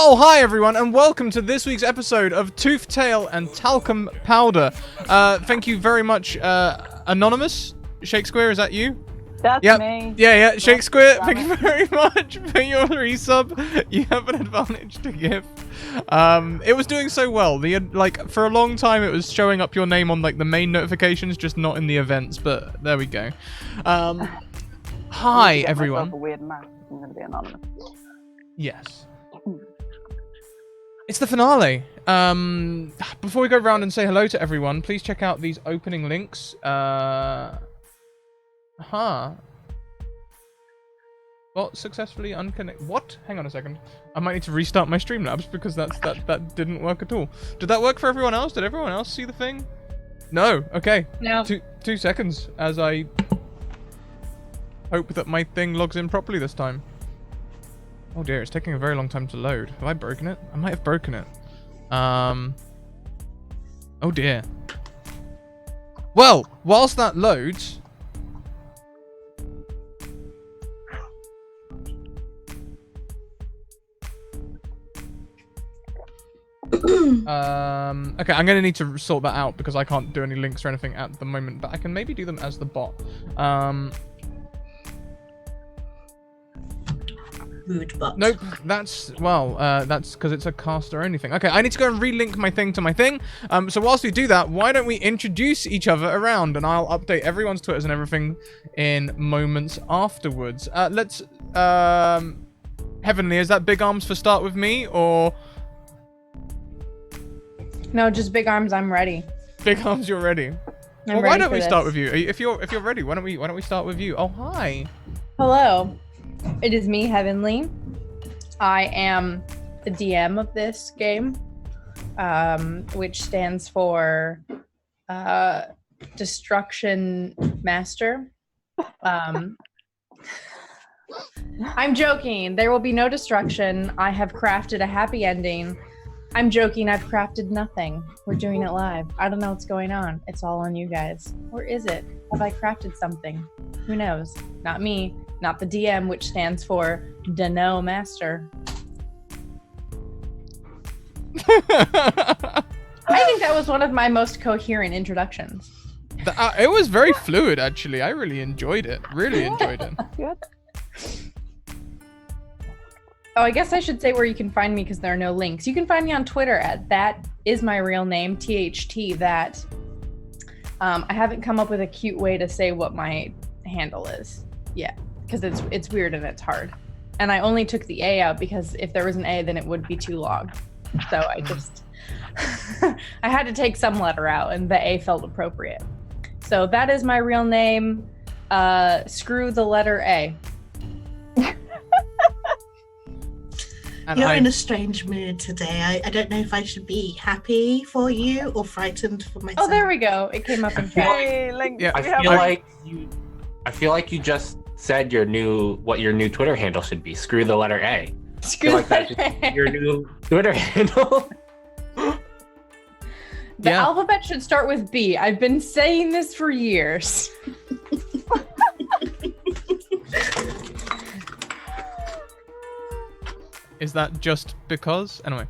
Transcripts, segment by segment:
Oh, hi everyone, and welcome to this week's episode of Tooth Tail and Talcum Powder. Thank you very much, Anonymous. Shakespeare, is that you? That's me. Yeah, Shakespeare, thank you very much for your resub. You have an advantage to give. It was doing so well. For a long time it was showing up your name on like the main notifications, just not in the events, but there we go. Hi everyone. A weird mask. I'm gonna be anonymous. Yes. It's the finale. Before we go around and say hello to everyone, please check out these opening links. Got successfully unconnected. What? Hang on a second. I might need to restart my Streamlabs because that didn't work at all. Did that work for everyone else? Did everyone else see the thing? No. Okay. No. 2 seconds as I hope that my thing logs in properly this time. Oh dear, it's taking a very long time to load. Have I broken it? I might have broken it. Oh dear. Well, whilst that loads... okay, I'm gonna need to sort that out because I can't do any links or anything at the moment, but I can maybe do them as the bot. Nope, that's because it's a caster only thing. Okay, I need to go and relink my thing to my thing. So whilst we do that, why don't we introduce each other around, and I'll update everyone's Twitters and everything in moments afterwards. Let's Heavenly, is that big arms for start with me, or No, just big arms, I'm ready. Big arms, you're ready? Well, why don't we start with you? If you're ready, why don't we start with you? Oh, hi. Hello. It is me, Heavenly. I am the DM of this game, which stands for Destruction Master. I'm joking. There will be no destruction. I have crafted a happy ending. I'm joking. I've crafted nothing. We're doing it live. I don't know what's going on. It's all on you guys. Or is it? Have I crafted something? Who knows? Not me. Not the DM, which stands for Dunno Master. I think that was one of my most coherent introductions. It was very fluid, actually. I really enjoyed it. Really enjoyed it. Good. Oh, I guess I should say where you can find me because there are no links. You can find me on Twitter at that is my real name, THT that. I haven't come up with a cute way to say what my handle is yet because it's weird and it's hard. And I only took the A out because if there was an A, then it would be too long. So I just I had to take some letter out, and the A felt appropriate. So that is my real name. Screw the letter A. You're in a strange mood today. I don't know if I should be happy for you or frightened for myself. Oh, there we go. It came up in chat. Hey, Link, Yeah, I feel like you just said what your new Twitter handle should be. Screw the letter A. Screw like the that letter A. your new Twitter handle. The alphabet should start with B. I've been saying this for years. Is that just because? Anyway.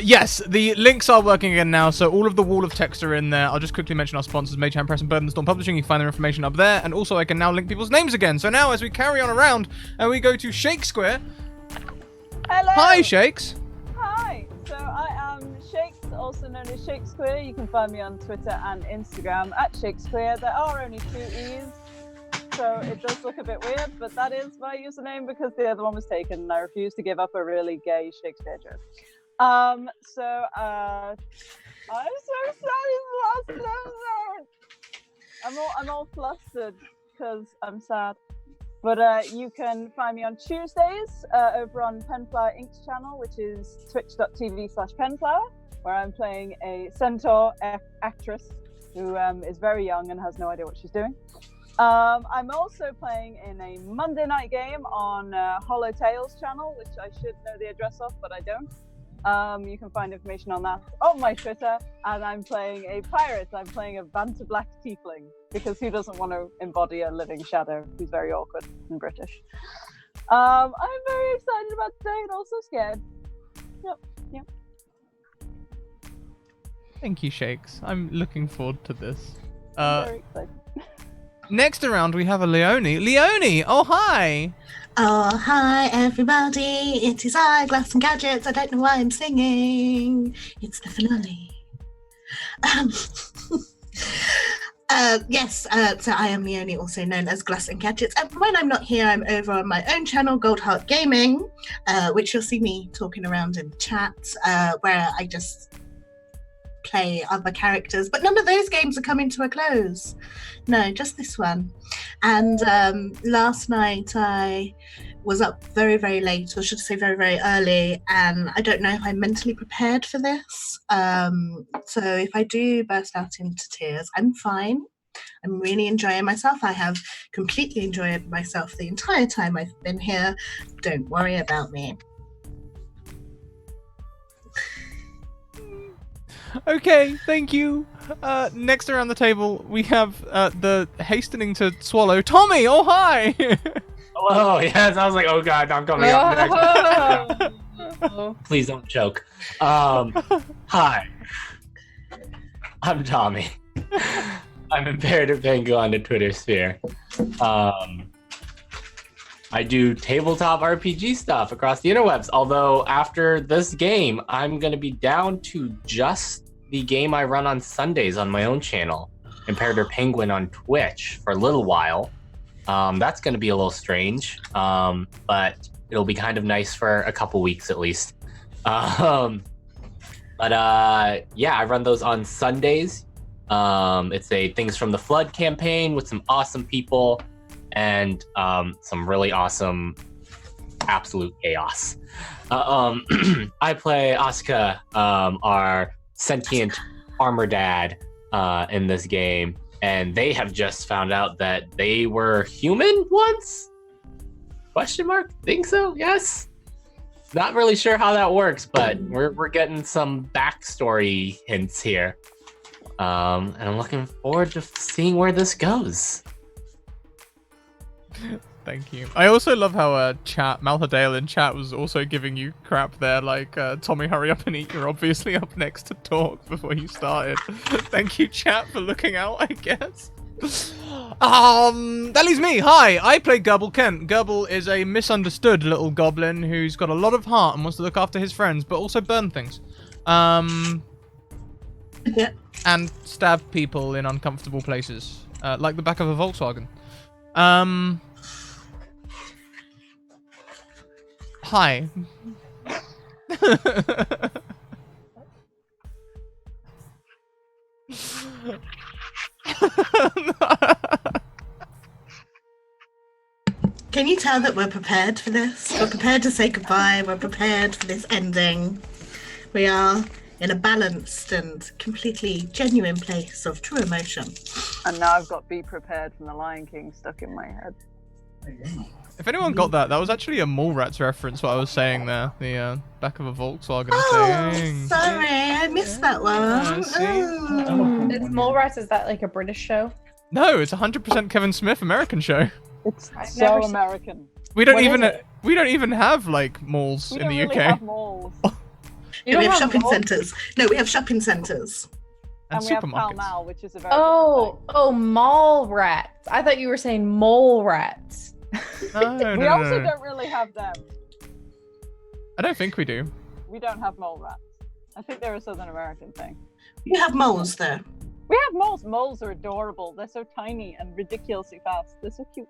Yes, the links are working again now, so all of the wall of text are in there. I'll just quickly mention our sponsors, Mage Hand Press and Burden Storm Publishing. You can find their information up there, and also I can now link people's names again. So now as we carry on around, and we go to Shakespeare. Hello. Hi, Shakes. Hi. So I am Shakes, also known as Shakespeare. You can find me on Twitter and Instagram at Shakespeare. There are only 2 E's. So it does look a bit weird, but that is my username because the other one was taken and I refuse to give up a really gay Shakespeare joke. I'm so sad it's the last episode. I'm all flustered because I'm sad. But you can find me on Tuesdays over on Penflower Inc.'s channel, which is twitch.tv/Penflower, where I'm playing a centaur actress who is very young and has no idea what she's doing. I'm also playing in a Monday night game on Hollow Tales channel, which I should know the address of, but I don't. You can find information on that on my Twitter, and I'm playing a pirate. I'm playing a Banter Black Tiefling, because who doesn't want to embody a living shadow who's very awkward and British? I'm very excited about today and also scared. Yep. Thank you, Shakes. I'm looking forward to this. I'm very excited. Next around, we have a Leonie. Leonie, oh, hi. Oh, hi, everybody. It is I, Glass and Gadgets. I don't know why I'm singing. It's the finale. Yes, so I am Leonie, also known as Glass and Gadgets. And when I'm not here, I'm over on my own channel, Goldheart Gaming, which you'll see me talking around in chat, where I just play other characters. But none of those games are coming to a close. No, just this one. And last night I was up very, very late, or should I say very, very early, and I don't know if I'm mentally prepared for this. So if I do burst out into tears, I'm fine. I'm really enjoying myself. I have completely enjoyed myself the entire time I've been here. Don't worry about me. Okay, thank you. Next around the table, we have the hastening to swallow Tommy. Oh, hi. Hello. Yes, I was like, oh god, I'm coming up next. Please don't choke. Hi. I'm Tommy. I'm Imperative Pengu on the Twitter sphere. I do tabletop RPG stuff across the interwebs, although after this game, I'm going to be down to just the game I run on Sundays on my own channel, Imperator Penguin on Twitch, for a little while. That's going to be a little strange, but it'll be kind of nice for a couple weeks at least. Yeah, I run those on Sundays. It's a Things from the Flood campaign with some awesome people and some really awesome absolute chaos. I play Asuka, our sentient armor dad in this game, and they have just found out that they were human once? Question mark? Think so? Yes? Not really sure how that works, but we're getting some backstory hints here. And I'm looking forward to seeing where this goes. Thank you. I also love how Malhadale in chat was also giving you crap there, like, Tommy, hurry up and eat. You're obviously up next to talk before you started. Thank you, chat, for looking out, I guess. That leaves me. Hi, I play Gerbil Kent. Gerbil is a misunderstood little goblin who's got a lot of heart and wants to look after his friends, but also burn things. Yeah. And stab people in uncomfortable places, like the back of a Volkswagen. Hi. Can you tell that we're prepared for this? We're prepared to say goodbye. We're prepared for this ending. We are in a balanced and completely genuine place of true emotion. And now I've got Be Prepared from The Lion King stuck in my head. If anyone got that, that was actually a Mallrats reference, what I was saying there. The back of a Volkswagen thing. Sorry, I missed that one. Is Mallrats, is that like a British show? No, it's 100% Kevin Smith American show. It's I've so never seen- American. We don't even have like malls We in don't the really UK. have malls. Yeah, we have shopping malls? centres. No, we have shopping centres. And we have Pall supermarkets. Mall, which is a very different thing. mall rats. I thought you were saying mole rats. No, We also don't really have them. I don't think we do. We don't have mole rats. I think they're a Southern American thing. You have moles, though. We have moles. Moles are adorable. They're so tiny and ridiculously fast. They're so cute.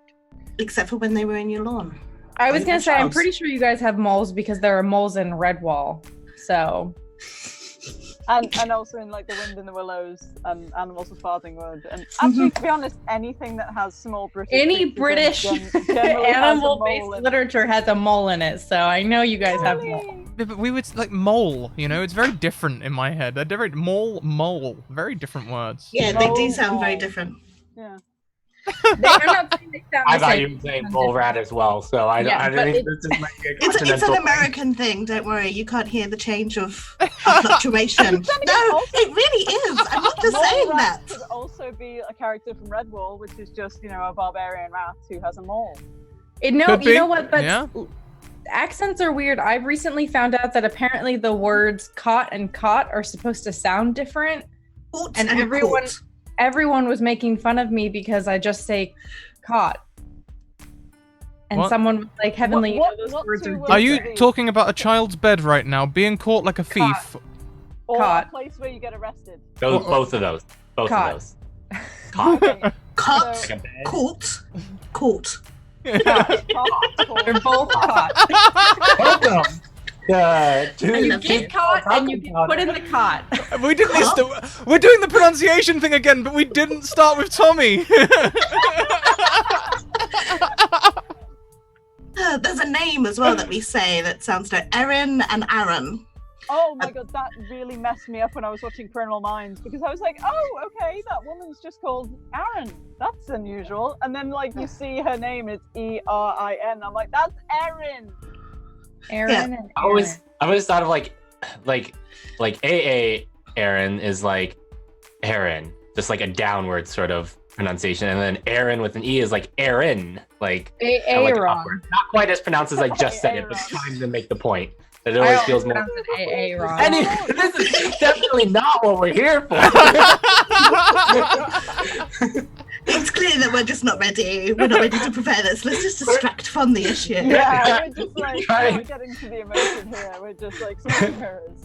Except for when they were in your lawn. I was gonna say, I'm Shells. pretty sure you guys have moles because there are moles in Redwall. So And also in like The Wind in the Willows and Animals of Farthingwood. And actually, to be honest, anything that has small British any creatures in British generally has a animal-based mole in it. literature has a mole in it. So I know you guys have moles. Really? Yeah, but we would like mole, you know, it's very different in my head. They're very mole, very different words. Yeah, they do Mole, sound very mole. different. Yeah. I'm not saying they sound I the thought same. you were saying bull rat as well, so I Yeah, but think this is like a It's an continental thing. American thing, don't worry. You can't hear the change of fluctuation. No, it really is. I'm not just Mole saying rat that. could also be a character from Redwall, which is just, you know, a barbarian rat who has a mole. No, Could you be. know what? But Yeah. accents are weird. I've recently found out that apparently the words caught and caught are supposed to sound different. Caught And everyone was making fun of me because I just say caught. And What? someone was like, Heavenly, you know What- those what words two are words Are different. you talking about a child's bed right now? Being caught like a thief? Or Caught. a place where you get arrested. Both of those. Both Caught. of those. Caught. Okay. Cut, So- caught, caught. They're both caught. Welcome. You get caught and you get put in the cot. We didn't. We're doing the pronunciation thing again, but we didn't start with Tommy. There's a name as well that we say that sounds like Erin and Aaron. Oh my god, that really messed me up when I was watching Criminal Minds because I was like, oh, okay, that woman's just called Aaron. That's unusual. And then like you see her name is E-R-I-N. I'm like, that's Erin. Aaron Yeah. and Aaron. I always thought of like AA Aaron is like Aaron, just like a downward sort of pronunciation, and then Aaron with an E is like Aaron, like kinda like Aaron. upward. Not quite as pronounced as I just said it, but Aaron. trying to make the point that it always feels more. pronounce it AA wrong. Anyway, this is definitely not what we're here for. It's clear that we're just not ready. We're not ready to prepare this. Let's just distract from the issue. Yeah, we're just like, Trying- we're getting to the emotion here. We're just like smoke mirrors.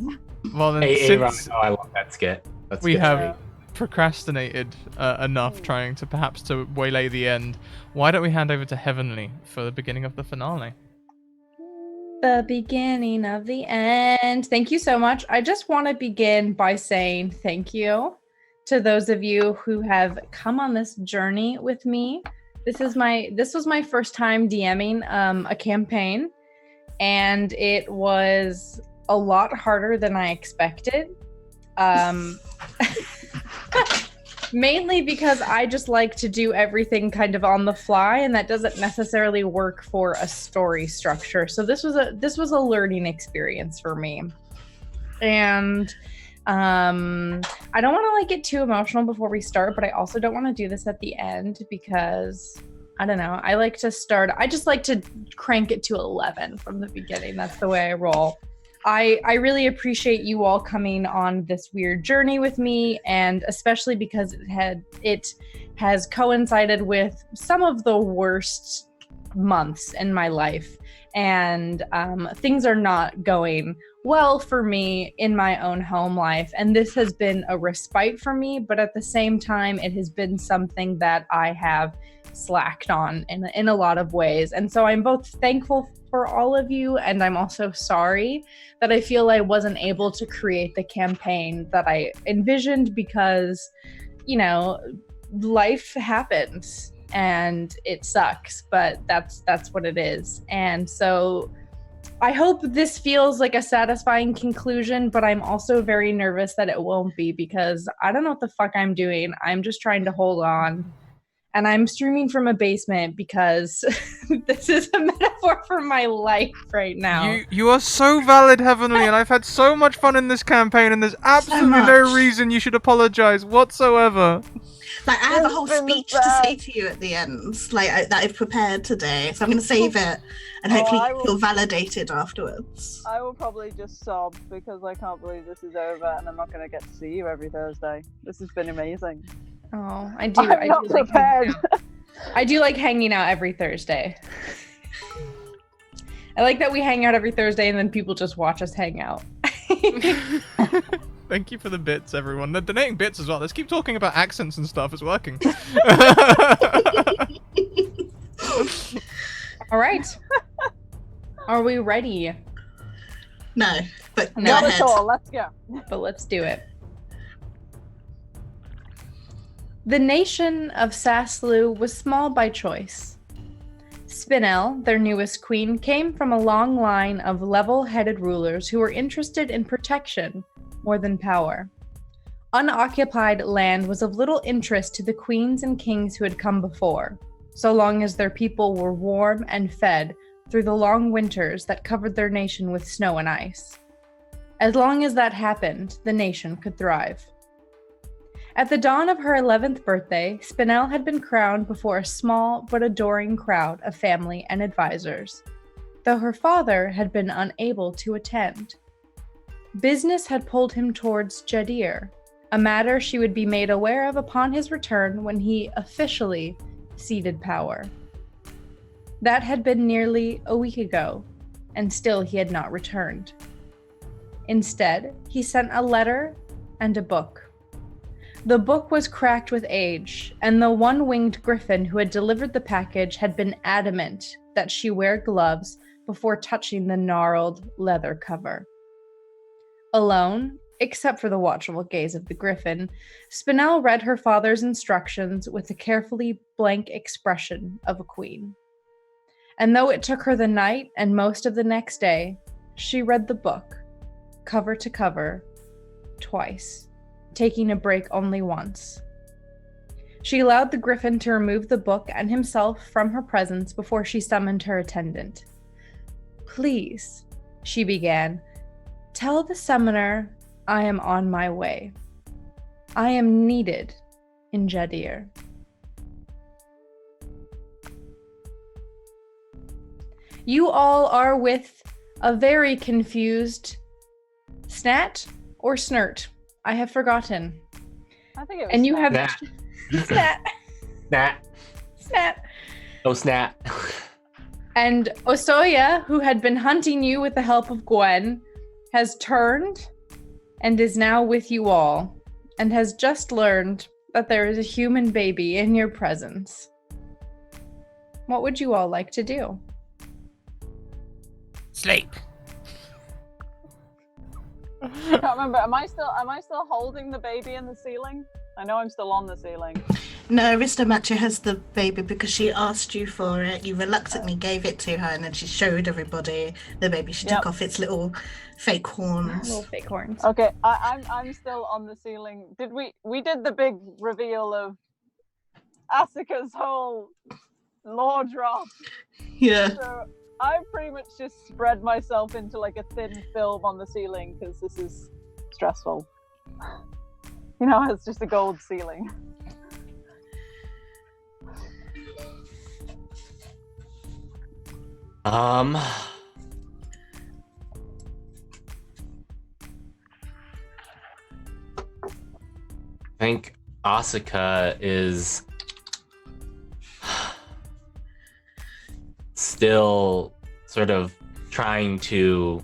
Well, then, AA Ron, since oh, I love that skit. That's we good. have procrastinated enough trying to perhaps to waylay the end, why don't we hand over to Heavenly for the beginning of the finale? The beginning of the end. Thank you so much. I just want to begin by saying thank you to those of you who have come on this journey with me. This was my first time DMing a campaign, and it was a lot harder than I expected. Mainly because I just like to do everything kind of on the fly, and that doesn't necessarily work for a story structure. So this was a learning experience for me. And I don't want to like get too emotional before we start, but I also don't want to do this at the end because I don't know. I just like to crank it to 11 from the beginning. That's the way I roll. I really appreciate you all coming on this weird journey with me, and especially because it has coincided with some of the worst months in my life, and things are not going well for me in my own home life, and this has been a respite for me, but at the same time it has been something that I have slacked on in a lot of ways. And so I'm both thankful for all of you, and I'm also sorry that I feel I wasn't able to create the campaign that I envisioned because, you know, life happens and it sucks, but that's what it is. And so I hope this feels like a satisfying conclusion, but I'm also very nervous that it won't be because I don't know what the fuck I'm doing. I'm just trying to hold on. And I'm streaming from a basement because this is a metaphor for my life right now. You are so valid, Heavenly, and I've had so much fun in this campaign, and there's absolutely no much. reason you should apologize whatsoever. Like, I have a whole It's been the speech to best. say to you at the end, like that I've prepared today. So I'm going to save it, and Oh, hopefully I you will- feel validated afterwards. I will probably just sob because I can't believe this is over and I'm not going to get to see you every Thursday. This has been amazing. Oh, I do. I'm not prepared. I do like hanging out every Thursday. I like that we hang out every Thursday and then people just watch us hang out. Thank you for the bits, everyone. They're donating bits as well. Let's keep talking about accents and stuff. It's working. All right. Are we ready? No, but go Not ahead. at all. Let's go. But let's do it. The nation of Saslu was small by choice. Spinel, their newest queen, came from a long line of level-headed rulers who were interested in protection more than power. Unoccupied land was of little interest to the queens and kings who had come before, so long as their people were warm and fed through the long winters that covered their nation with snow and ice. As long as that happened, the nation could thrive. At the dawn of her 11th birthday, Spinel had been crowned before a small but adoring crowd of family and advisors, though her father had been unable to attend. Business had pulled him towards Jadir, a matter she would be made aware of upon his return when he officially ceded power. That had been nearly a week ago, and still he had not returned. Instead, he sent a letter and a book. The book was cracked with age, and the one-winged griffin who had delivered the package had been adamant that she wear gloves before touching the gnarled leather cover. Alone, except for the watchful gaze of the griffin, Spinel read her father's instructions with the carefully blank expression of a queen. And though it took her the night and most of the next day, she read the book, cover to cover, twice, taking a break only once. She allowed the griffin to remove the book and himself from her presence before she summoned her attendant. "Please," she began, "tell the summoner I am on my way. I am needed in Jadir." You all are with a very confused Snat or Snert. I have forgotten. I think it was. And you have Snat. Snat. Snat. Snat. Oh, snap. And Osoya, who had been hunting you with the help of Gwen, has turned and is now with you all, and has just learned that there is a human baby in your presence. What would you all like to do? Sleep. I can't remember. Am I still holding the baby in the ceiling? I know I'm still on the ceiling. No, Aristomacha has the baby because she asked you for it. You reluctantly gave it to her, and then she showed everybody the baby. She took off its little fake horns. Little fake horns. Okay, I'm still on the ceiling. We did the big reveal of Asuka's whole lore drop. Yeah. So I pretty much just spread myself into like a thin film on the ceiling because this is stressful. You know, it's just a gold ceiling. I think Asuka is still sort of trying to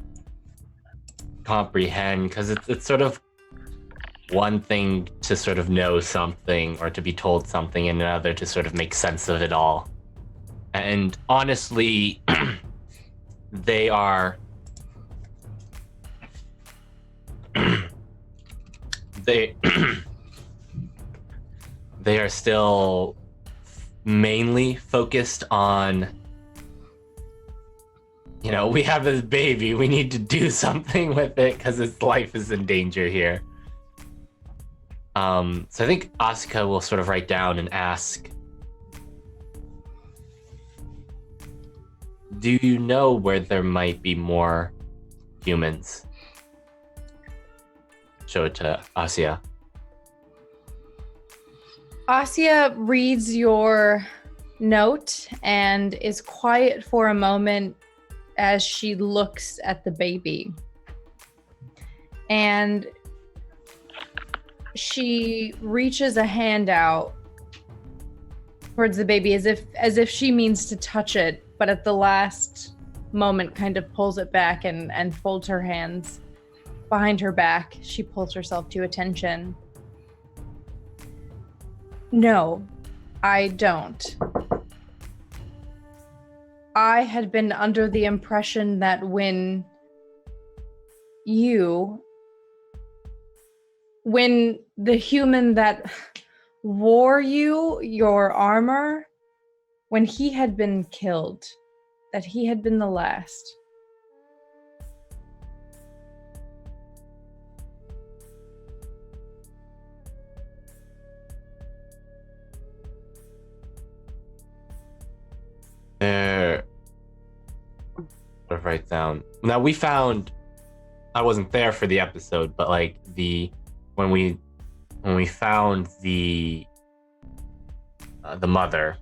comprehend, because it's sort of one thing to sort of know something or to be told something, and another to sort of make sense of it all. And honestly, they are they are still mainly focused on, you know, we have this baby, we need to do something with it because its life is in danger here. So I think Asuka will sort of write down and ask, do you know where there might be more humans? Show it to Asia. Asia reads your note and is quiet for a moment as she looks at the baby. And she reaches a hand out towards the baby as if she means to touch it, but at the last moment kind of pulls it back and folds her hands behind her back. She pulls herself to attention. No, I don't. I had been under the impression that when the human that wore your armor, when he had been killed, that he had been the last. There. Write down. Now we found. I wasn't there for the episode, but like when we when we found the mother,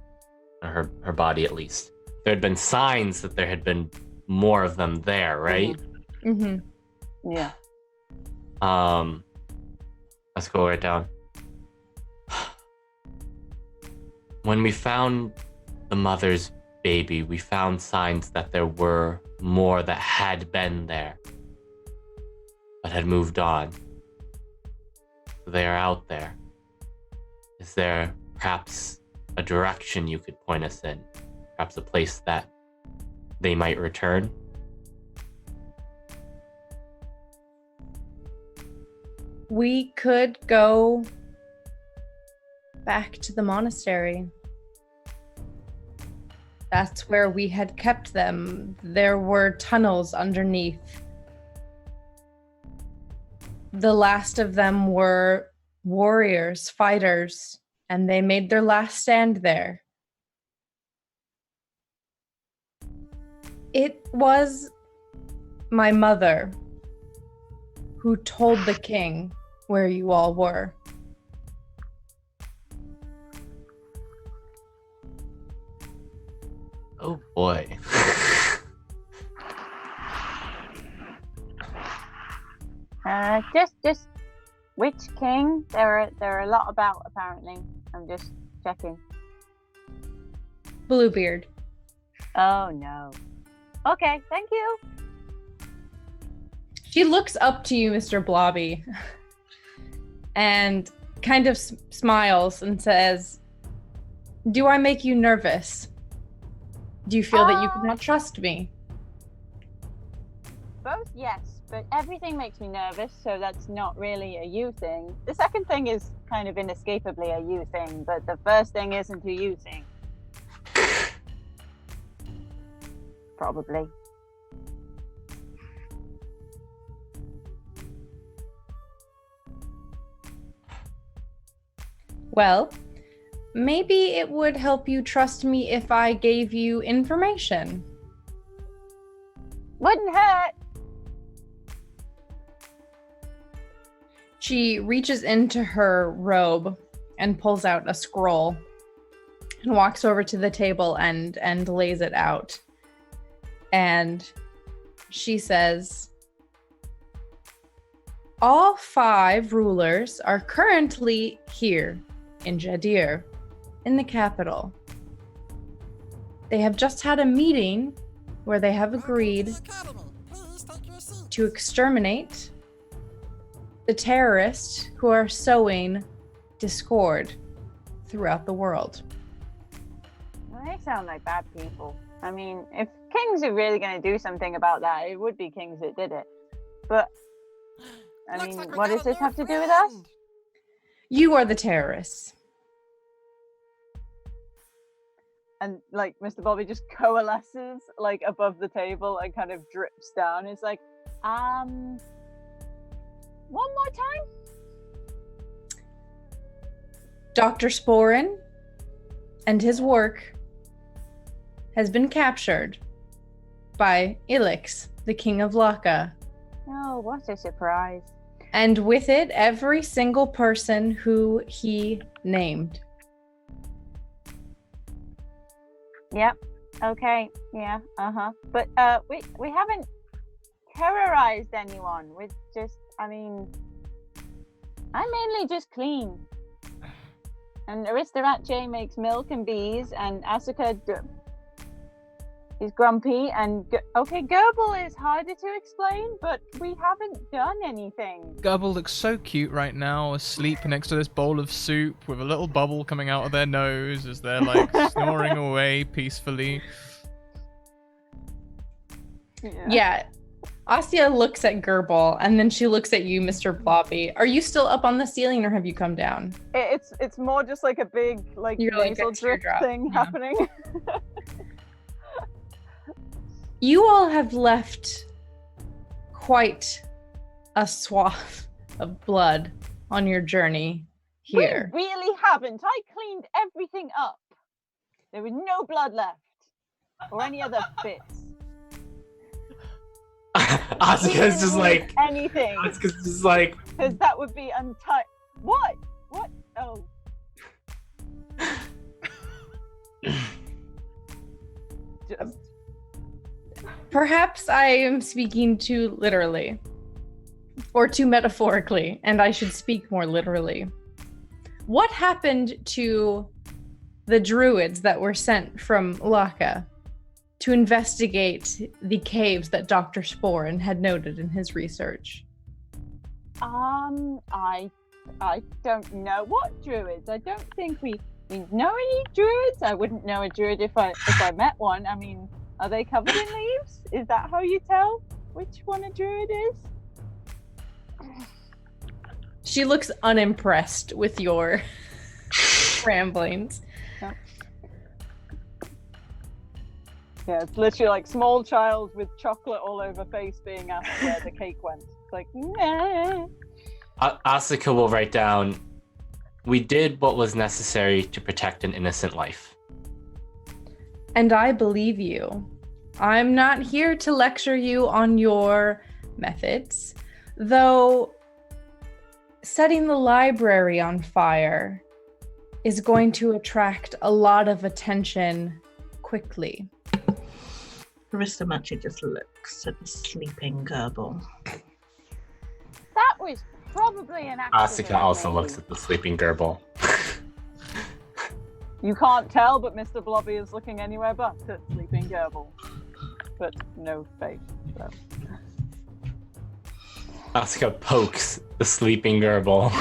her body at least, there had been signs that there had been more of them there, right? Mm-hmm. Yeah. Let's go right down. When we found the mother's baby, we found signs that there were more that had been there, but had moved on. They are out there. Is there perhaps a direction you could point us in? Perhaps a place that they might return? We could go back to the monastery. That's where we had kept them. There were tunnels underneath. The last of them were warriors, fighters, and they made their last stand there. It was my mother who told the king where you all were. Oh boy. Just which king? There are a lot about apparently. I'm just checking. Bluebeard. Oh no. Okay, thank you. She looks up to you, Mr. Blobby, and kind of smiles and says, "Do I make you nervous? Do you feel that you cannot trust me?" Both yes, but everything makes me nervous, so that's not really a you thing. The second thing is kind of inescapably a you thing, but the first thing isn't a you thing. Probably. Well, maybe it would help you trust me if I gave you information. Wouldn't hurt. She reaches into her robe and pulls out a scroll and walks over to the table and lays it out. And she says, all 5 rulers are currently here in Jadir, in the capital. They have just had a meeting where they have agreed to exterminate the terrorists who are sowing discord throughout the world. Well, they sound like bad people. I mean, if kings are really going to do something about that, it would be kings that did it. But, I mean, what does this have to do with us? You are the terrorists. And, like, Mr. Bobby just coalesces, like, above the table and kind of drips down. It's like, one more time? Dr. Sporin and his work has been captured by Ilix, the King of Laka. Oh, what a surprise. And with it, every single person who he named. Yep. Okay. Yeah. But we haven't terrorized anyone. We're just, I mean, I mainly just clean. And Aristarache makes milk and bees, and Asuka is grumpy, and Gerbil is harder to explain, but we haven't done anything. Gerbil looks so cute right now, asleep next to this bowl of soup with a little bubble coming out of their nose as they're like snoring away peacefully. Yeah. Asya looks at Gerbil, and then she looks at you, Mr. Blobby. Are you still up on the ceiling, or have you come down? It's more just like a big nasal drip thing happening. You all have left quite a swath of blood on your journey here. We really haven't. I cleaned everything up. There was no blood left, or any other bits. Asuka's just like anything. Asuka's just like, because that would be untied. What? tell. Just Perhaps I am speaking too literally. Or too metaphorically, and I should speak more literally. What happened to the druids that were sent from Laka to investigate the caves that Dr. Sporen had noted in his research? I don't know what druids. I don't think we know any druids. I wouldn't know a druid if I met one. I mean, are they covered in leaves? Is that how you tell which one a druid is? She looks unimpressed with your ramblings. Yeah, it's literally like small child with chocolate all over face being asked where the cake went. It's like, nah. Asuka will write down, "We did what was necessary to protect an innocent life." And I believe you. I'm not here to lecture you on your methods, though setting the library on fire is going to attract a lot of attention quickly. Aristomachi just looks at the sleeping Gerbil. That was probably an accident. Asuka also maybe. looks at the sleeping Gerbil. You can't tell, but Mr. Blobby is looking anywhere but at sleeping Gerbil. But no face. So. Asuka pokes the sleeping Gerbil.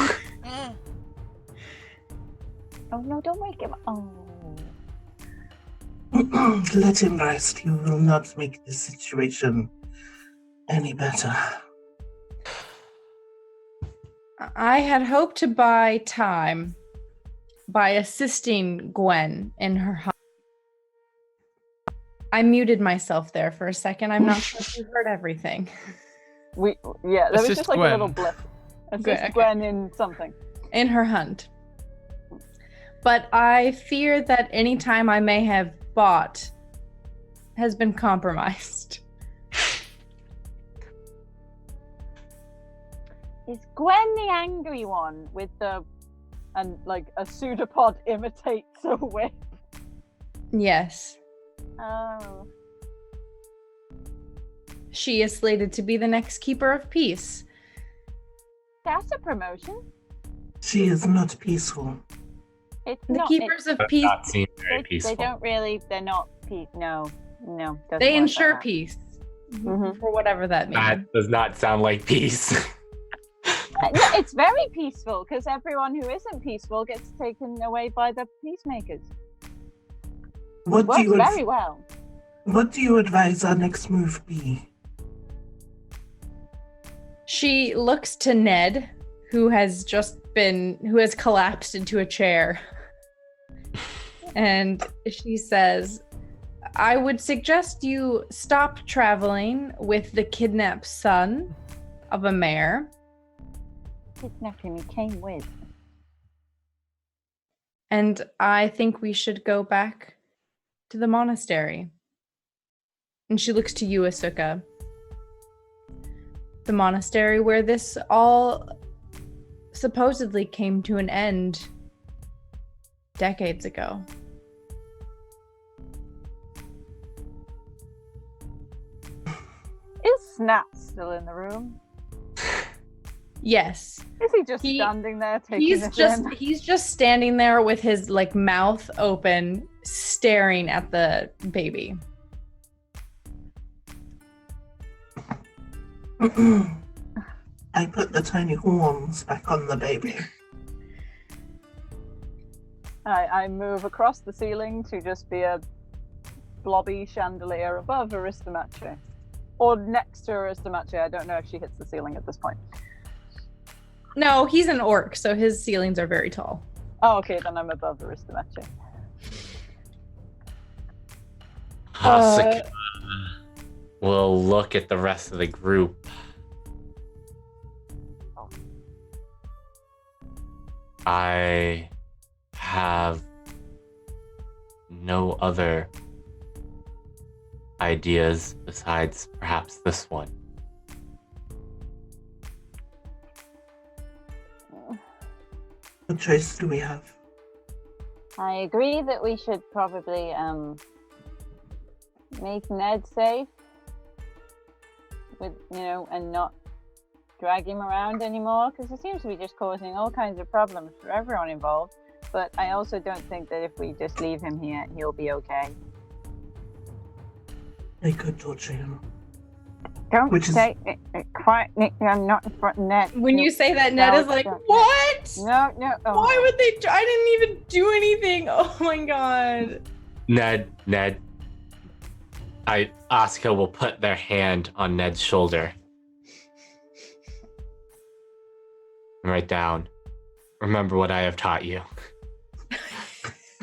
Oh no, don't wake him up. Oh. Let him rest. You will not make this situation any better. I had hoped to buy time by assisting Gwen in her hunt. I muted myself there for a second. I'm not sure if you heard everything. There was Assist just like Gwen. a little blip. Assist Okay. Gwen in something. In her hunt. But I fear that any time I may have bought has been compromised. Is Gwen the angry one with the and like a pseudopod imitates a whip? Yes. Oh. She is slated to be the next Keeper of Peace. That's a promotion. She is not peaceful. It's The not Keepers of Does Peace, not seem very they peaceful. don't really they're not peace. No. Doesn't they work ensure like that. peace. Mhm. For whatever that means. That does not sound like peace. No, it's very peaceful because everyone who isn't peaceful gets taken away by the peacemakers. What do Works you very well. What do you advise our next move be? She looks to Ned, who has collapsed into a chair. And she says, I would suggest you stop traveling with the kidnapped son of a mayor. Kidnapping me came with. And I think we should go back to the monastery. And she looks to you, Asuka. The monastery where this all supposedly came to an end decades ago. Is Snap still in the room? Yes. Is he just He- standing there taking this in? He's just standing there with his like mouth open, staring at the baby. I put the tiny horns back on the baby. I move across the ceiling to just be a blobby chandelier above Aristomache. Or next to Aristomache. I don't know if she hits the ceiling at this point. No, he's an orc, so his ceilings are very tall. Oh, okay, then I'm above Aristomache. Asuka will look at the rest of the group. I have no other ideas besides perhaps this one. What choice do we have? I agree that we should probably make Ned safe with, and not drag him around anymore, because he seems to be just causing all kinds of problems for everyone involved. But I also don't think that if we just leave him here, he'll be okay. I could torture him. Don't say it quiet, Nick. I'm not in front of Ned. When you say that, Ned is like, what? No. Oh. Why would they? I didn't even do anything. Oh my god. Ned. Asuka will put their hand on Ned's shoulder. And write down. Remember what I have taught you.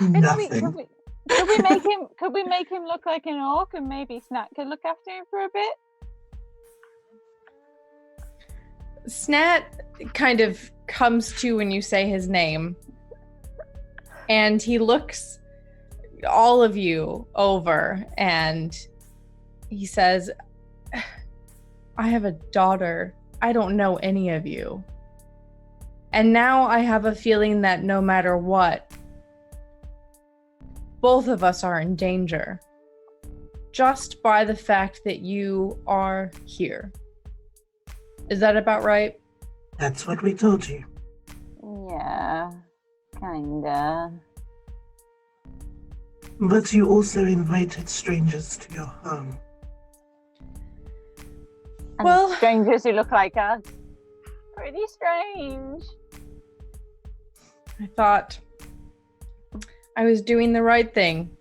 Nothing. Could we make him look like an orc, and maybe Snat could look after him for a bit? Snat kind of comes to when you say his name, and he looks all of you over, and he says, I have a daughter. I don't know any of you. And now I have a feeling that no matter what, both of us are in danger. Just by the fact that you are here. Is that about right? That's what we told you. Yeah, kinda. But you also invited strangers to your home. And Well- strangers who look like us. Pretty strange. I thought I was doing the right thing.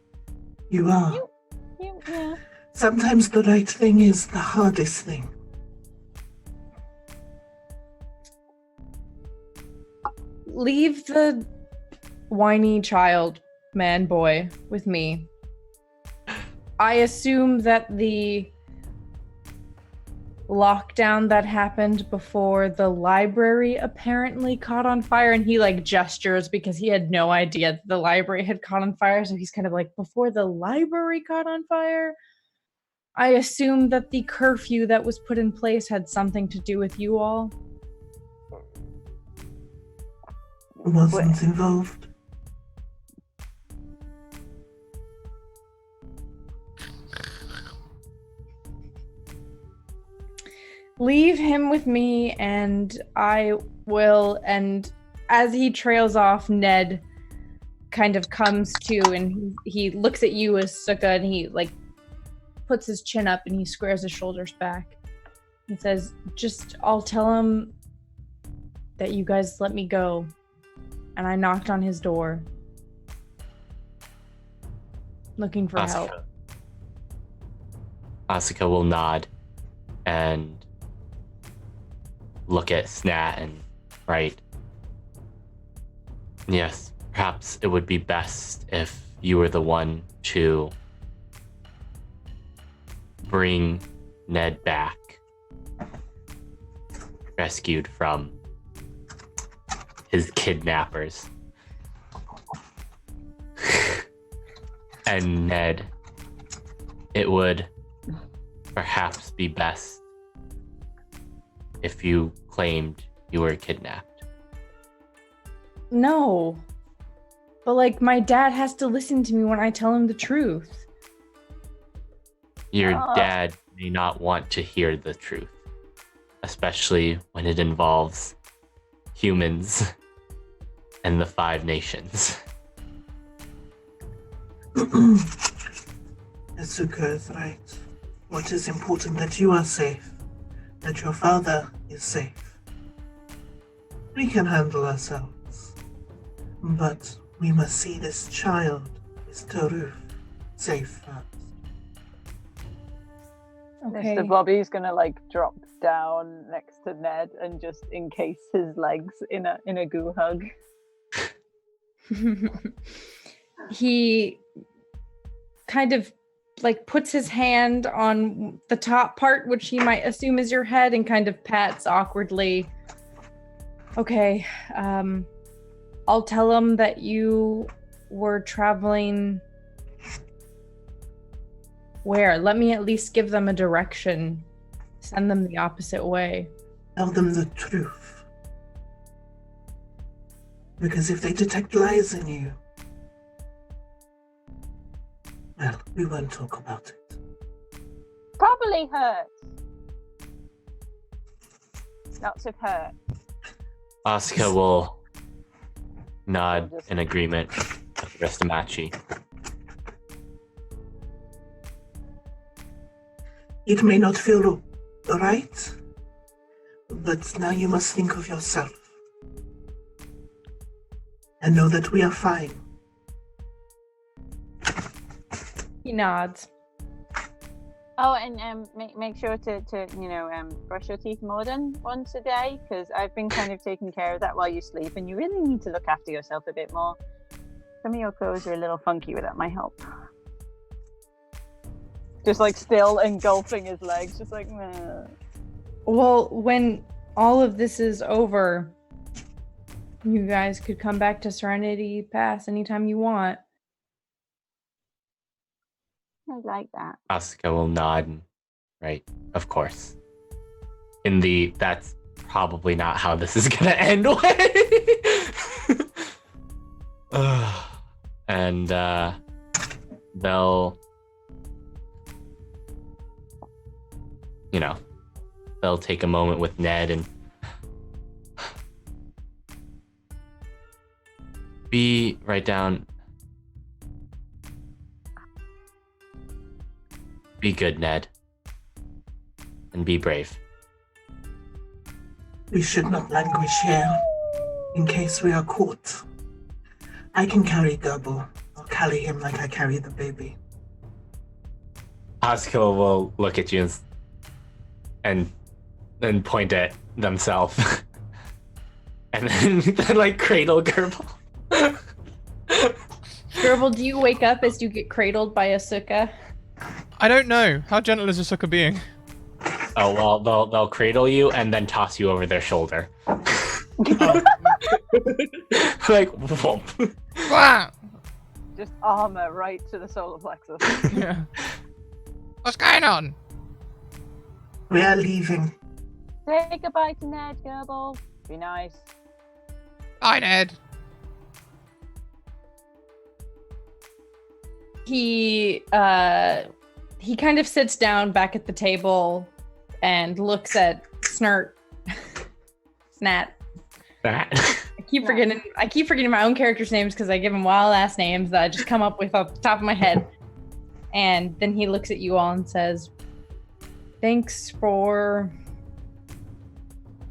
You are. Yeah. Sometimes the right thing is the hardest thing. Leave the whiny child, man, boy, with me. I assume that the lockdown that happened before the library apparently caught on fire, and he like gestures because he had no idea that the library had caught on fire, so he's kind of like, before the library caught on fire? I assume that the curfew that was put in place had something to do with you all. Wasn't involved. Leave him with me and I will. And as he trails off, Ned kind of comes to and he looks at you as Sukka, and he like puts his chin up and he squares his shoulders back. He says, I'll tell him that you guys let me go. And I knocked on his door. Looking for help. Asuka will nod and look at Snat and write, yes, perhaps it would be best if you were the one to bring Ned back, rescued from his kidnappers. And Ned, it would perhaps be best if you claimed you were kidnapped. No. But like, my dad has to listen to me when I tell him the truth. Your dad may not want to hear the truth, especially when it involves humans and the 5 nations. Asuka is right. What is important that you are safe, that your father is safe. We can handle ourselves, but we must see this child, this Taruf, safe first. Okay. Mr. Bobby's gonna like drop down next to Ned and just encase his legs in a goo hug. He kind of like puts his hand on the top part, which he might assume is your head, and kind of pats awkwardly. Okay, I'll tell him that you were traveling. Where? Let me at least give them a direction. Send them the opposite way. Tell them the truth. Because if they detect lies in you, well, we won't talk about it. Probably hurts. Lots of hurt. Asuka will nod in agreement with Restamachi. It may not feel right, but now you must think of yourself. And know that we are fine. He nods. Oh, and make sure to brush your teeth more than once a day, because I've been kind of taking care of that while you sleep, and you really need to look after yourself a bit more. Some of your clothes are a little funky without my help. Just like still engulfing his legs, just like. Meh. Well, when all of this is over, you guys could come back to Serenity Pass anytime you want. I like that. Asuka will nod and, right, of course. That's probably not how this is gonna end way. And they'll take a moment with Ned and write down, be good, Ned, and be brave. We should not languish here, in case we are caught. I can carry Gerbil. I'll carry him like I carry the baby. Asuka will look at you and then point at themselves. And then like cradle Gerbil. Gerbil, do you wake up as you get cradled by Asuka? I don't know. How gentle is Asuka being? Oh, well, they'll cradle you and then toss you over their shoulder. Oh. Like, whoop. Just armor right to the solar plexus. Yeah. What's going on? We are leaving. Say goodbye to Ned, Gerbil. Be nice. Bye, Ned. He kind of sits down back at the table and looks at Snart. Snat. That. I keep forgetting my own characters' names because I give them wild ass names that I just come up with off the top of my head. And then he looks at you all and says, "Thanks for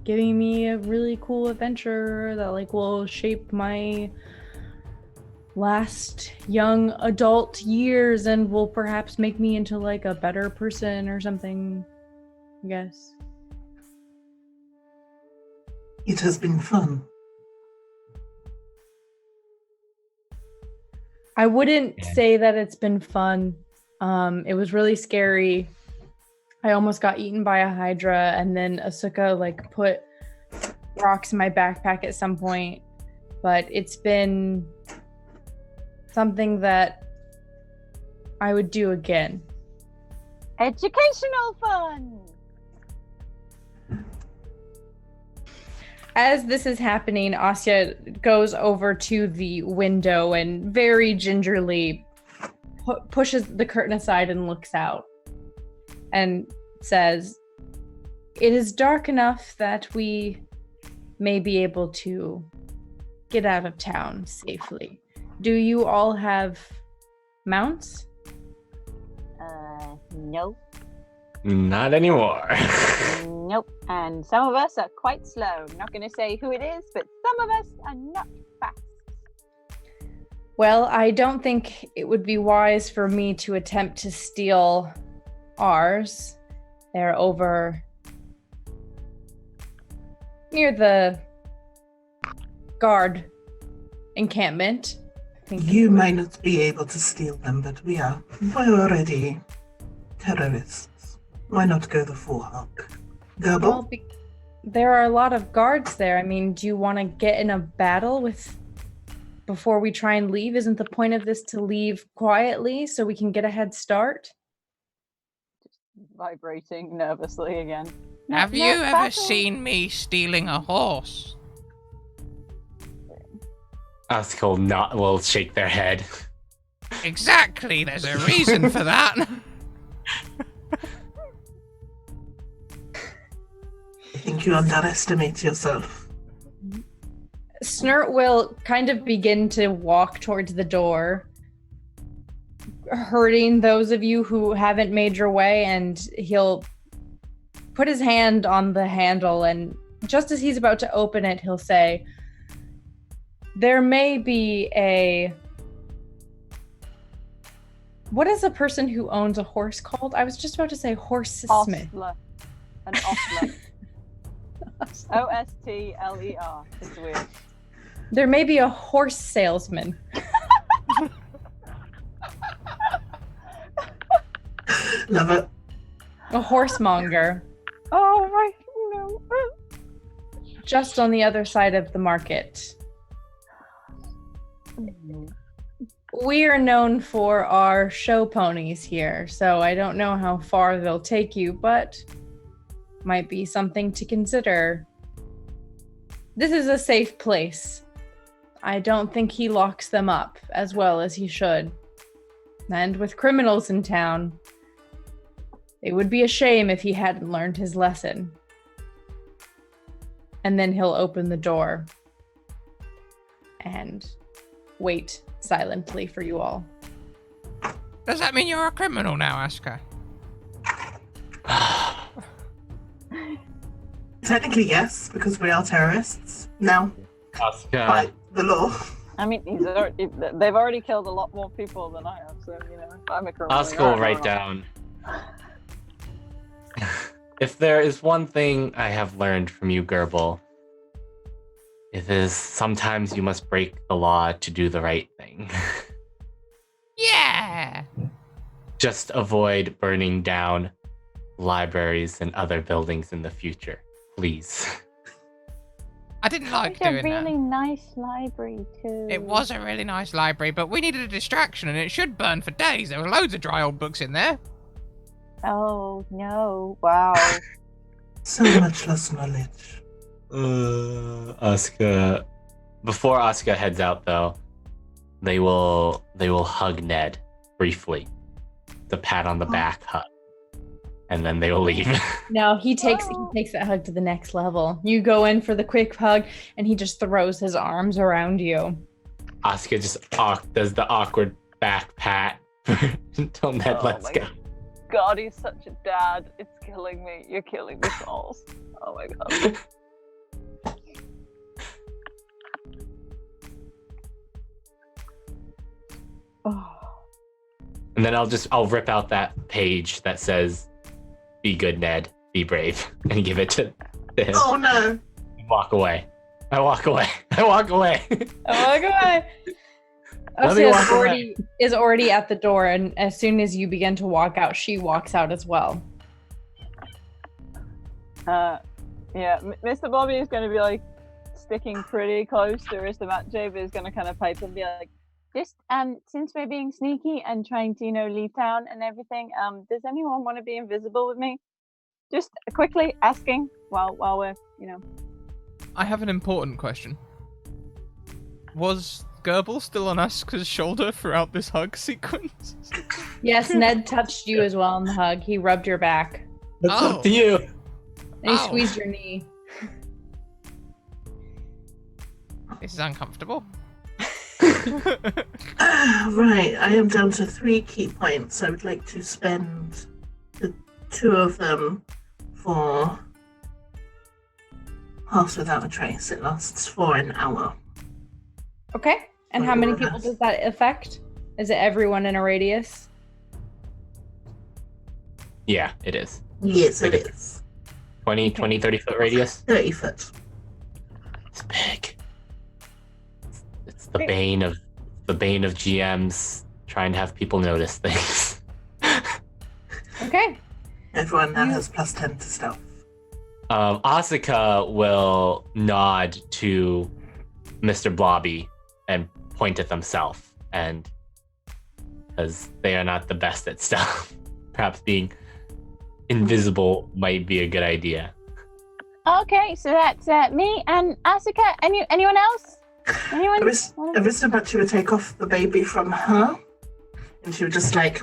giving me a really cool adventure that will shape my last young adult years and will perhaps make me into a better person or something, I guess." It has been fun. I wouldn't say that it's been fun. It was really scary. I almost got eaten by a Hydra, and then Asuka put rocks in my backpack at some point. But it's been something that I would do again. Educational fun! As this is happening, Asya goes over to the window and very gingerly pushes the curtain aside and looks out and says, "It is dark enough that we may be able to get out of town safely. Do you all have mounts?" Nope. Not anymore. Nope. And some of us are quite slow. Not going to say who it is, but some of us are not fast. Well, I don't think it would be wise for me to attempt to steal ours. They're over near the guard encampment. You might not be able to steal them, but we're already terrorists. Why not go the full hog? Gerbil? Well, there are a lot of guards there. I mean, do you want to get in a battle before we try and leave? Isn't the point of this to leave quietly so we can get a head start? Just vibrating nervously again. Have you ever seen me stealing a horse? Asuka will shake their head. Exactly, there's a reason for that. I think you underestimate yourself. Snurt will kind of begin to walk towards the door, hurting those of you who haven't made your way, and he'll put his hand on the handle, and just as he's about to open it, he'll say, there may be a... What is a person who owns a horse called? I was just about to say horse-smith. Ostler. An ostler. O-S-T-L-E-R. It's weird. There may be a horse salesman. Love it. A horsemonger. Oh my, no. Just on the other side of the market. We are known for our show ponies here, so I don't know how far they'll take you, but might be something to consider. This is a safe place. I don't think he locks them up as well as he should. And with criminals in town, it would be a shame if he hadn't learned his lesson. And then he'll open the door and wait silently for you all. Does that mean you're a criminal now, Asuka? Technically, yes, because we are terrorists now Asuka, by the law. I mean, they've already killed a lot more people than I have, so, you know, I'm a criminal. Asuka will write down. If there is one thing I have learned from you, Gerbil, it is sometimes you must break the law to do the right thing. Yeah! Just avoid burning down libraries and other buildings in the future, please. I didn't like It's a doing really that. nice library too. It was a really nice library, but we needed a distraction and it should burn for days. There were loads of dry old books in there. Oh no! Wow. So much less knowledge. Asuka. Before Asuka heads out, though, they will hug Ned briefly. The pat on the back hug, and then they will leave. No, he takes that hug to the next level. You go in for the quick hug, and he just throws his arms around you. Asuka just does the awkward back pat until Ned lets go. God, he's such a dad. It's killing me. You're killing me, souls. Oh my god. Oh. And then I'll rip out that page that says, "Be good, Ned. Be brave," and give it to him. Oh no! Walk away. I walk away. I walk away. Oh, go ahead. Let me walk away. Is already at the door, and as soon as you begin to walk out, she walks out as well. Yeah, Mr. Bobby is going to be like sticking pretty close to Mr. Matt J, but is going to kind of pipe and be like, just since we're being sneaky and trying to, you know, leave town and everything, does anyone want to be invisible with me? Just quickly asking while we're, you know. I have an important question. Was Gerbil still on Asuka's shoulder throughout this hug sequence? Yes, Ned touched you as well in the hug. He rubbed your back. That's Oh. up to you. And he Ow. squeezed your knee. This is uncomfortable. Right, I am down to 3 key points. I would like to spend the 2 of them for Pass Without a Trace. It lasts for an hour. Okay. And how many people does that affect? Is it everyone in a radius? Yeah, it is. Yes, it is. 20, 30 foot radius. 30 foot. It's big. It's the bane of GMs trying to have people notice things. Okay. Everyone now has plus 10 to stealth. Asuka will nod to Mr. Blobby and point at themselves, and because they are not the best at stealth, perhaps being invisible might be a good idea. Okay, so that's me and Asuka. Anyone else? Anyone? Aristomachi would take off the baby from her, and she would just like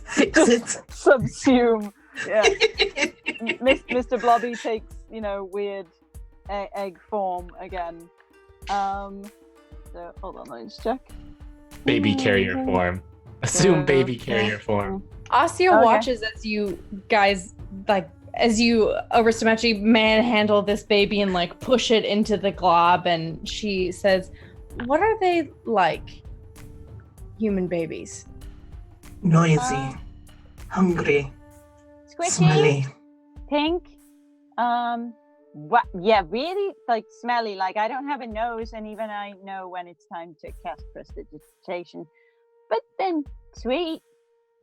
fix it. Subsume. Yeah. Mr. Blobby takes, weird egg form again. So hold on, let me just check. Baby carrier form. Assume baby carrier form. Asio watches as you guys, as you, Aristomachi, manhandle this baby and, push it into the glob, and she says, what are they like, human babies? Noisy, hungry, Squishy, smelly. pink. What? Yeah, really, smelly. I don't have a nose, and even I know when it's time to cast prestidigitation. But then sweet,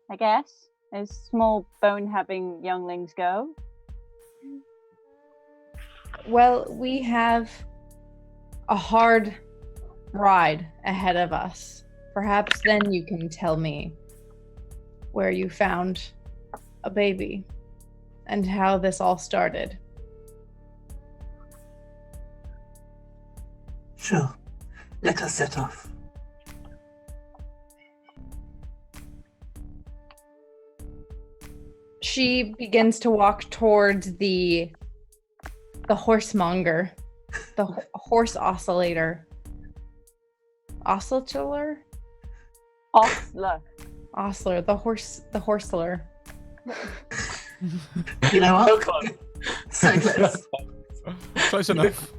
I guess, as small bone-having younglings go. Well, we have a hard ride ahead of us. Perhaps then you can tell me where you found a baby and how this all started. Sure. Let us set off. She begins to walk towards the horsemonger, the horse oscillator. Oscillator? Ostler, the horseler. You know what? So close. So close. Close enough.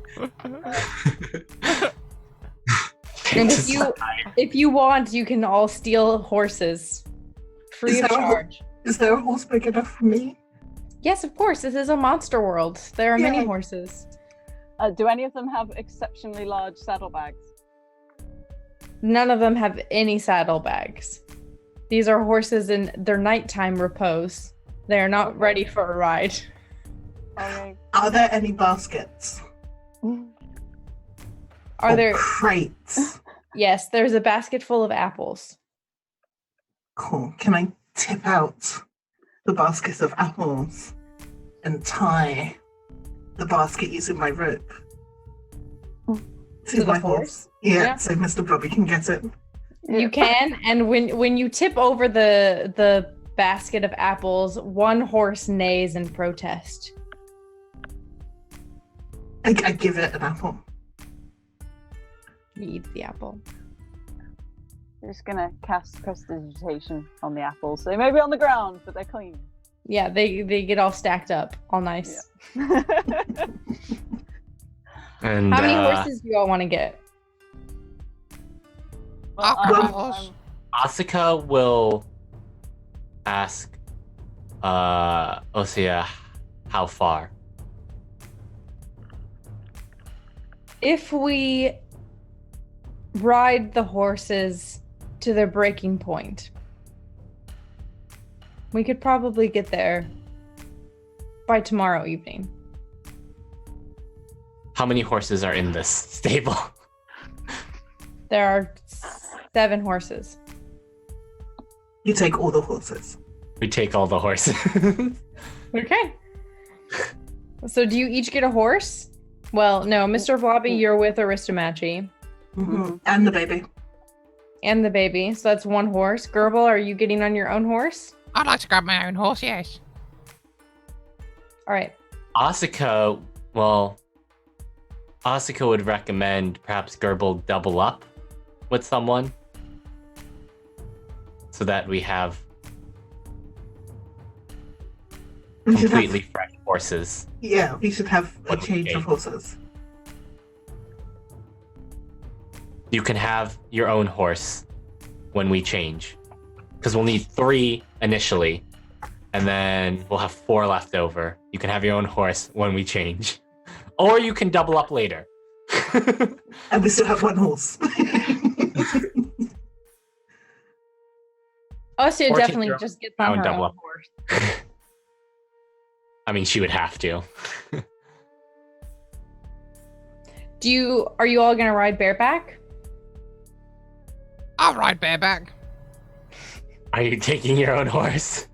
And if you want, you can all steal horses free of charge. Is there a horse big enough for me? Yes, of course. This is a monster world. There are many horses. Do any of them have exceptionally large saddlebags? None of them have any saddlebags. These are horses in their nighttime repose. They are not ready for a ride. Okay. Are there any baskets? Are there crates? Yes, there's a basket full of apples. Cool. Can I tip out the basket of apples and tie the basket using my rope to my horse? Yeah, so Mr. Blobby can get it. You can, and when you tip over the basket of apples, one horse neighs in protest. I give it an apple. You eat the apple. I'm just gonna cast prestidigitation on the apples. They may be on the ground, but they're clean. Yeah, they get all stacked up, all nice. Yeah. And how many horses do you all want to get? Asuka will ask Osea how far. If we ride the horses to their breaking point, we could probably get there by tomorrow evening. How many horses are in this stable? There are 7 horses. You take all the horses. We take all the horses. Okay. So do you each get a horse? Well, no, Mr. Blobby, you're with Aristomachi. Mm-hmm. And the baby. And the baby. So that's 1 horse. Gerbil, are you getting on your own horse? I'd like to grab my own horse, yes. All right. Asuka would recommend perhaps Gerbil double up with someone so that we have completely fresh horses. Yeah, we should have a change of horses. You can have your own horse when we change, because we'll need 3 initially, and then we'll have 4 left over. You can have your own horse when we change, or you can double up later. And we still have 1 horse. Osea definitely just gets on her double own up. horse. I mean, she would have to. Are you all gonna ride bareback? I'll ride bareback. Are you taking your own horse?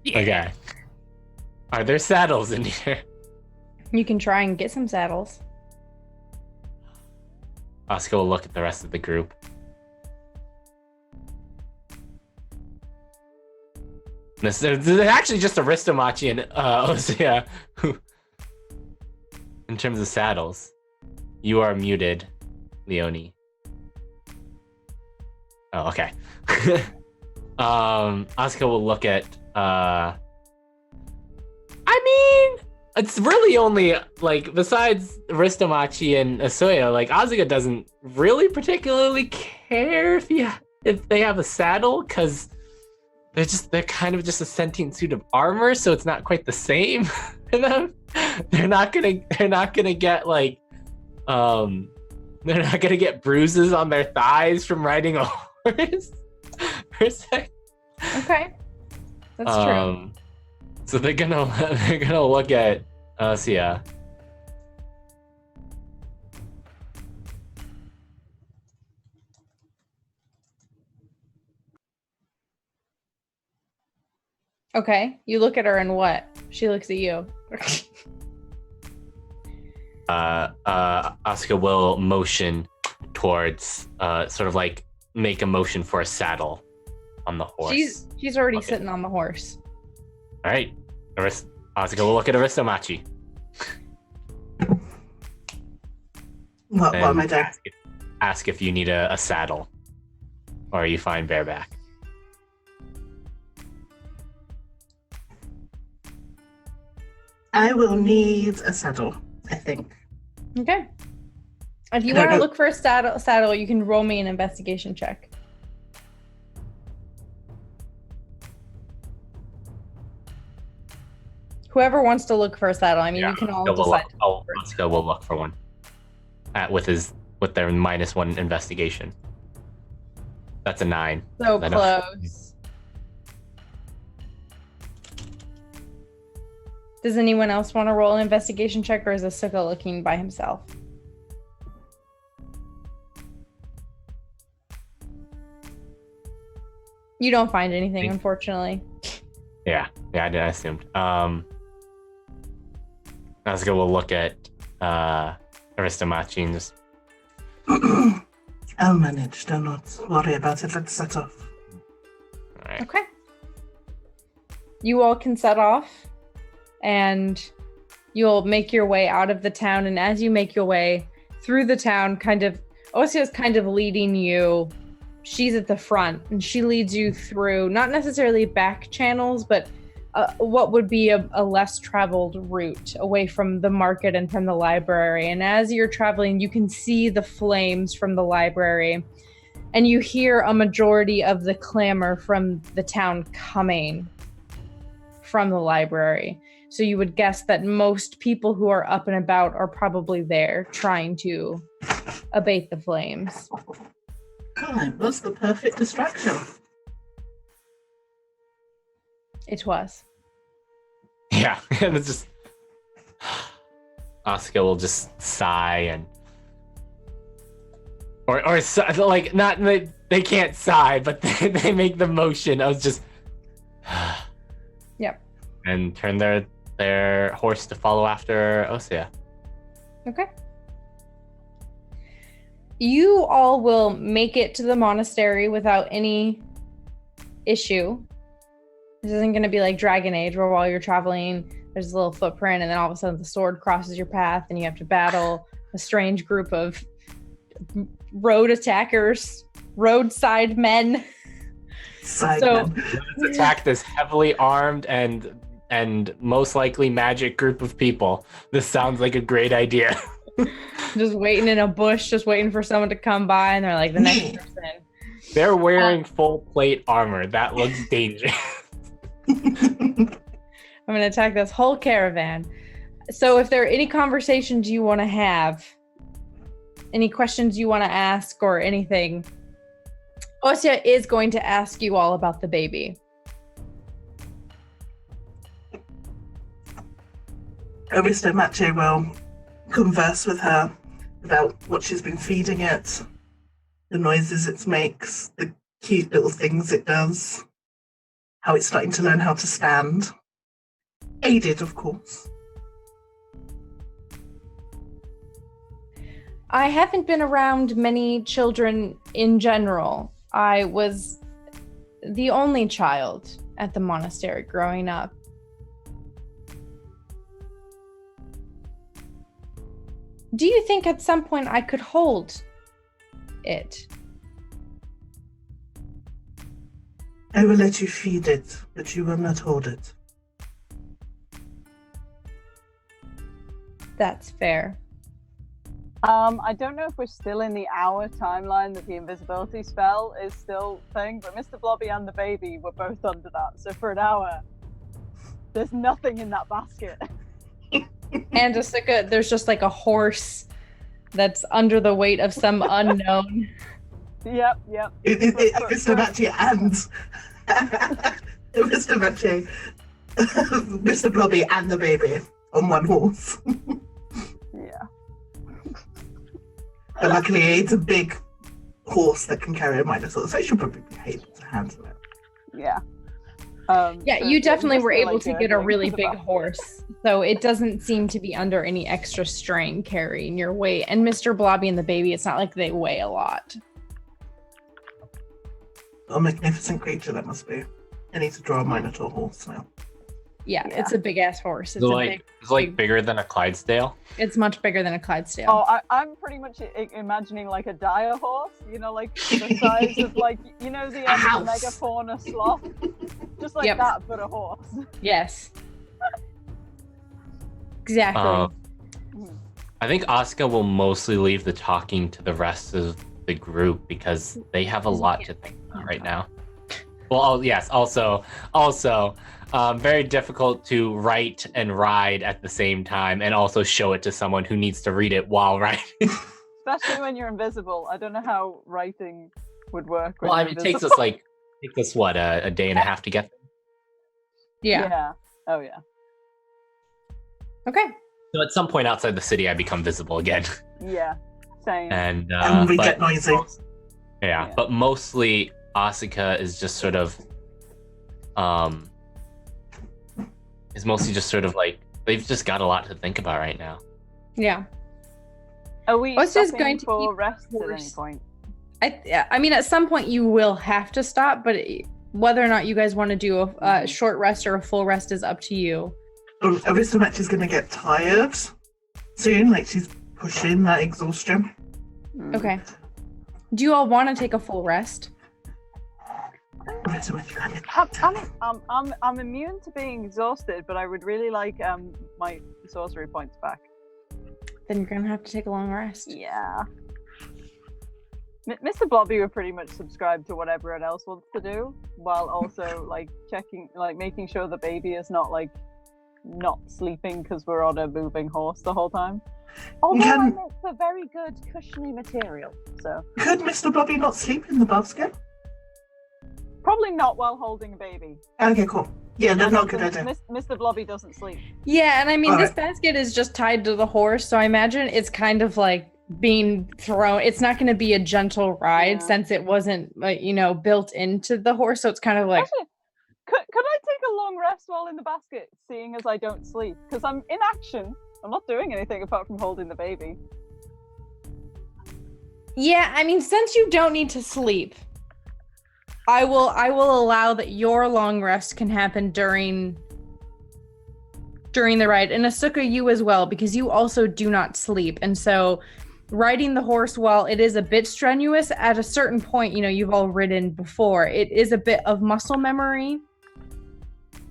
Yeah. Okay. Are there saddles in here? You can try and get some saddles. Asuka will look at the rest of the group. There's actually just Aristomachi and Osea who, in terms of saddles. You are muted, Leonie. Oh, okay. Asuka will look at I mean, it's really only like besides Aristomachi and Asoya, like Asuka doesn't really particularly care if they have a saddle, because they're kind of just a sentient suit of armor, so it's not quite the same for them. They're not gonna get like they're not gonna get bruises on their thighs from riding a horse per se. Okay, that's true. So they're gonna look at Sia. Okay, you look at her and what? She looks at you. Asuka will motion towards sort of like make a motion for a saddle on the horse. She's already sitting on the horse. All right, Asuka will look at Aristomachi. What am I doing? Ask if you need a saddle, or are you fine bareback? I will need a saddle, I think. Okay. If you want to look for a saddle, you can roll me an investigation check. Whoever wants to look for a saddle, I mean, you can all decide. Asuka will look for one. With their -1 investigation. That's a 9. So close. Does anyone else want to roll an investigation check, or is Asuka looking by himself? You don't find anything, unfortunately. Yeah, I assumed. Asuka will look at Aristomachi and just... I'll manage. Do not worry about it. Let's set off. All right. Okay. You all can set off, and you'll make your way out of the town. And as you make your way through the town, Osea's kind of leading you. She's at the front, and she leads you through, not necessarily back channels, but what would be a less traveled route away from the market and from the library. And as you're traveling, you can see the flames from the library, and you hear a majority of the clamor from the town coming from the library. So you would guess that most people who are up and about are probably there trying to abate the flames. God, that's the perfect distraction. It was. Yeah, and it's just... Asuka will just sigh and... Or like, not... They can't sigh, but they make the motion of just... Yep. And turn their horse to follow after Osea. Okay. You all will make it to the monastery without any issue. This isn't going to be like Dragon Age, where while you're traveling, there's a little footprint, and then all of a sudden the sword crosses your path, and you have to battle a strange group of road attackers, roadside men. Let's attack this heavily armed and most likely magic group of people. This sounds like a great idea. Just waiting in a bush, just waiting for someone to come by, and they're like, the next person. They're wearing full plate armor. That looks dangerous. I'm going to attack this whole caravan. So if there are any conversations you want to have, any questions you want to ask or anything, Osea is going to ask you all about the baby. Aristomachi will converse with her about what she's been feeding it, the noises it makes, the cute little things it does, how it's starting to learn how to stand. Aided, of course. I haven't been around many children in general. I was the only child at the monastery growing up. Do you think at some point I could hold it? I will let you feed it, but you will not hold it. That's fair. I don't know if we're still in the hour timeline that the invisibility spell is still thing, but Mr. Blobby and the baby were both under that. So for an hour, there's nothing in that basket. And just like there's just like a horse that's under the weight of some unknown. Yep. Mr. Matchy and Mr. Matchy, Mr. Blobby and the baby on one horse. Yeah. But luckily, it's a big horse that can carry a Minotaur, so I should probably be able to handle it. Yeah. Yeah, so you definitely just were able like to get a going really to the big bathroom. horse, so it doesn't seem to be under any extra strain carrying your weight. And Mr. Blobby and the baby, it's not like they weigh a lot. A magnificent creature that must be. I need to draw a Minotaur horse now. Yeah, Yeah. it's a big ass horse. It's It's like bigger than a Clydesdale. It's much bigger than a Clydesdale. Oh, I'm pretty much imagining like a dire horse, like the size of like, the house. megafauna sloth. Just like Yep. that, but a horse. Yes. Exactly. I think Asuka will mostly leave the talking to the rest of the group because they have a lot to think about right now. Well, yes. Also, very difficult to write and ride at the same time, and also show it to someone who needs to read it while writing. Especially when you're invisible. I don't know how writing would work. When Well, I you're mean, it takes invisible. us what, a day and a half to get there? Yeah. Oh yeah. Okay. So at some point outside the city, I become visible again. Yeah. Same. And we but- get noisy. Yeah, Yeah. but mostly Asuka is just sort of like they've just got a lot to think about right now. Yeah. Are we What's just stopping going to for keep rest at any horse? point? I mean, at some point you will have to stop, but whether or not you guys want to do a short rest or a full rest is up to you. Arista Match is going to get tired soon, like she's pushing that exhaustion. Okay. Do you all want to take a full rest? Arista Match, you have it. I'm immune to being exhausted, but I would really like my sorcery points back. Then you're gonna have to take a long rest. Yeah. Mr. Blobby would pretty much subscribe to what everyone else wants to do, while also like checking, like making sure the baby is not not sleeping because we're on a moving horse the whole time. Although I make for very good cushiony material, so Could Mr. Blobby not sleep in the basket? probably not while holding a baby. Okay, cool. Yeah, that's not a good idea. Mr. Blobby doesn't sleep. Yeah, and I mean, this Alright. basket is just tied to the horse, so I imagine it's kind of like being thrown. It's not going to be a gentle ride Yeah. since it wasn't, built into the horse. So it's kind of like, Actually, could I take a long rest while in the basket, seeing as I don't sleep? Because I'm in action. I'm not doing anything apart from holding the baby. yeah, I mean, since you don't need to sleep, I will allow that your long rest can happen during the ride. And Asuka, you as well, because you also do not sleep. And so riding the horse, while it is a bit strenuous, at a certain point, you've all ridden before, it is a bit of muscle memory.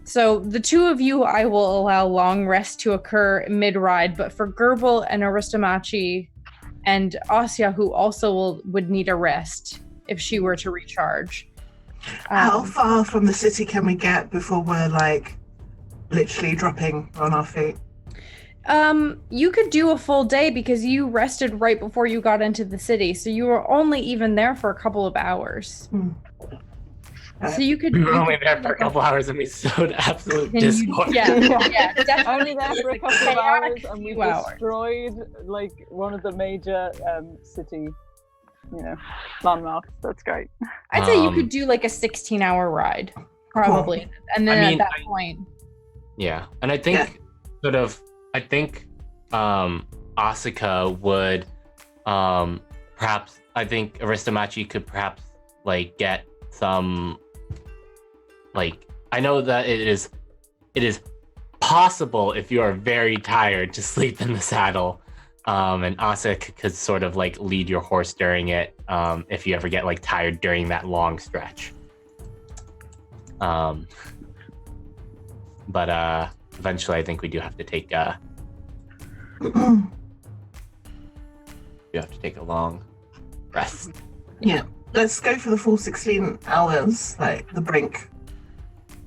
So the two of you, I will allow long rest to occur mid-ride, but for Gerbil and Aristamachi and Asya, who also would need a rest if she were to recharge. How far from the city can we get before we're literally dropping on our feet? You could do a full day because you rested right before you got into the city, so you were only even there for a couple of hours. So you could. We were you only could there do for a like couple hours and we sowed absolute and you- discord. yeah, definitely. Only there for a couple of Chaotic hours, and we few hours. destroyed one of the major city, landmarks. That's great. I'd say you could do like a 16-hour ride, probably, and then I mean, at that point, Yeah, and I think Asuka would Perhaps I think Aristomachi could perhaps like get some like I know that it is possible if you are very tired to sleep in the saddle. And Asa could sort of like lead your horse during it if you ever get like tired during that long stretch. But eventually I think we do have to take you have to take a long rest. Yeah, let's go for the full 16 hours, like the brink.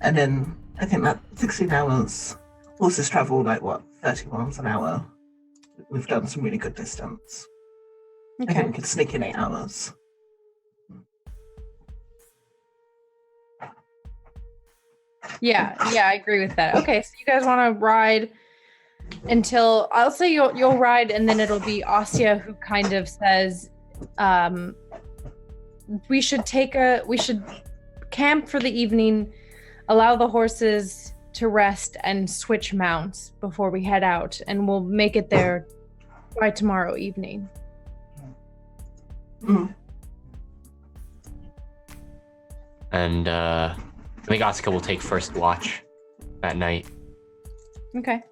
And then I think that 16 hours, horses travel like what, 30 miles an hour. We've done some really good distance. I think we could sneak in 8 hours. Yeah, I agree with that. Okay, so you guys want to ride until I'll say you'll ride, and then it'll be Asya who kind of says, we should camp for the evening, allow the horses to rest and switch mounts before we head out, and we'll make it there by tomorrow evening. Mm. And I think Asuka will take first watch that night. Okay.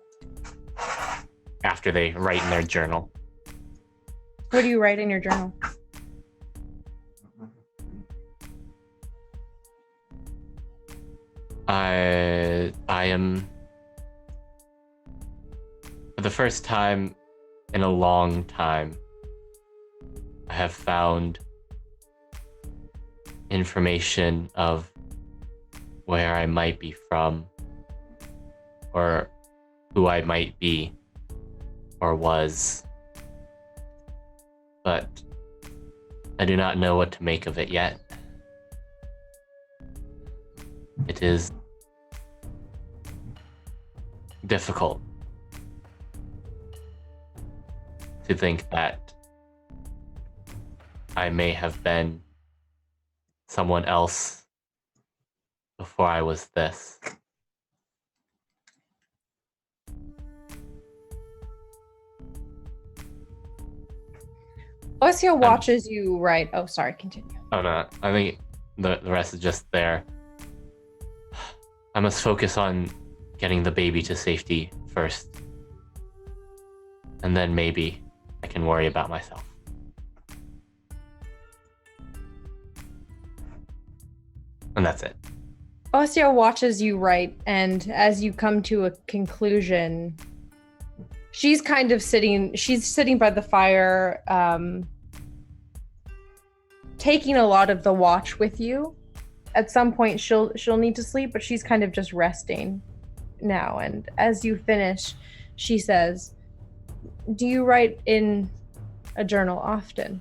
After they write in their journal. What do you write in your journal? I am, for the first time in a long time, I have found information of where I might be from, or who I might be, or was. But I do not know what to make of it yet. It is difficult to think that I may have been someone else before I was this. Osio watches you write. Oh, sorry, continue. Oh no, I think the rest is just there. I must focus on getting the baby to safety first. And then maybe I can worry about myself. And that's it. Osio watches you write, and as you come to a conclusion, she's sitting by the fire, taking a lot of the watch with you. At some point she'll need to sleep, but she's kind of just resting now. And as you finish, she says, "Do you write in a journal often?"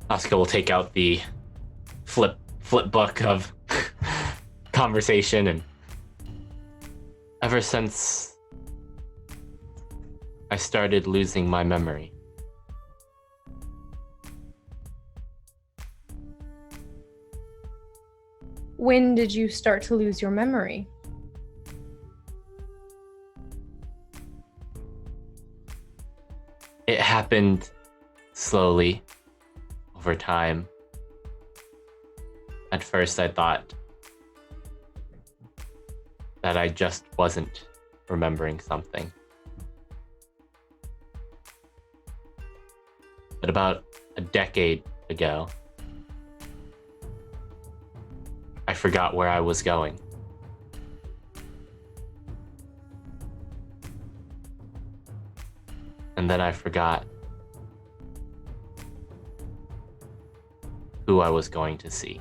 Asuka will take out the flip book of conversation, and ever since I started losing my memory. When did you start to lose your memory? It happened slowly over time. At first I thought that I just wasn't remembering something. But about a decade ago, I forgot where I was going. And then I forgot who I was going to see.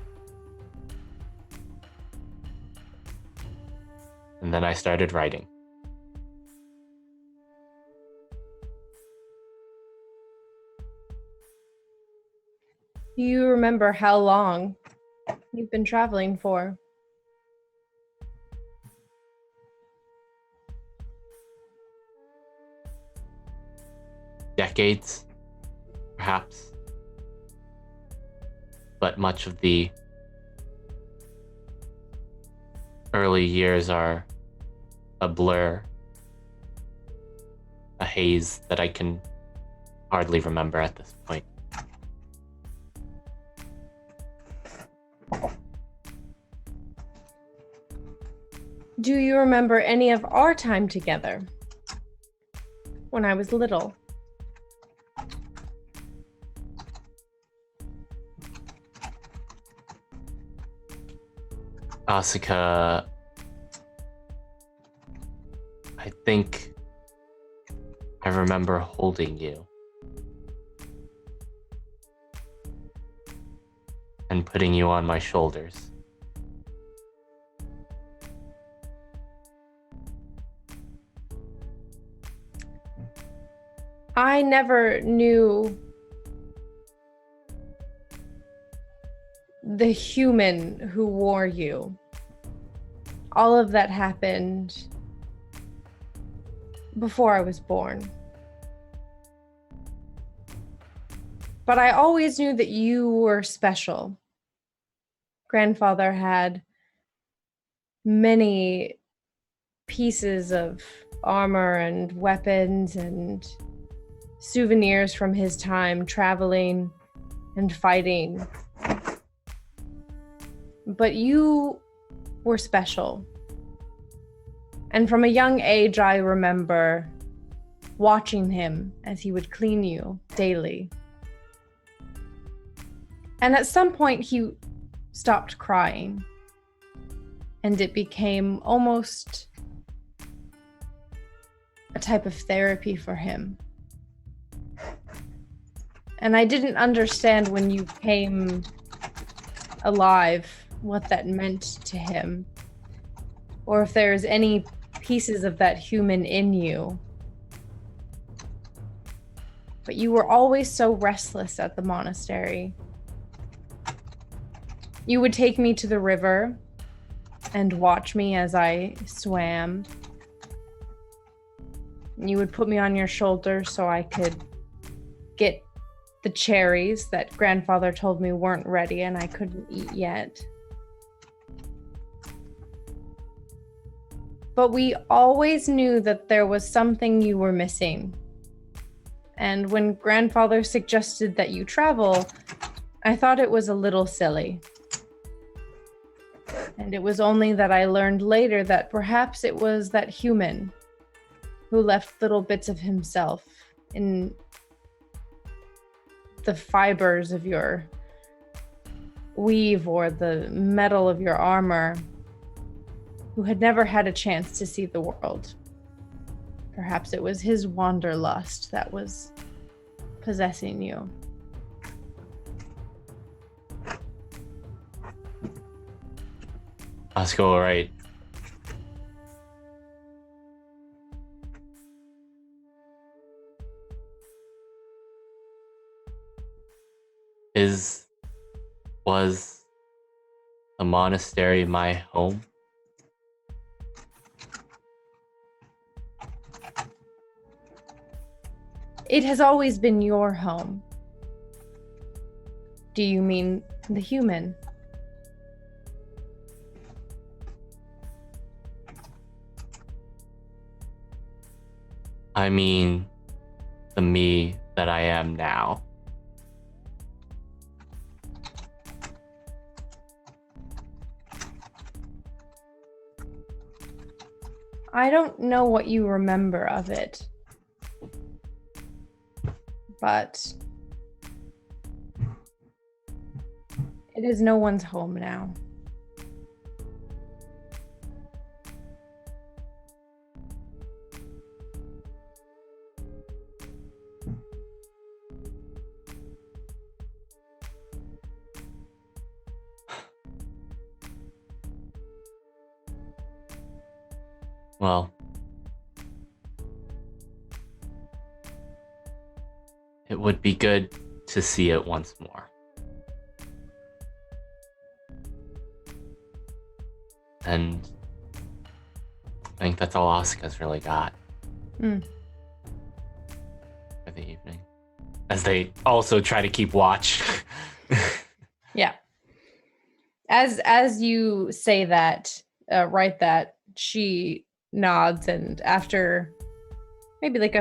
And then I started writing. Do you remember how long you've been traveling for? Decades, perhaps. But much of the early years are a blur, a haze that I can hardly remember at this point. Do you remember any of our time together when I was little? Asuka, I think I remember holding you and putting you on my shoulders. I never knew the human who wore you. All of that happened before I was born. But I always knew that you were special. Grandfather had many pieces of armor and weapons and souvenirs from his time traveling and fighting. But you were special. And from a young age, I remember watching him as he would clean you daily. And at some point, he stopped crying. And it became almost a type of therapy for him. And I didn't understand when you came alive what that meant to him, or if there's any pieces of that human in you. But you were always so restless at the monastery. You would take me to the river and watch me as I swam. You would put me on your shoulder so I could get the cherries that grandfather told me weren't ready and I couldn't eat yet. But we always knew that there was something you were missing. And when grandfather suggested that you travel, I thought it was a little silly. And it was only that I learned later that perhaps it was that human who left little bits of himself in the fibers of your weave or the metal of your armor, who had never had a chance to see the world. Perhaps it was his wanderlust that was possessing you. Asuka, all right. Was the monastery my home? It has always been your home. Do you mean the human? I mean, the me that I am now. I don't know what you remember of it, but it is no one's home now. Well, it would be good to see it once more. And I think that's all Asuka's really got for the evening. As they also try to keep watch. Yeah. As you say that, write that, she nods, and after maybe like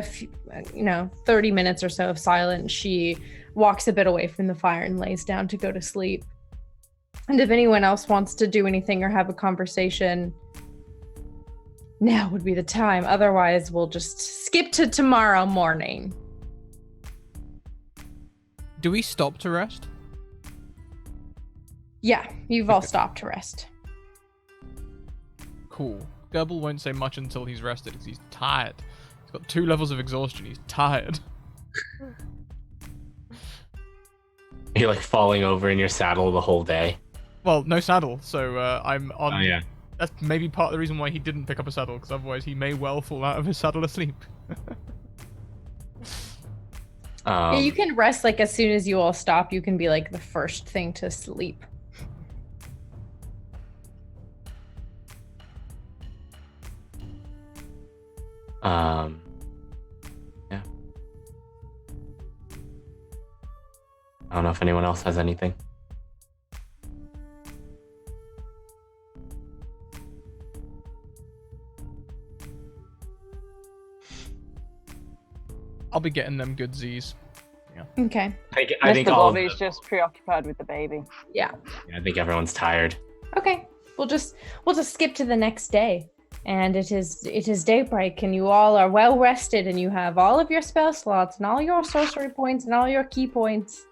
30 minutes or so of silence, she walks a bit away from the fire and lays down to go to sleep. And if anyone else wants to do anything or have a conversation, now would be the time. Otherwise, we'll just skip to tomorrow morning. Do we stop to rest? Yeah, you've all stopped to rest. Cool. Gerbil won't say much until he's rested because he's tired. He's got 2 levels of exhaustion. He's tired. You're like falling over in your saddle the whole day. Well, no saddle, so I'm on... Oh, yeah. That's maybe part of the reason why he didn't pick up a saddle, because otherwise he may well fall out of his saddle asleep. Yeah, you can rest like as soon as you all stop. You can be like the first thing to sleep. Yeah. I don't know if anyone else has anything. I'll be getting them good Z's. Yeah. Okay. I think Mr. all of Bobby's just preoccupied with the baby. Yeah. I think everyone's tired. Okay. We'll just skip to the next day. And it is daybreak, and you all are well rested, and you have all of your spell slots and all your sorcery points and all your key points.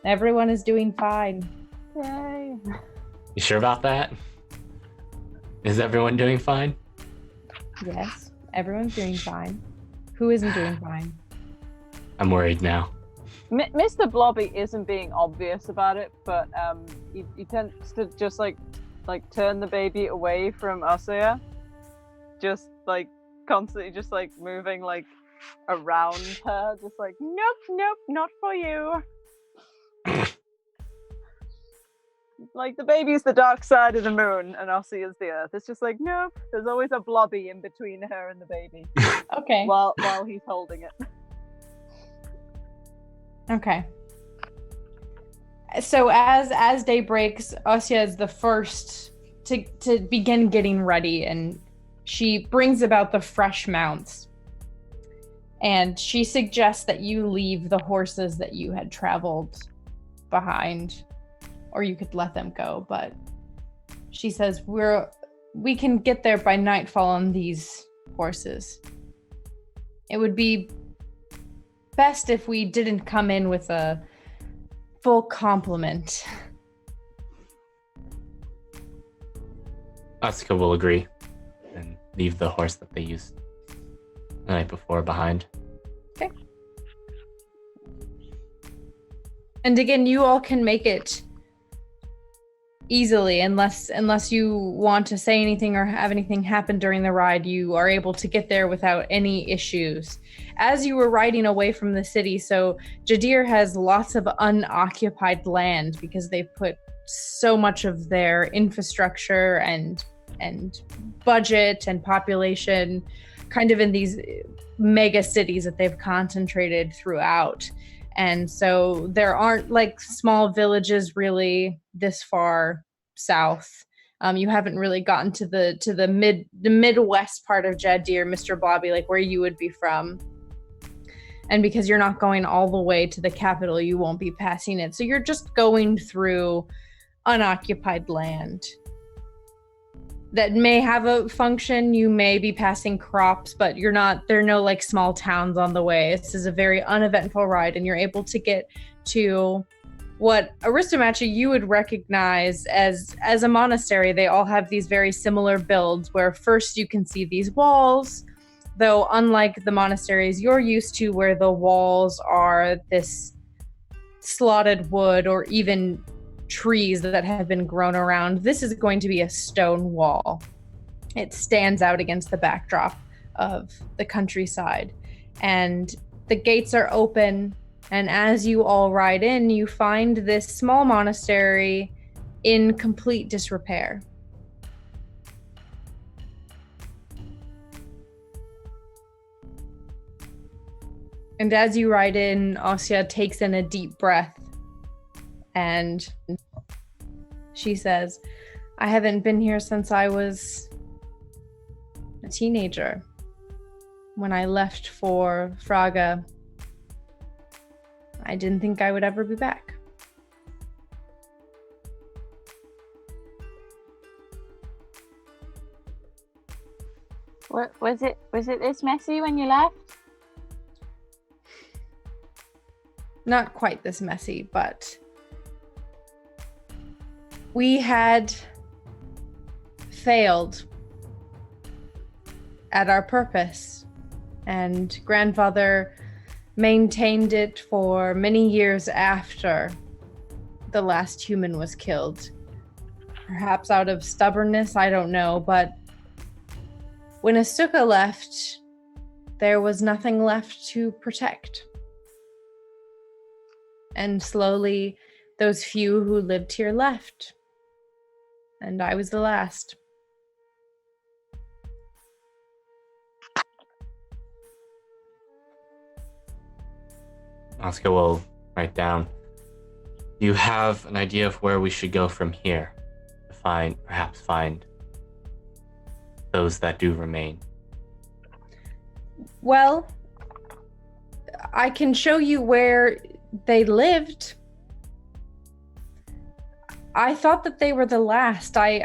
Everyone is doing fine. Yay. You sure about that? Is everyone doing fine? Yes, everyone's doing fine. Who isn't doing fine? I'm worried now. Mr. Blobby isn't being obvious about it, but he tends to just like turn the baby away from Asuya, just like constantly just like moving like around her, just like nope, not for you. Like the baby's the dark side of the moon and Asuya's the earth. It's just like nope. There's always a Blobby in between her and the baby. Okay. While he's holding it. Okay. So as day breaks, Asuya is the first to begin getting ready, and she brings about the fresh mounts. And she suggests that you leave the horses that you had traveled behind, or you could let them go, but she says we can get there by nightfall on these horses. It would be best if we didn't come in with a full complement. Asuka will agree and leave the horse that they used the night before behind. Okay. And again, you all can make it easily, unless you want to say anything or have anything happen during the ride. You are able to get there without any issues. As you were riding away from the city, so Jadir has lots of unoccupied land because they've put so much of their infrastructure and budget and population kind of in these mega cities that they've concentrated throughout. And so there aren't like small villages really this far south. You haven't really gotten to the Midwest part of Jadir, Mr. Blobby, like where you would be from. And because you're not going all the way to the capital, you won't be passing it. So you're just going through unoccupied land that may have a function. You may be passing crops, but there are no like small towns on the way. This is a very uneventful ride, and you're able to get to what Aristomatcha you would recognize as a monastery. They all have these very similar builds where first you can see these walls, though unlike the monasteries you're used to where the walls are this slotted wood or even trees that have been grown around. This is going to be a stone wall. It stands out against the backdrop of the countryside, and the gates are open, and as you all ride in, you find this small monastery in complete disrepair. And as you ride in, Asuya takes in a deep breath, and she says, I haven't been here since I was a teenager. when I left for Fraga, I didn't think I would ever be back. What was it? Was it this messy when you left? Not quite this messy, but we had failed at our purpose, and grandfather maintained it for many years after the last human was killed. Perhaps out of stubbornness, I don't know, but when Asuka left, there was nothing left to protect. And slowly, those few who lived here left. And I was the last. Oscar will write down. You have an idea of where we should go from here to perhaps find those that do remain. Well, I can show you where they lived. I thought that they were the last. I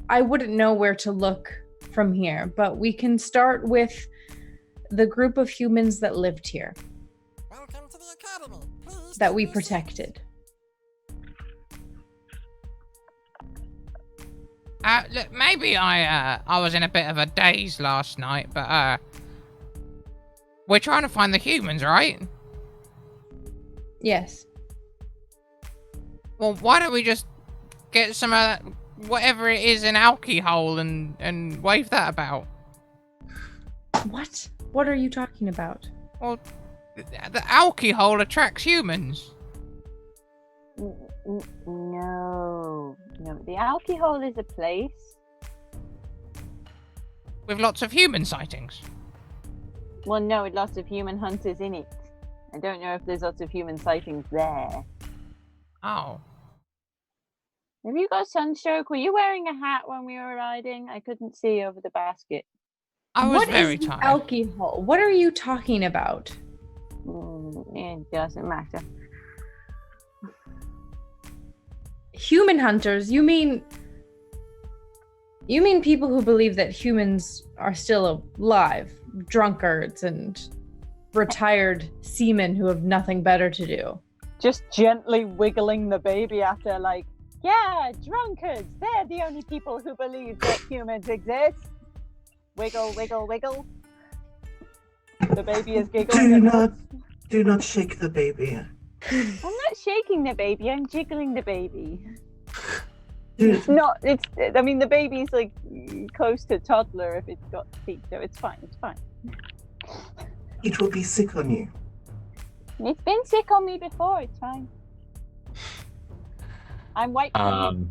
wouldn't know where to look from here, but we can start with the group of humans that lived here. Welcome to the academy. Please That we take your protected. Look, maybe I was in a bit of a daze last night, but we're trying to find the humans, right? Yes. Well, why don't we just get some of that, whatever it is in alcohol and wave that about? What? What are you talking about? Well, the alcohol attracts humans. No. The alcohol is a place. With lots of human sightings. Well, no, with lots of human hunters in it. I don't know if there's lots of human sightings there. Oh. Have you got sunstroke? Were you wearing a hat when we were riding? I couldn't see over the basket. I was What very is tired. alcohol? What are you talking about? It doesn't matter. Human hunters? You mean people who believe that humans are still alive, drunkards and retired seamen who have nothing better to do. Just gently wiggling the baby after, like, yeah, drunkards. They're the only people who believe that humans exist. Wiggle, wiggle, wiggle. The baby is giggling. Do not shake the baby. I'm not shaking the baby, I'm jiggling the baby. Do- I mean, the baby's like close to toddler if it's got teeth, so it's fine, It will be sick on you. It's been sick on me before, it's fine. I'm white clean.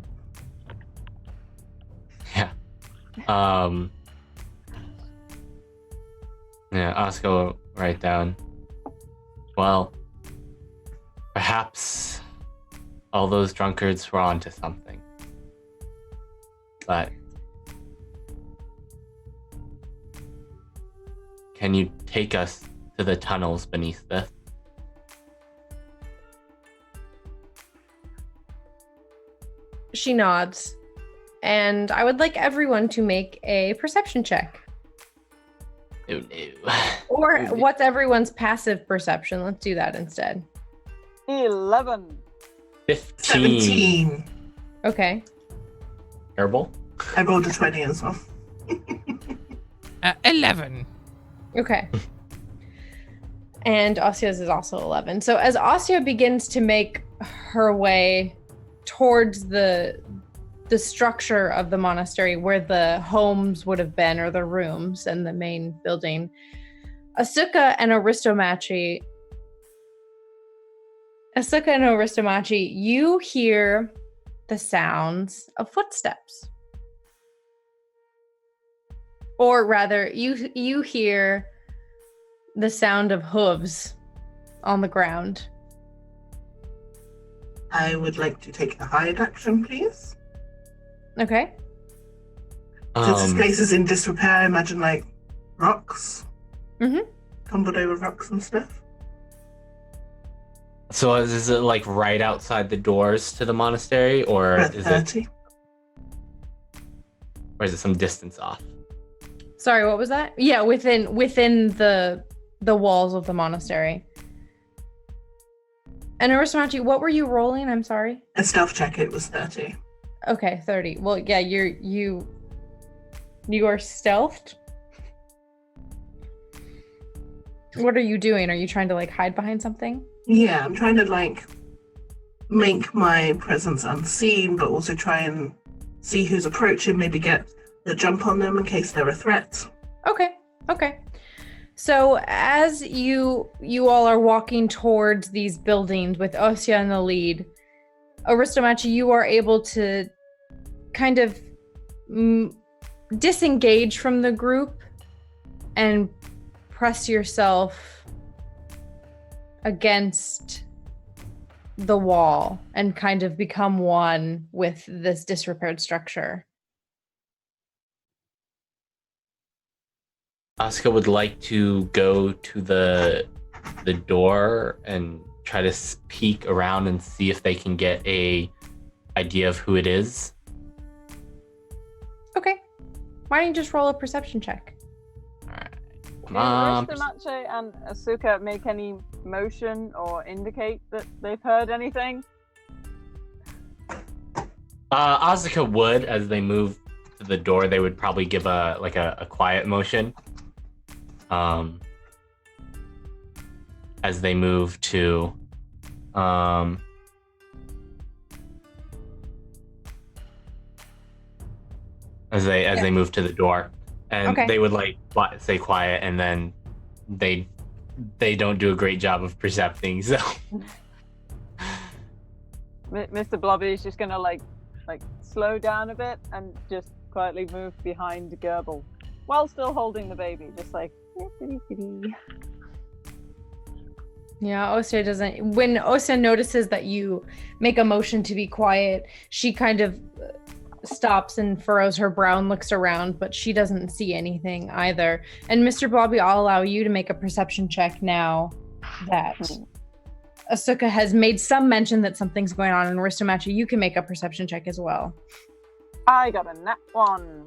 Yeah. Yeah, Oscar will write down. Well, perhaps all those drunkards were onto something. But can you take us to the tunnels beneath this? She nods. And I would like everyone to make a perception check. No. Or what's everyone's passive perception? Let's do that instead. 11. 15. 17. Okay. Herbal? I rolled a 20 as well. 11. Okay. And Asia's is also 11. So as Asia begins to make her way towards the structure of the monastery where the homes would have been, or the rooms and the main building, Asuka and Aristomachi, you hear the sounds of footsteps. Or rather, you hear the sound of hooves on the ground. I would like to take a hide action, please. Okay. Since this place is in disrepair, I imagine, like, rocks tumbled over rocks and stuff. So is it like right outside the doors to the monastery, or About is 30. it some distance off? Sorry, what was that? Yeah, within the walls of the monastery. And Aristomachi, what were you rolling? I'm sorry. A stealth check, it was 30. Okay, 30. Well, yeah, you are stealthed. What are you doing? Are you trying to like hide behind something? Yeah, I'm trying to like make my presence unseen, but also try and see who's approaching, maybe get the jump on them in case they're a threat. Okay. So as you all are walking towards these buildings with Osya in the lead, Aristomachi, you are able to kind of disengage from the group and press yourself against the wall and kind of become one with this disrepaired structure. Asuka would like to go to the door and try to peek around and see if they can get a idea of who it is. Okay. Why don't you just roll a perception check? Alright. Can Aristomachi and Asuka make any motion or indicate that they've heard anything? Asuka would, as they move to the door, they would probably give a quiet motion. As they move to as they move to the door, and they would like say quiet, and then they don't do a great job of percepting, so Mr. Blobby is just gonna like slow down a bit and just quietly move behind Gerbil while still holding the baby, just like Yeah, Osya doesn't. When Osya notices that you make a motion to be quiet, she kind of stops and furrows her brow and looks around, but she doesn't see anything either. And Mr. Blobby, I'll allow you to make a perception check now that Asuka has made some mention that something's going on. And Aristomachi, you can make a perception check as well. I got a nat 1.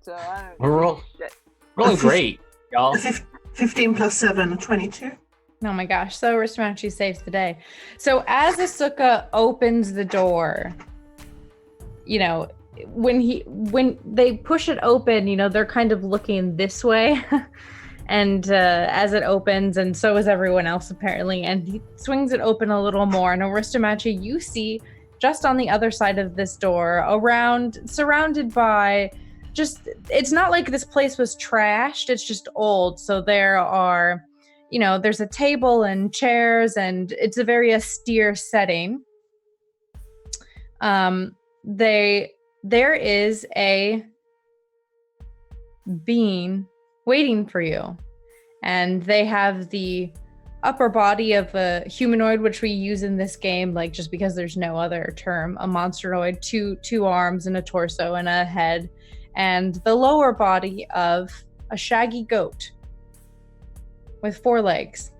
So I don't we're rolling great, y'all. 15 plus 7, 22. Oh my gosh. So Aristomachi saves the day. So as Asuka opens the door, you know, when they push it open, you know, they're kind of looking this way. And as it opens, and so is everyone else apparently, and he swings it open a little more. And Aristomachi, you see just on the other side of this door, surrounded by it's not like this place was trashed, it's just old. So there are, you know, there's a table and chairs, and it's a very austere setting. There is a being waiting for you, and they have the upper body of a humanoid, which we use in this game, like just because there's no other term, a monstroid, two arms and a torso and a head, and the lower body of a shaggy goat with 4 legs.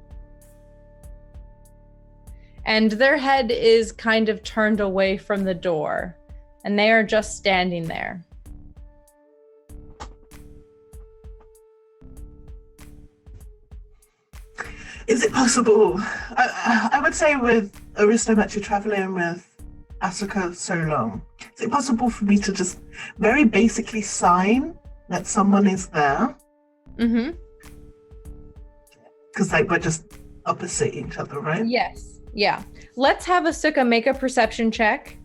And their head is kind of turned away from the door, and they are just standing there. Is it possible? I would say with Aristomachi traveling with Asuka so long, is it possible for me to just very basically sign that someone is there? Mm-hmm. Because like we're just opposite each other, right? Yes. Yeah. Let's have Asuka make a perception check.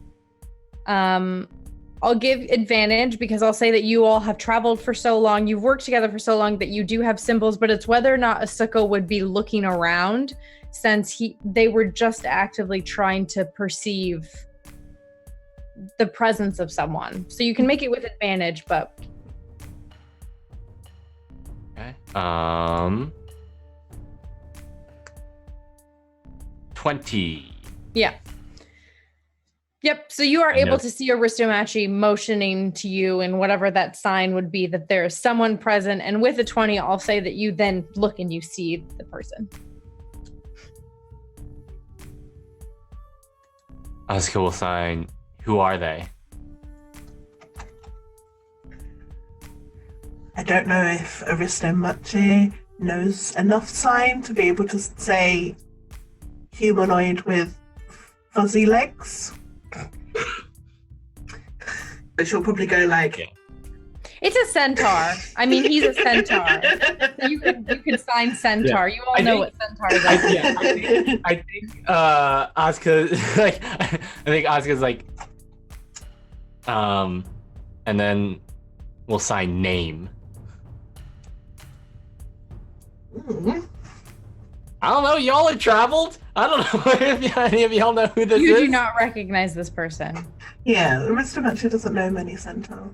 I'll give advantage because I'll say that you all have traveled for so long, you've worked together for so long that you do have symbols, but it's whether or not Asuka would be looking around since they were just actively trying to perceive the presence of someone. So you can make it with advantage, but... Okay. 20. Yeah. Yep. So you are I able know. to see Aristomachi motioning to you, and whatever that sign would be, that there is someone present. And with a 20, I'll say that you then look and you see the person. Asuka will sign. Who are they? I don't know if Aristomachi knows enough sign to be able to say humanoid with fuzzy legs. But she'll probably go like... Yeah. It's a centaur. I mean, he's a centaur. So you could sign centaur. You all know what centaurs are. I think Asuka like I think Asuka's like and then we'll sign name. Mm. I don't know, y'all have traveled? I don't know if any of y'all know who this You is. do not recognize this person. Yeah, Aristomachi doesn't know many centaurs.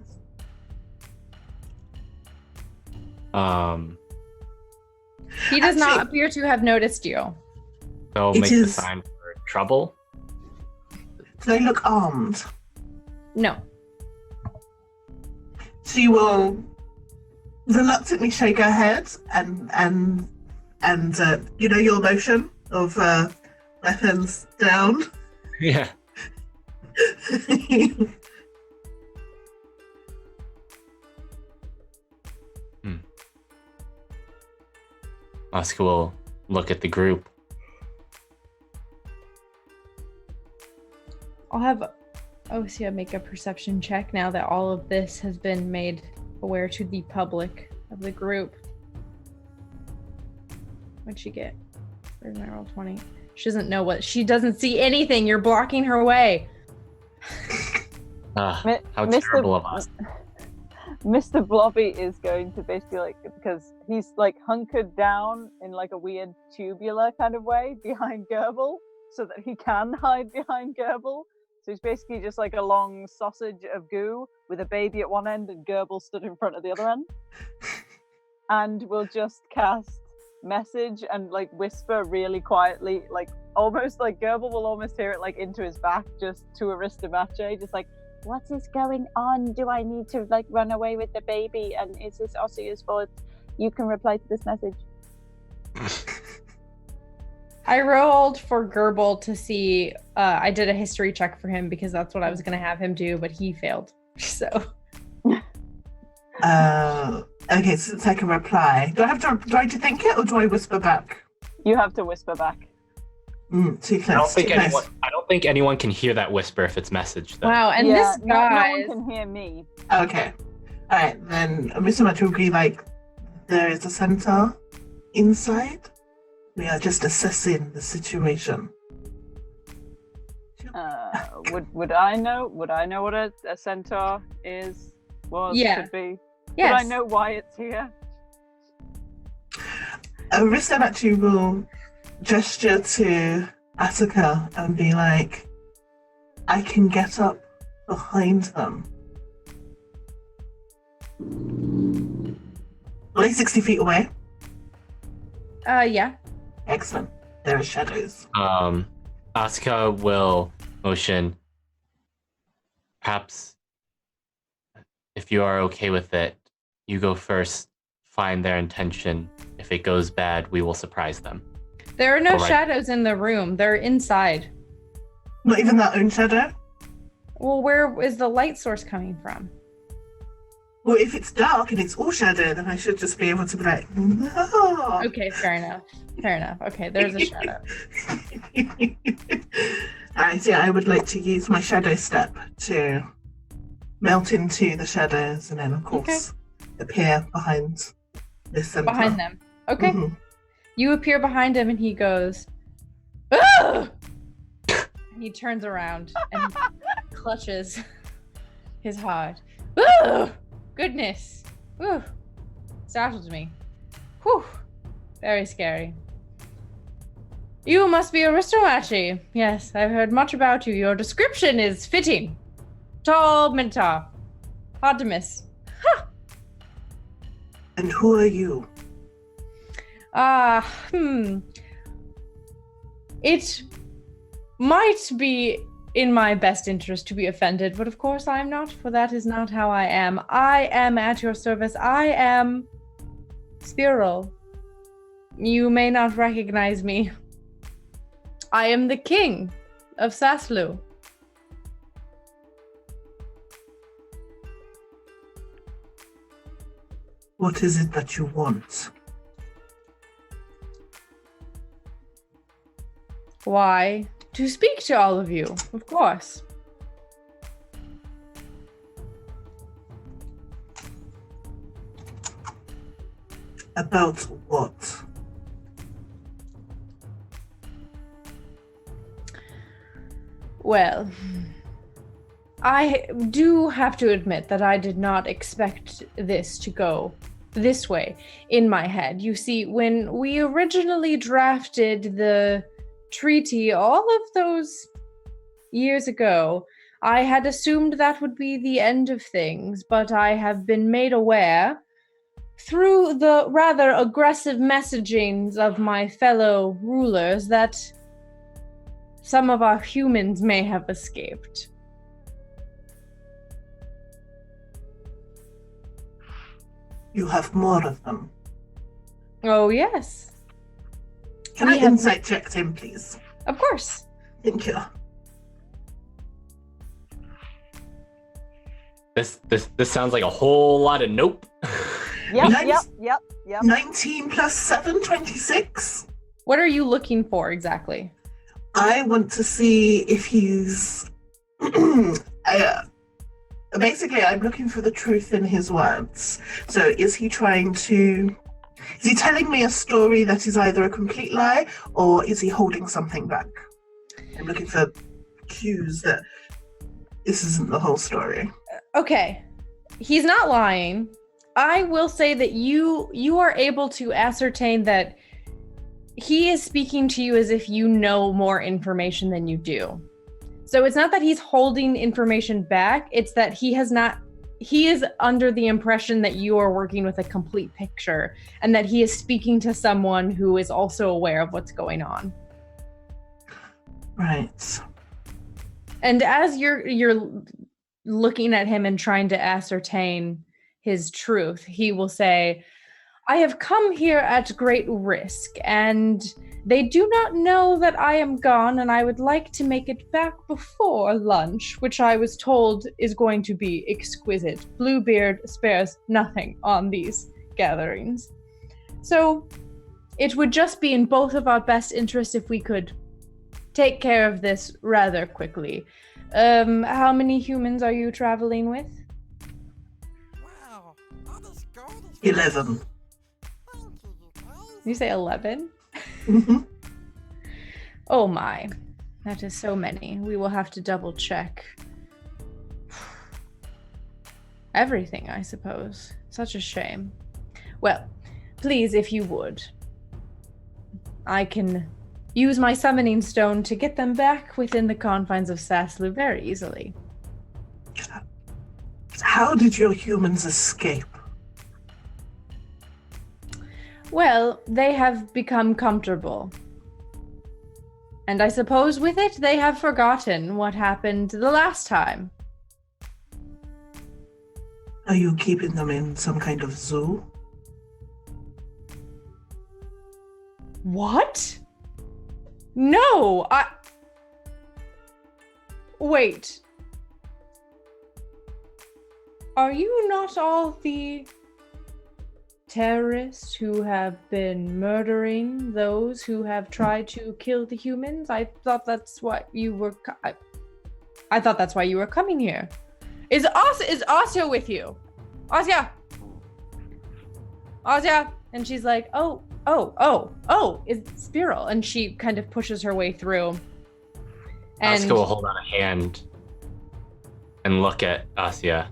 He does not Actually- appear to have noticed you. So It make the is- sign for trouble. Do they look armed? No. She will reluctantly shake her head and you know your motion of weapons down. Yeah. Asuka will look at the group. I'll have Osia make a perception check now that all of this has been made aware to the public of the group. What'd she get? Where's my roll 20? She doesn't know what. She doesn't see anything. You're blocking her way. How Mr. terrible of us. Mr. Blobby is going to basically like, because he's like hunkered down in like a weird tubular kind of way behind Gerbil so that he can hide behind Gerbil. So he's basically just like a long sausage of goo with a baby at one end and Gerbil stood in front of the other end. And we'll just cast message and like whisper really quietly, like almost like Gerbil will almost hear it like into his back, just to Aristomache, just like, what is going on? Do I need to like run away with the baby? And is this Osia's fault? You can reply to this message. I rolled for Gerbil to see. I did a history check for him because that's what I was going to have him do, but he failed. So. Okay, so it's like a reply. Do I have to think it, or do I whisper back? You have to whisper back. Too close. I don't think anyone can hear that whisper if it's message though. Wow, and yeah, this guy. no one can hear me. Okay. Alright, then Mr. Match will agree like there is a centaur inside. We are just assessing the situation. Would I know? Would I know what a centaur is? Could be. Yes. Would I know why it's here? Arista actually will gesture to Asuka and be like, I can get up behind them. Are they 60 feet away? Yeah. Excellent. There are shadows. Asuka will motion. Perhaps, if you are okay with it, you go first, find their intention. If it goes bad, we will surprise them. There are no All right. shadows in the room. They're inside. Not even that own shadow? Well, where is the light source coming from? Well, if it's dark and it's all shadow, then I should just be able to be like, no. Okay, fair enough. Fair enough. Okay, there's a shadow. Alright, yeah, I would like to use my shadow step to melt into the shadows and then, of course, appear behind this centaur. Behind them. Okay. Mhm. You appear behind him and he goes, "Ugh!" And he turns around and clutches his heart. Ugh! Goodness. Whew. Startled me. Whew. Very scary. You must be Aristomachi. Yes, I've heard much about you. Your description is fitting. Tall minotaur. Hard to miss. And who are you? It might be in my best interest to be offended, but of course I am not, for that is not how I am. I am at your service. I am Spiral. You may not recognize me. I am the king of Saslu. What is it that you want? Why? To speak to all of you, of course. About what? Well, I do have to admit that I did not expect this to go this way in my head. You see, when we originally drafted the treaty all of those years ago, I had assumed that would be the end of things, but I have been made aware through the rather aggressive messagings of my fellow rulers that some of our humans may have escaped. You have more of them. Oh, yes. Can I insight check him, please? Of course. Thank you. This sounds like a whole lot of nope. Yep. 19 plus 7, 26. What are you looking for exactly? I want to see if he's... basically, I'm looking for the truth in his words. So is he trying to... Is he telling me a story that is either a complete lie, or is he holding something back? I'm looking for cues that this isn't the whole story. Okay. He's not lying. I will say that you are able to ascertain that he is speaking to you as if you know more information than you do. So it's not that he's holding information back, it's that he is under the impression that you are working with a complete picture and that he is speaking to someone who is also aware of what's going on. Right. And as you're looking at him and trying to ascertain his truth, he will say, I have come here at great risk, and they do not know that I am gone, and I would like to make it back before lunch, which I was told is going to be exquisite. Bluebeard spares nothing on these gatherings. So it would just be in both of our best interests if we could take care of this rather quickly. How many humans are you traveling with? Wow, that is gorgeous. 11. Thank you, you guys. You say 11? Mm-hmm. Oh my, that is so many. We will have to double check everything, I suppose. Such a shame. Well, please, if you would, I can use my summoning stone to get them back within the confines of Saslu very easily. How did your humans escape? Well, they have become comfortable. And I suppose with it, they have forgotten what happened the last time. Are you keeping them in some kind of zoo? What? No, Wait. Are you not all the terrorists who have been murdering those who have tried to kill the humans? I thought that's what you were. I thought that's why you were coming here. Is Asya with you? Asya! Asya! And she's like, oh, it's Spiral. And she kind of pushes her way through. And Asuka will hold out a hand and look at Asya.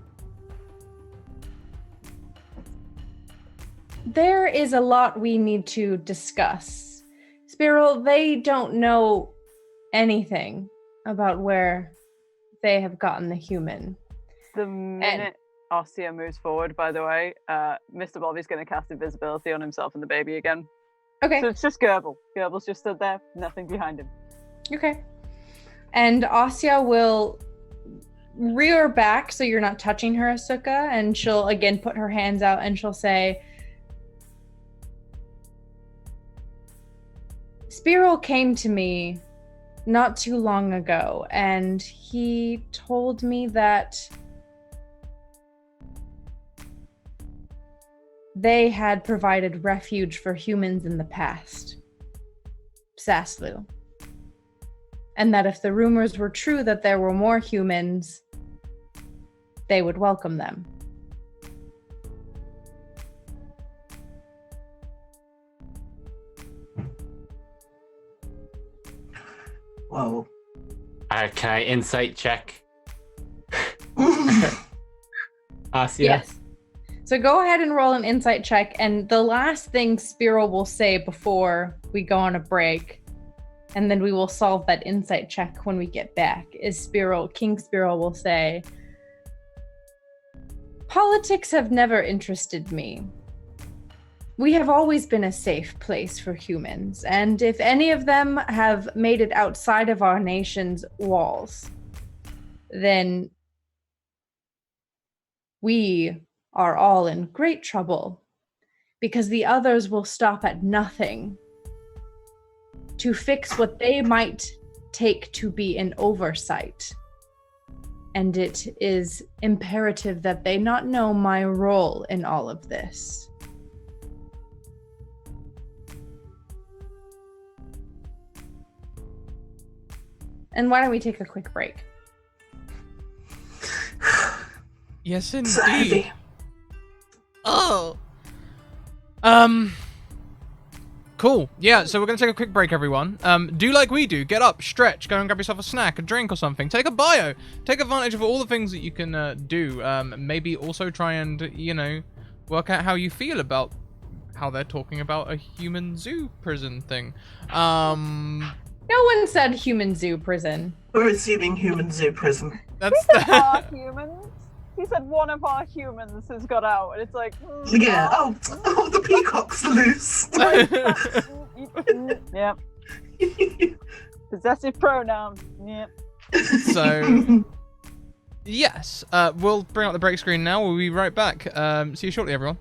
there is a lot we need to discuss. Spiral, they don't know anything about where they have gotten the human. The minute Ostia moves forward, by the way, Mr. Bobby's going to cast invisibility on himself and the baby again. Okay. So it's just Gerbil. Gerbil's just stood there, nothing behind him. Okay. And Asya will rear back so you're not touching her, Asuka, and she'll again put her hands out and she'll say, Spiral came to me not too long ago, and he told me that they had provided refuge for humans in the past, Saslu. And that if the rumors were true that there were more humans, they would welcome them. Well, Can I insight check? Asya? Yes. So go ahead and roll an insight check, and the last thing Spiral will say before we go on a break, and then we will solve that insight check when we get back, is King Spiral will say, politics have never interested me. We have always been a safe place for humans, and if any of them have made it outside of our nation's walls, then we are all in great trouble, because the others will stop at nothing to fix what they might take to be an oversight. And it is imperative that they not know my role in all of this. And why don't we take a quick break? Yes, so indeed. heavy. Oh. Cool. Yeah, so we're going to take a quick break, everyone. Do like we do. Get up, stretch, go and grab yourself a snack, a drink or something. Take a bio. Take advantage of all the things that you can do. Maybe also try and, work out how you feel about how they're talking about a human zoo prison thing. No one said human zoo prison. We're assuming human zoo prison. That's Our humans. He said one of our humans has got out, and it's like, Yeah. Oh, the peacock's loose. Yep. Possessive pronoun. Yep. So, yes. We'll bring up the break screen now. We'll be right back. See you shortly, everyone.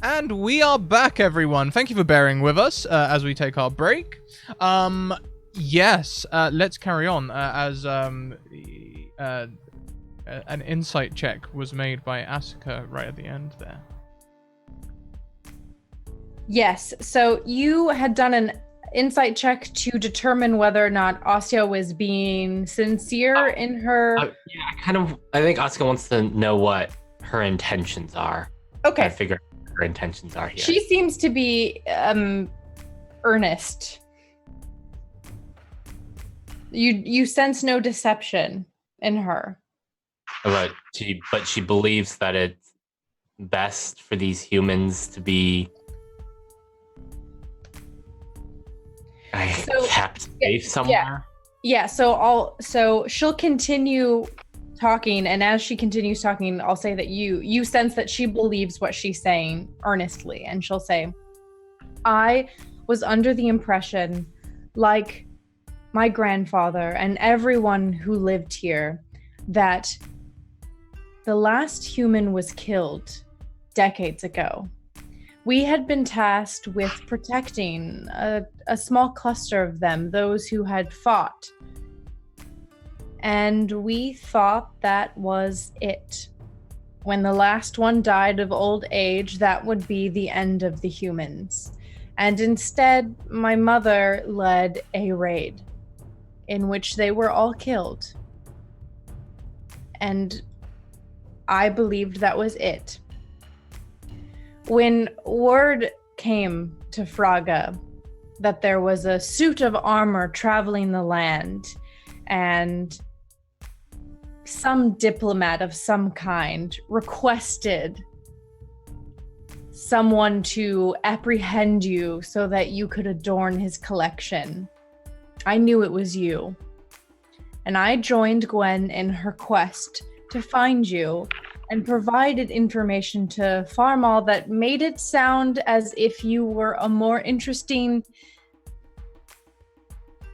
And we are back, everyone. Thank you for bearing with us as we take our break. Yes, let's carry on as an insight check was made by Asuka right at the end there. Yes, so you had done an insight check to determine whether or not Asya was being sincere in her... I think Asuka wants to know what her intentions are. Okay. I figure her intentions are here. She seems to be earnest. You sense no deception in her. But she believes that it's best for these humans to be kept safe somewhere. Yeah, so she'll continue talking, and as she continues talking, I'll say that you sense that she believes what she's saying earnestly, and she'll say, I was under the impression, like my grandfather and everyone who lived here, that the last human was killed decades ago. We had been tasked with protecting a small cluster of them, those who had fought. And we thought that was it. When the last one died of old age, that would be the end of the humans. And instead, my mother led a raid in which they were all killed. And I believed that was it. When word came to Fraga that there was a suit of armor traveling the land, and some diplomat of some kind requested someone to apprehend you so that you could adorn his collection, I knew it was you. And I joined Gwen in her quest to find you and provided information to Farmal that made it sound as if you were a more interesting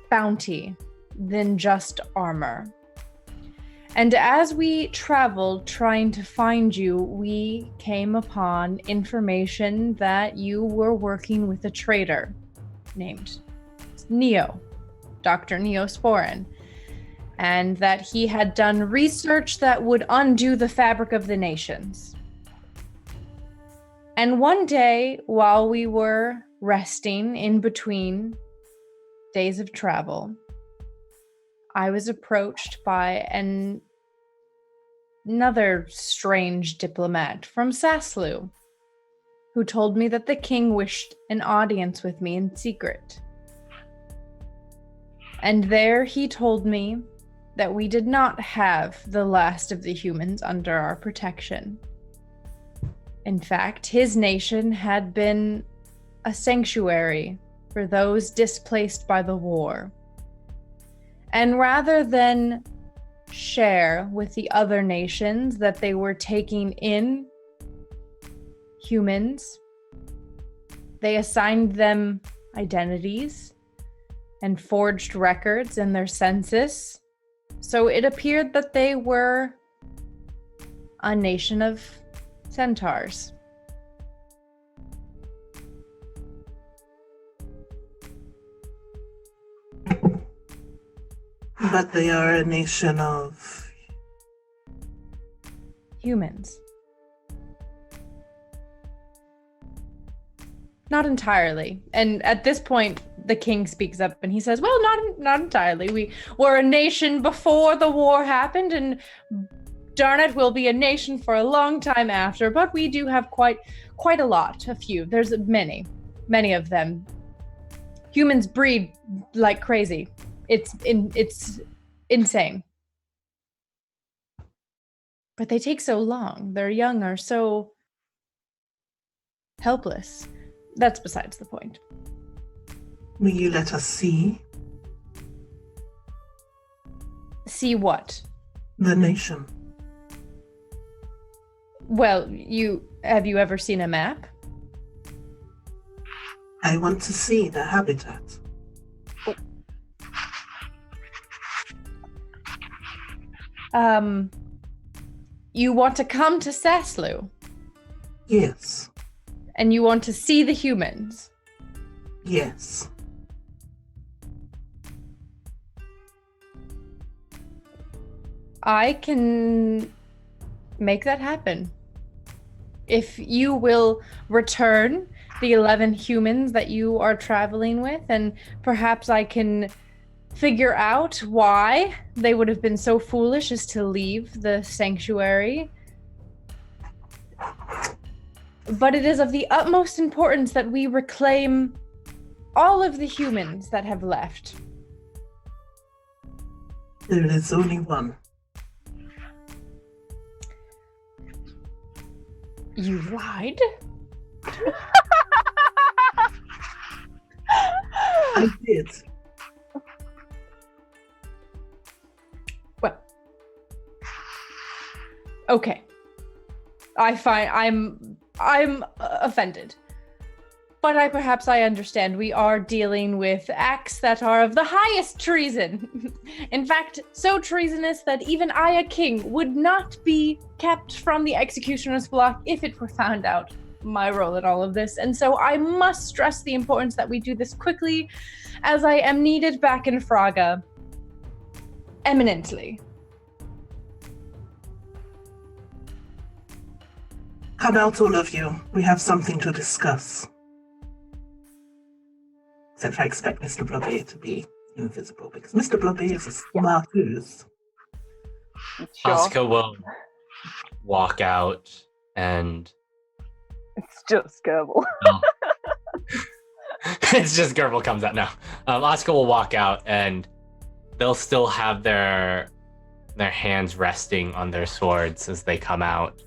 bounty than just armor. And as we traveled trying to find you, we came upon information that you were working with a traitor named Neo, Dr. Neosporin, and that he had done research that would undo the fabric of the nations. And one day, while we were resting in between days of travel, I was approached by another strange diplomat from Saslu, who told me that the king wished an audience with me in secret. And there he told me that we did not have the last of the humans under our protection. In fact, his nation had been a sanctuary for those displaced by the war. And rather than share with the other nations that they were taking in humans, they assigned them identities and forged records in their census. So it appeared that they were a nation of centaurs. But they are a nation of humans. Not entirely. And at this point, the king speaks up and he says, well, not entirely. We were a nation before the war happened, and darn it, we'll be a nation for a long time after, but we do have quite a lot, a few. There's many of them. Humans breed like crazy. It's insane. But they take so long. Their young are so helpless. That's besides the point. Will you let us see? See what? The nation. Well, have you ever seen a map? I want to see the habitat. You want to come to Saslu? Yes. And you want to see the humans? Yes. I can make that happen. If you will return the 11 humans that you are traveling with, and perhaps I can figure out why they would have been so foolish as to leave the sanctuary. But it is of the utmost importance that we reclaim all of the humans that have left. There is only one. You lied? I did. Well, okay. I'm offended. But perhaps I understand we are dealing with acts that are of the highest treason. In fact, so treasonous that even I, a king, would not be kept from the executioner's block if it were found out my role in all of this. And so I must stress the importance that we do this quickly, as I am needed back in Fraga eminently. Come out, all of you. We have something to discuss. Except I expect Mr. Blobby to be invisible, because Mr. Blobby is a smart goose. Sure. Asuka will walk out and... It's just Gerbil. No. It's just Gerbil comes out now. Asuka will walk out and they'll still have their hands resting on their swords as they come out.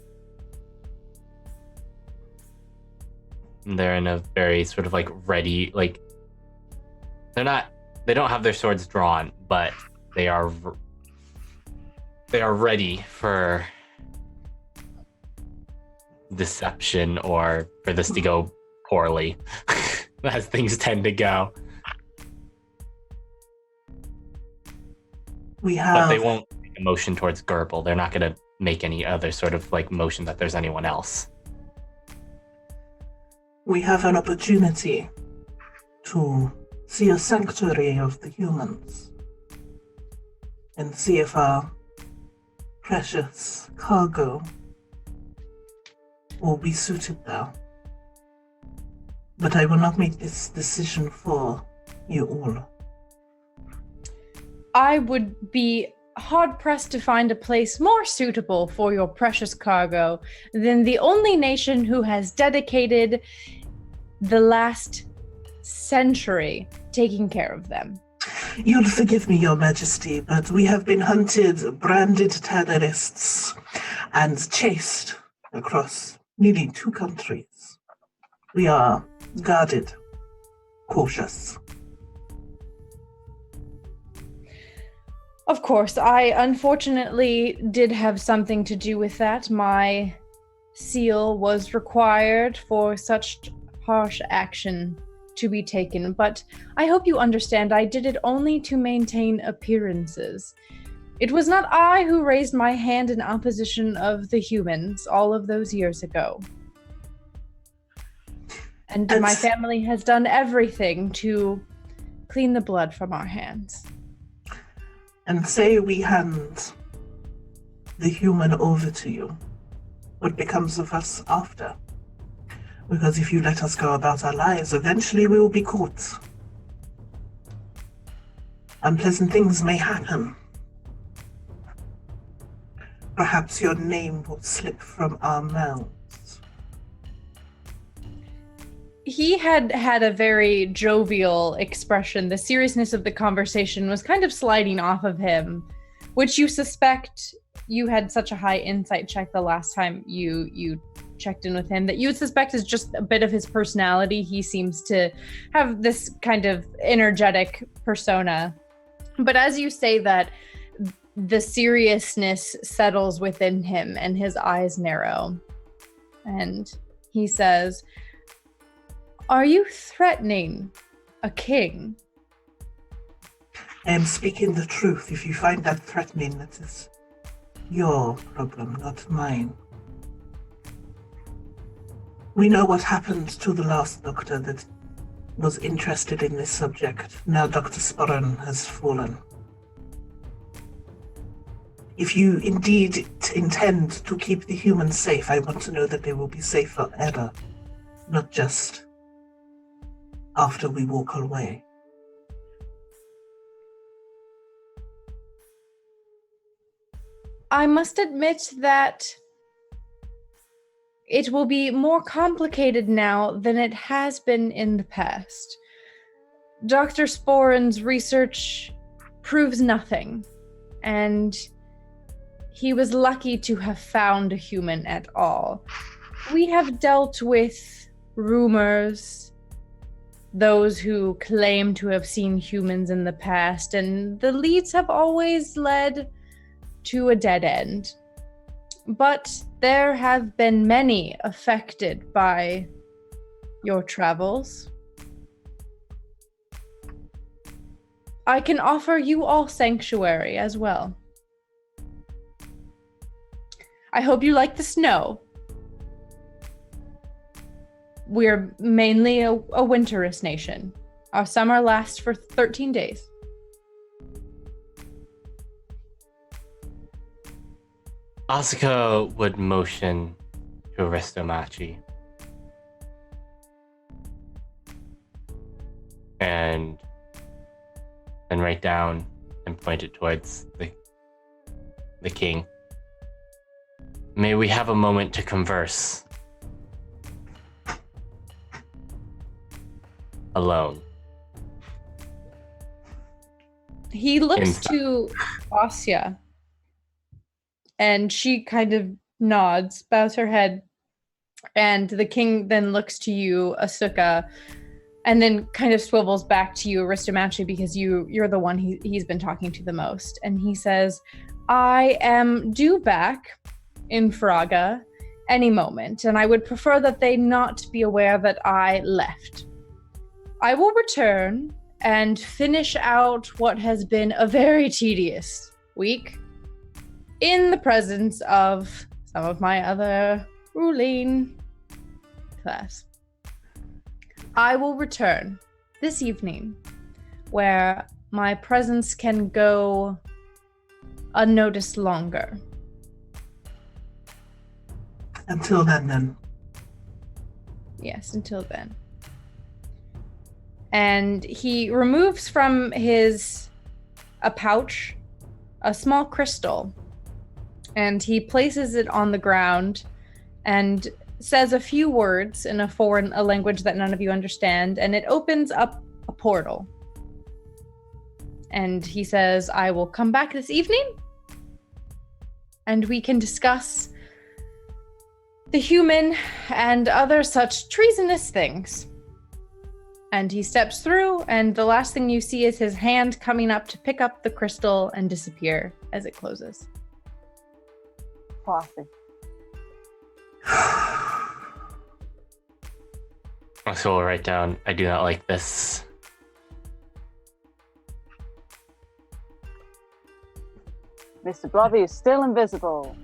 And they're in a very sort of like ready, like they don't have their swords drawn, but they are ready for deception or for this to go poorly, as things tend to go. But they won't make a motion towards Gerbil. They're not going to make any other sort of like motion that there's anyone else. We have an opportunity to see a sanctuary of the humans and see if our precious cargo will be suited there. But I will not make this decision for you all. I would be hard-pressed to find a place more suitable for your precious cargo than the only nation who has dedicated the last century taking care of them. You'll forgive me, Your Majesty, but we have been hunted, branded terrorists, and chased across nearly 2 countries. We are guarded, cautious. Of course, I unfortunately did have something to do with that. My seal was required for such harsh action to be taken, but I hope you understand I did it only to maintain appearances. It was not I who raised my hand in opposition of the humans all of those years ago. And my family has done everything to clean the blood from our hands. And say we hand the human over to you, what becomes of us after? Because if you let us go about our lives, eventually we will be caught. Unpleasant things may happen. Perhaps your name will slip from our mouths. He had a very jovial expression. The seriousness of the conversation was kind of sliding off of him, which you suspect, you had such a high insight check the last time you checked in with him, that you would suspect is just a bit of his personality. He seems to have this kind of energetic persona. But as you say that, the seriousness settles within him and his eyes narrow. And he says, "Are you threatening a king?" I am speaking the truth. If you find that threatening, that is your problem, not mine. We know what happened to the last doctor that was interested in this subject. Now Dr. Sporran has fallen. If you indeed intend to keep the humans safe, I want to know that they will be safe forever, not just after we walk away. I must admit that it will be more complicated now than it has been in the past. Dr. Sporen's research proves nothing, and he was lucky to have found a human at all. We have dealt with rumors, those who claim to have seen humans in the past, and the leads have always led to a dead end. But there have been many affected by your travels. I can offer you all sanctuary as well. I hope you like the snow. We're mainly a winterous nation. Our summer lasts for 13 days. Asuka would motion to Aristomachi. And then write down and point it towards the king. May we have a moment to converse. Alone. He looks Inside. to Asya, and she kind of nods, bows her head, and the king then looks to you, Asuka, and then kind of swivels back to you, Aristomachi, because you're the one he's been talking to the most. And he says, I am due back in Fraga any moment, and I would prefer that they not be aware that I left. I will return and finish out what has been a very tedious week in the presence of some of my other ruling class. I will return this evening, where my presence can go unnoticed longer. Until then. Yes, until then. And he removes from a pouch a small crystal, and he places it on the ground and says a few words in a language that none of you understand, and it opens up a portal. And he says, I will come back this evening, and we can discuss the human and other such treasonous things. And he steps through, and the last thing you see is his hand coming up to pick up the crystal and disappear as it closes. Classic. So we'll write down, I do not like this. Mr. Blobby is still invisible.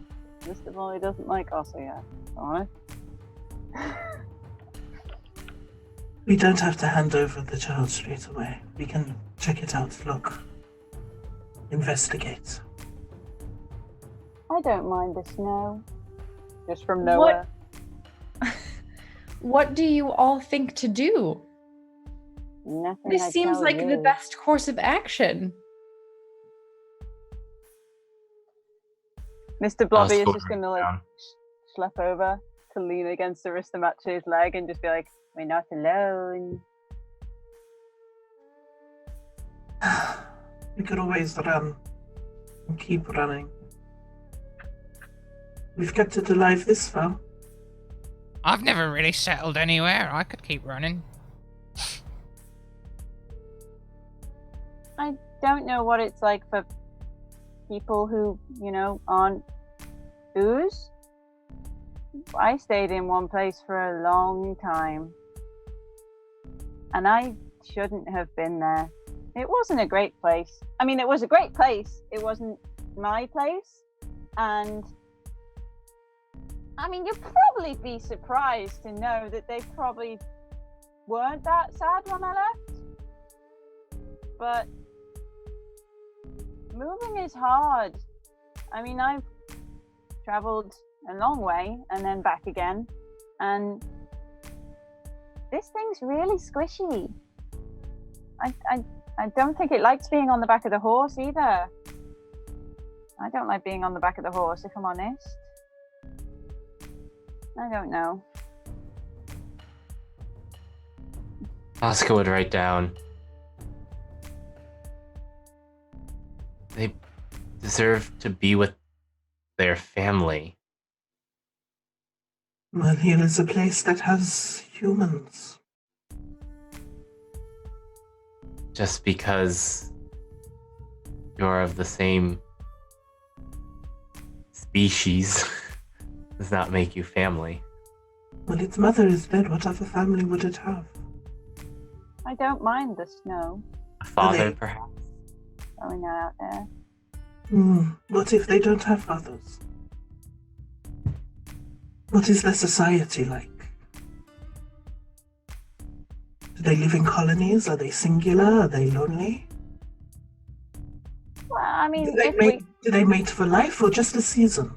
Mr. Blobby doesn't like us yet. Alright. We don't have to hand over the child straight away. We can check it out, look, investigate. I don't mind the snow. Just from nowhere. What do you all think to do? Nothing. This I seems tell like the you. best course of action. Mr. Blobby is I'll just gonna down. schlep over to lean against Aristomachi's leg and just be like, we're not alone. We could always run and keep running. We've kept it alive this far. I've never really settled anywhere. I could keep running. I don't know what it's like for people who, aren't ooze. I stayed in one place for a long time. And I shouldn't have been there. It wasn't a great place. I mean, it was a great place. It wasn't my place. And I mean, you'll probably be surprised to know that they probably weren't that sad when I left. But moving is hard. I mean, I've traveled a long way and then back again, and this thing's really squishy. I don't think it likes being on the back of the horse either. I don't like being on the back of the horse, if I'm honest. I don't know. Oscar would write down. They deserve to be with their family. Well, here is a place that has humans. Just because you're of the same species does not make you family. Well, its mother is dead. What other family would it have? I don't mind the snow A father, perhaps? going out there. What if they don't have fathers? What is their society like? Do they live in colonies? Are they singular? Are they lonely? Well, I mean, Do they mate for life or just a season?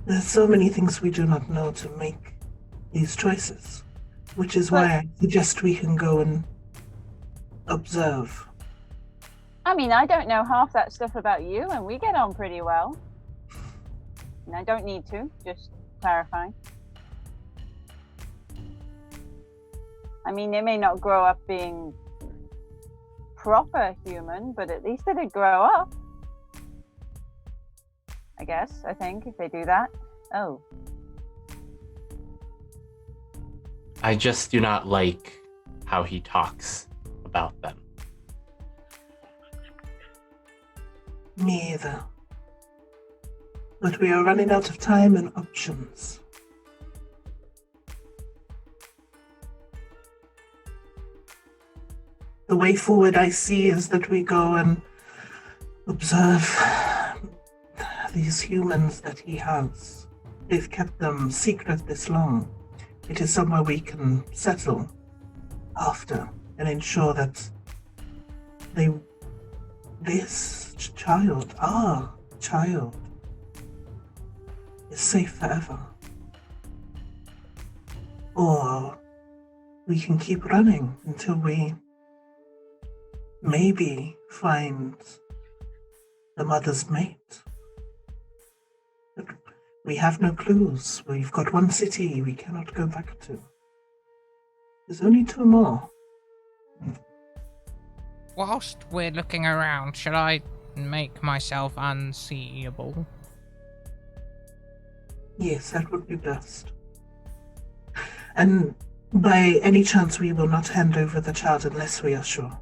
There's so many things we do not know to make these choices, which is why I suggest we can go and observe. I mean, I don't know half that stuff about you, and we get on pretty well. And I don't need to, just clarifying. I mean, they may not grow up being proper human, but at least they did grow up. I think, if they do that. Oh. I just do not like how he talks about them. Me either. But we are running out of time and options. The way forward I see is that we go and observe these humans that he has. They've kept them secret this long. It is somewhere we can settle after and ensure that this child, our child, is safe forever. Or we can keep running until we maybe find the mother's mate. But we have no clues. We've got one city we cannot go back to. There's only 2 more. Whilst we're looking around, should I make myself unseeable? Yes, that would be best. And by any chance, we will not hand over the child unless we are sure.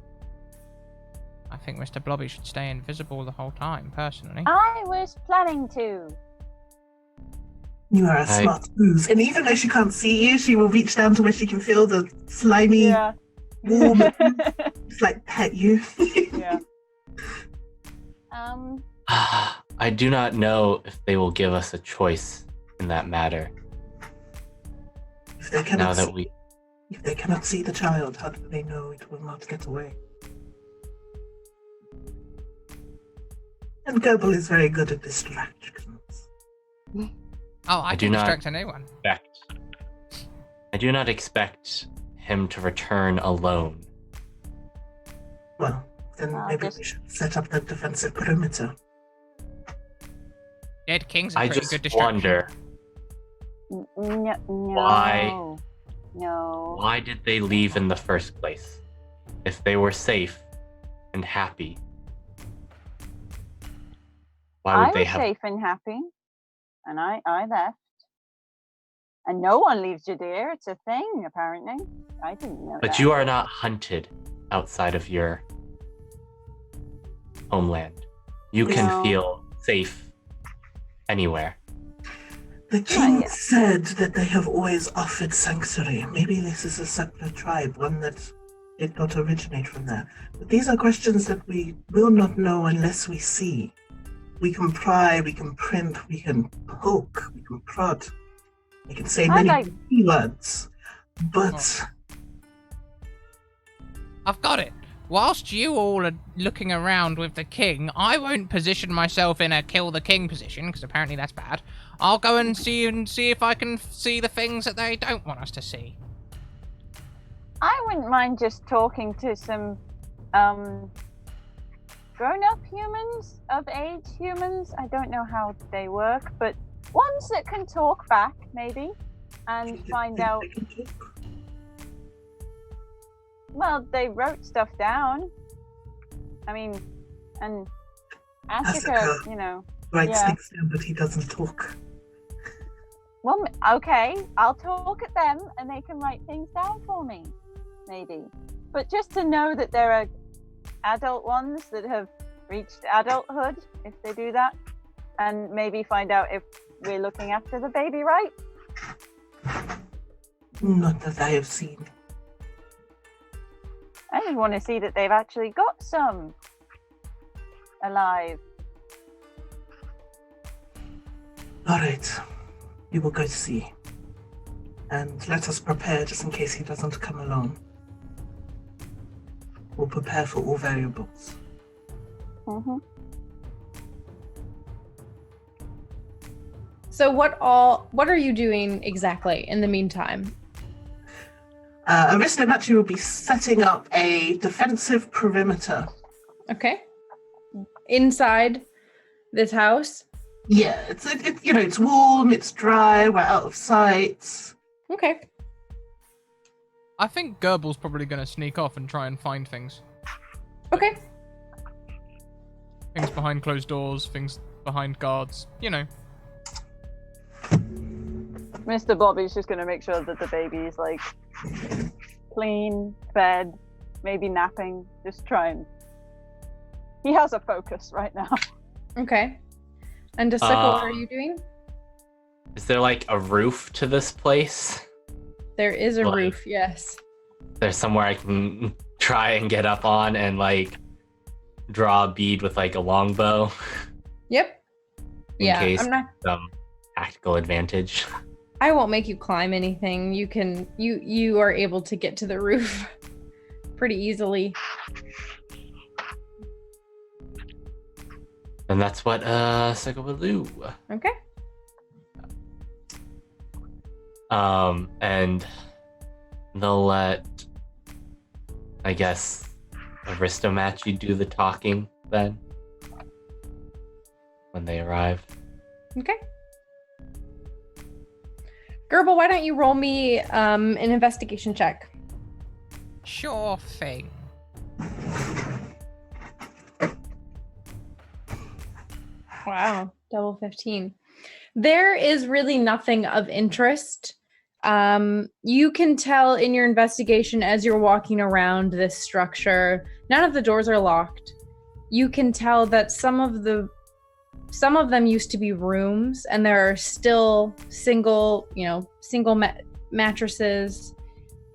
I think Mr. Blobby should stay invisible the whole time, personally. I was planning to. You are a smart goose. And even though she can't see you, she will reach down to where she can feel the slimy, warm, just like pet you. Yeah. I do not know if they will give us a choice in that matter. If they cannot see the child, how do they know it will not get away? And Goebel is very good at distractions. Oh, I can distract anyone. I do not expect him to return alone. Well, then maybe we should set up the defensive perimeter. Dead King's a pretty good I just distraction. wonder No. why did they leave in the first place? If they were safe and happy, why would they have? I was safe and happy, and I left. And no one leaves Judea. It's a thing, apparently. I didn't know But that. you are not hunted outside of your homeland. You can feel safe anywhere. The king said that they have always offered sanctuary. Maybe this is a separate tribe, one that did not originate from there. But these are questions that we will not know unless we see. We can pry, we can primp, we can poke, we can prod. We can say I many like- words, but I've got it. Whilst you all are looking around with the king, I won't position myself in a kill the king position, because apparently that's bad. I'll go and see if I can see the things that they don't want us to see. I wouldn't mind just talking to some grown-up humans, of age humans. I don't know how they work, but ones that can talk back, maybe, and find out. They can talk. Well, they wrote stuff down. I mean, and Asuka, Asuka. you know. Writes Yeah. things down, but he doesn't talk. Well, okay, I'll talk at them, and they can write things down for me, maybe. But just to know that there are adult ones that have reached adulthood, if they do that, and maybe find out if we're looking after the baby right. Not that I have seen. I just want to see that they've actually got some alive. All right, we will go see. And let us prepare just in case he doesn't come along. We'll prepare for all variables. Mm-hmm. So what are you doing exactly in the meantime? Aristomachi will be setting up a defensive perimeter. Okay. Inside this house? Yeah, it's warm, it's dry, we're out of sight. Okay. I think Gerbil's probably going to sneak off and try and find things. Okay. Things behind closed doors, things behind guards, you know. Mr. Bobby's just going to make sure that the baby is like clean, fed, maybe napping. Just try and. He has a focus right now. Okay. And Jessica, what are you doing? Is there like a roof to this place? There is a Like- roof, yes. There's somewhere I can try and get up on and like draw a bead with like a longbow Yep. in Yeah, case I'm not. some tactical advantage. I won't make you climb anything. You are able to get to the roof pretty easily. And that's what Sega will do. Okay. And they'll let, I guess, Aristomachi do the talking then when they arrive. Okay. Gerbil, why don't you roll me an investigation check? Sure thing. Wow, double 15. There is really nothing of interest. You can tell in your investigation as you're walking around this structure, none of the doors are locked. You can tell that some of them used to be rooms, and there are still single mattresses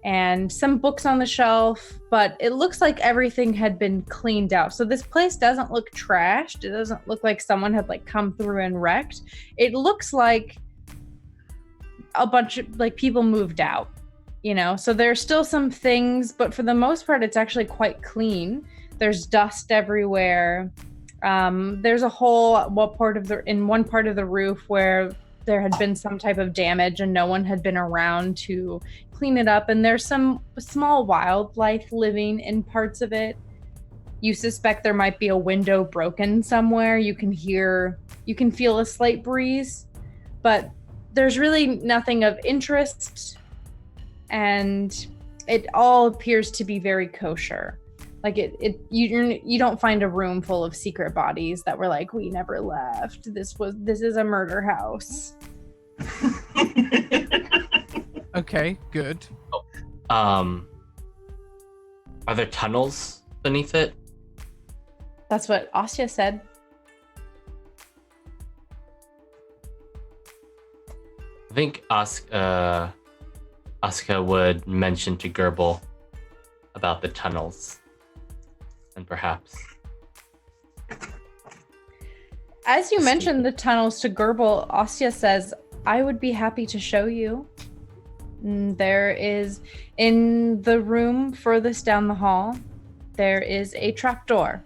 and some books on the shelf, but it looks like everything had been cleaned out. So this place doesn't look trashed. It doesn't look like someone had like come through and wrecked. It looks like a bunch of like people moved out, so there's still some things, but for the most part it's actually quite clean. There's dust everywhere. There's a hole in one part of the roof where there had been some type of damage and no one had been around to clean it up, and there's some small wildlife living in parts of it. You suspect there might be a window broken somewhere. You can feel a slight breeze, but there's really nothing of interest, and it all appears to be very kosher. Like you don't find a room full of secret bodies that were like, we never left. This is a murder house. Okay, good. Are there tunnels beneath it? That's what Asya said. I think Asuka would mention to Gerbil about the tunnels. And perhaps. As you escape. mentioned the tunnels to Gerbil, Ostia says, I would be happy to show you. There is, in the room furthest down the hall, there is a trapdoor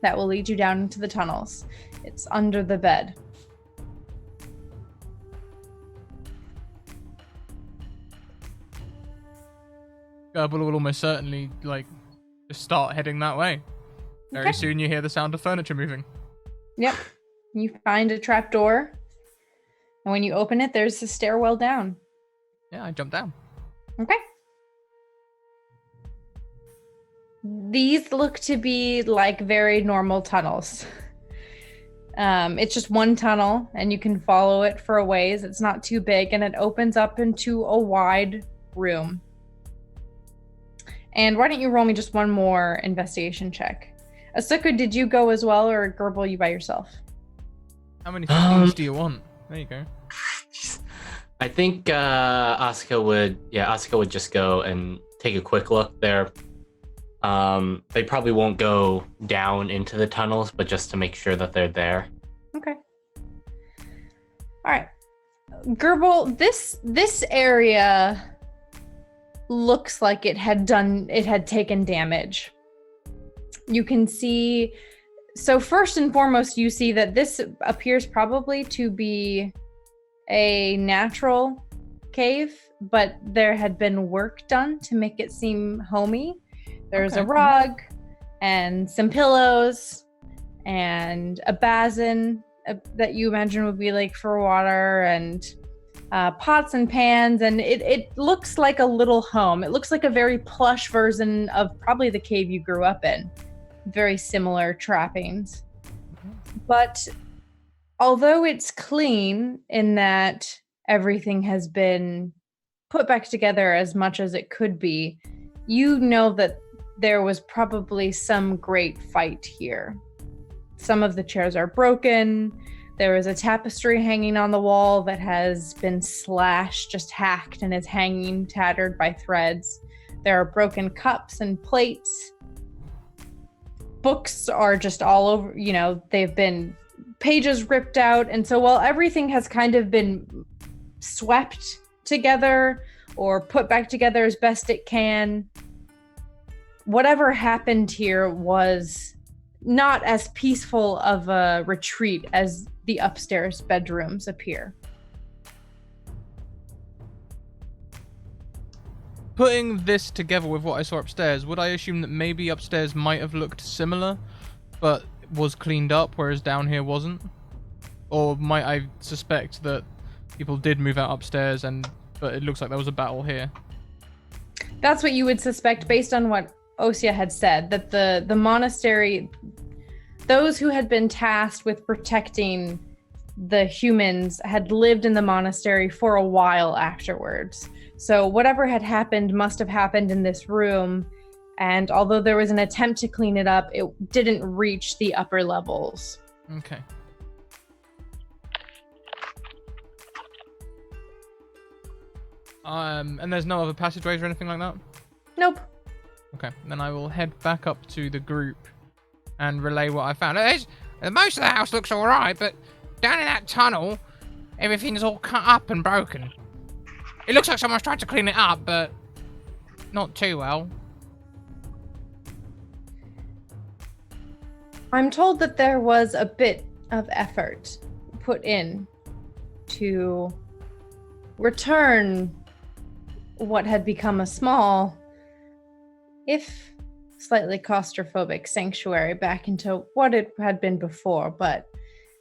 that will lead you down into the tunnels. It's under the bed. Gerbil will almost certainly, just start heading that way. Very Okay. soon you hear the sound of furniture moving. Yep. You find a trapdoor, and when you open it, there's a stairwell down. Yeah, I jump down. Okay. These look to be like very normal tunnels. It's just one tunnel, and you can follow it for a ways. It's not too big, and it opens up into a wide room. And why don't you roll me just one more investigation check? Asuka, did you go as well, or Gerbil, you by yourself? How many 15s do you want? There you go. I think Asuka would just go and take a quick look there. They probably won't go down into the tunnels, but just to make sure that they're there. Okay. All right. Gerbil, this area looks like it had taken damage. You can see, so first and foremost, you see that this appears probably to be a natural cave, but there had been work done to make it seem homey. There's a rug and some pillows and a basin that you imagine would be like for water, and pots and pans, and it looks like a little home. It looks like a very plush version of probably the cave you grew up in. Very similar trappings. But although it's clean in that everything has been put back together as much as it could be, you know that there was probably some great fight here. Some of the chairs are broken. There is a tapestry hanging on the wall that has been slashed, just hacked, and is hanging tattered by threads. There are broken cups and plates. Books are just all over, they've been pages ripped out. And so while everything has kind of been swept together or put back together as best it can, whatever happened here was not as peaceful of a retreat as the upstairs bedrooms appear. Putting this together with what I saw upstairs, would I assume that maybe upstairs might have looked similar, but was cleaned up, whereas down here wasn't? Or might I suspect that people did move out upstairs, but it looks like there was a battle here? That's what you would suspect based on what Ostia had said, that the monastery, those who had been tasked with protecting the humans had lived in the monastery for a while afterwards. So whatever had happened must have happened in this room, and although there was an attempt to clean it up, it didn't reach the upper levels. Okay. And there's no other passageways or anything like that? Nope. Okay, then I will head back up to the group and relay what I found. Most of the house looks alright, but down in that tunnel, everything's all cut up and broken. It looks like someone's tried to clean it up, but not too well. I'm told that there was a bit of effort put in to return what had become a small, if slightly claustrophobic, sanctuary back into what it had been before, but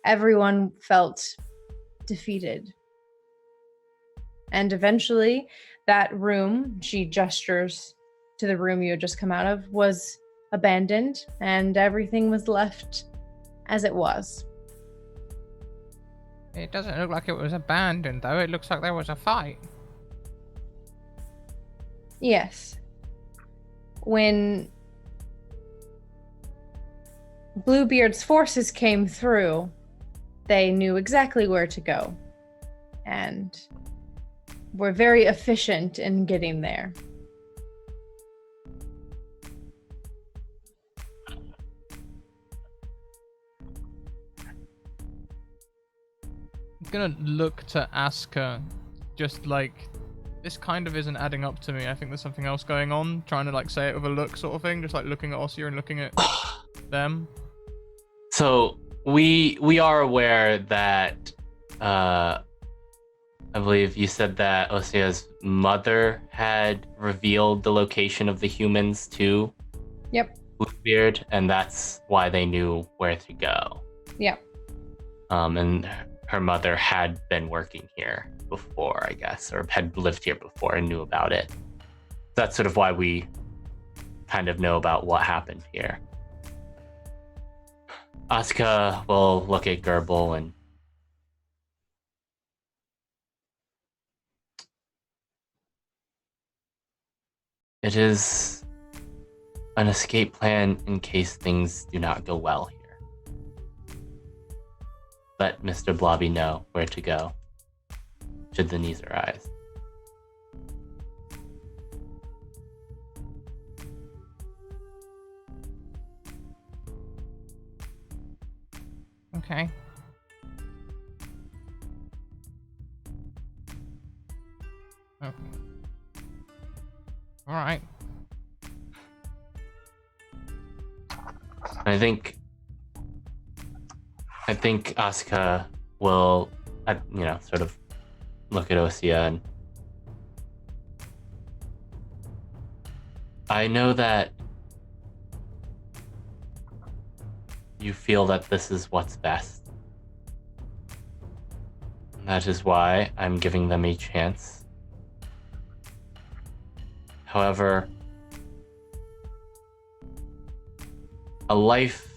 everyone felt defeated. And eventually, that room, she gestures to the room you had just come out of, was abandoned, and everything was left as it was. It doesn't look like it was abandoned, though. It looks like there was a fight. Yes. When Bluebeard's forces came through, they knew exactly where to go, and were very efficient in getting there. gonna look to Asuka, just like, this kind of isn't adding up to me. I think there's something else going on. Trying to like say it with a look sort of thing, just like looking at Ossia and looking at them. So we are aware that I believe you said that Ossia's mother had revealed the location of the humans to Yep. Bluebeard, and that's why they knew where to go. Yep. And her mother had been working here before, I guess, or had lived here before and knew about it. That's sort of why we kind of know about what happened here. Asuka will look at Gerbil and it is an escape plan in case things do not go well here. Let Mr. Blobby know where to go should the needs arise. Okay. Okay. All right. I think Asuka will, sort of look at Ossia and I know that you feel that this is what's best. That is why I'm giving them a chance. However, a life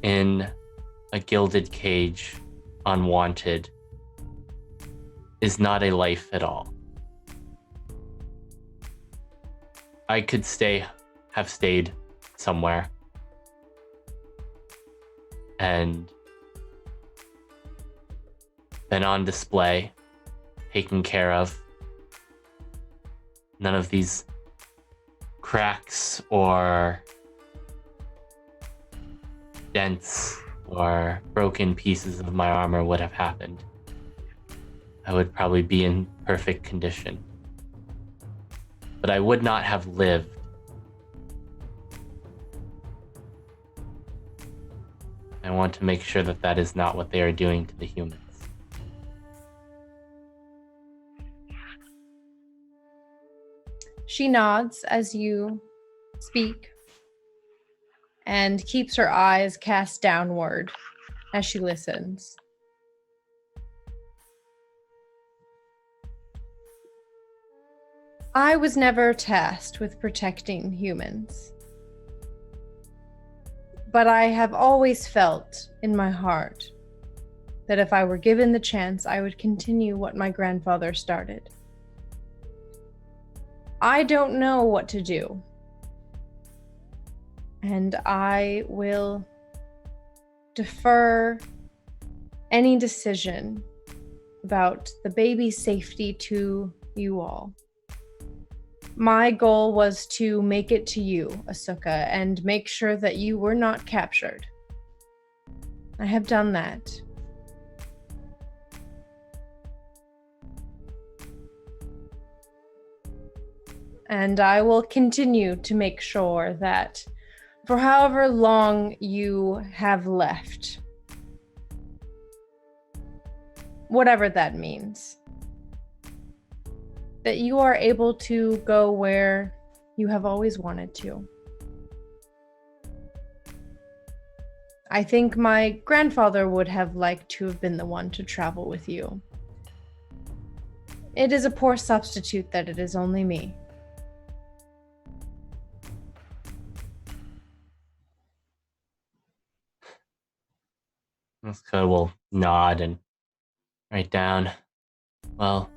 in a gilded cage, unwanted, is not a life at all. I could have stayed somewhere and been on display, taken care of. None of these cracks or dents or broken pieces of my armor would have happened. I would probably be in perfect condition. But I would not have lived. I want to make sure that that is not what they are doing to the humans. She nods as you speak and keeps her eyes cast downward as she listens. I was never tasked with protecting humans, but I have always felt in my heart that if I were given the chance, I would continue what my grandfather started. I don't know what to do, and I will defer any decision about the baby's safety to you all. My goal was to make it to you, Asuka, and make sure that you were not captured. I have done that. And I will continue to make sure that for however long you have left, whatever that means, that you are able to go where you have always wanted to. I think my grandfather would have liked to have been the one to travel with you. It is a poor substitute that it is only me. Asuka will nod and write down, well,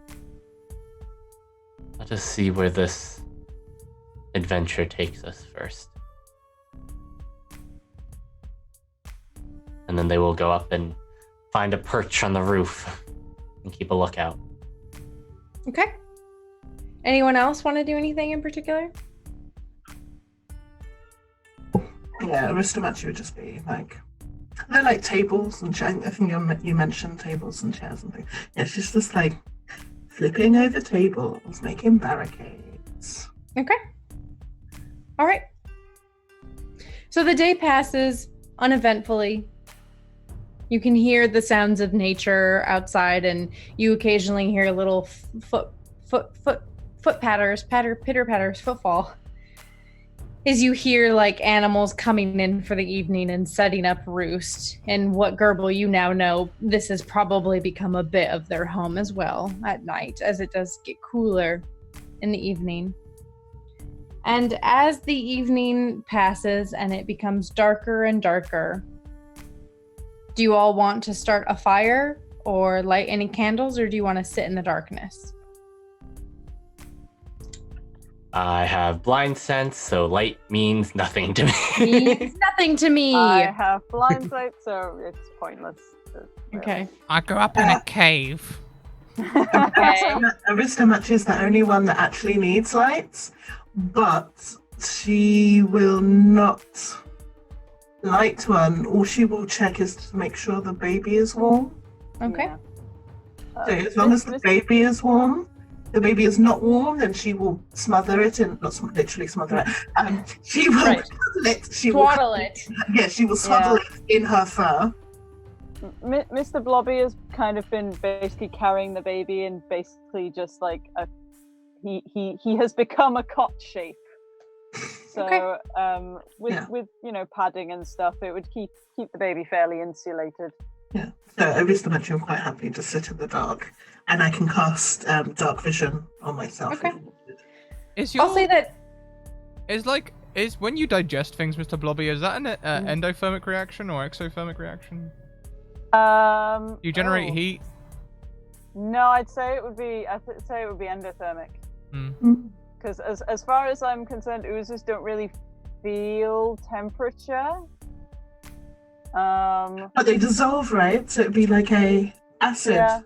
let us see where this adventure takes us first. And then they will go up and find a perch on the roof and keep a lookout. Okay. Anyone else want to do anything in particular? Yeah, Aristomatch would just be like, they're like tables and chairs. I think you mentioned tables and chairs and things. Yeah, she's just like flipping over tables, making barricades. Okay. All right. So the day passes uneventfully. You can hear the sounds of nature outside, and you occasionally hear little foot patters, pitter patters, footfall. As you hear like animals coming in for the evening and setting up roost. And what Gerbil, you now know, this has probably become a bit of their home as well at night, as it does get cooler in the evening. And as the evening passes and it becomes darker and darker, do you all want to start a fire or light any candles, or do you want to sit in the darkness? I have blind sense, so light means nothing to me. Means nothing to me. I have blind sight, so it's pointless. Okay. I grew up in a cave. Okay. Aristomatch is the only one that actually needs lights, but she will not light one. All she will check is to make sure the baby is warm. Okay. Yeah. So as long as the baby is warm, the baby is not warm, then she will smother it in, not literally smother it. She will Right. Swaddle it. Yeah, she will swaddle it in her fur. Mr. Blobby has kind of been basically carrying the baby and basically just like he has become a cot shape. So Okay. with padding and stuff, it would keep the baby fairly insulated. Yeah. So Aristomatch, I'm quite happy to sit in the dark, and I can cast dark vision on myself. Okay. I'll say that. Is when you digest things, Mr. Blobby, is that an endothermic reaction or exothermic reaction? You generate heat? No, I'd say it would be endothermic. Because as far as I'm concerned, oozes don't really feel temperature. But they dissolve, right? So it'd be like a acid. Yeah,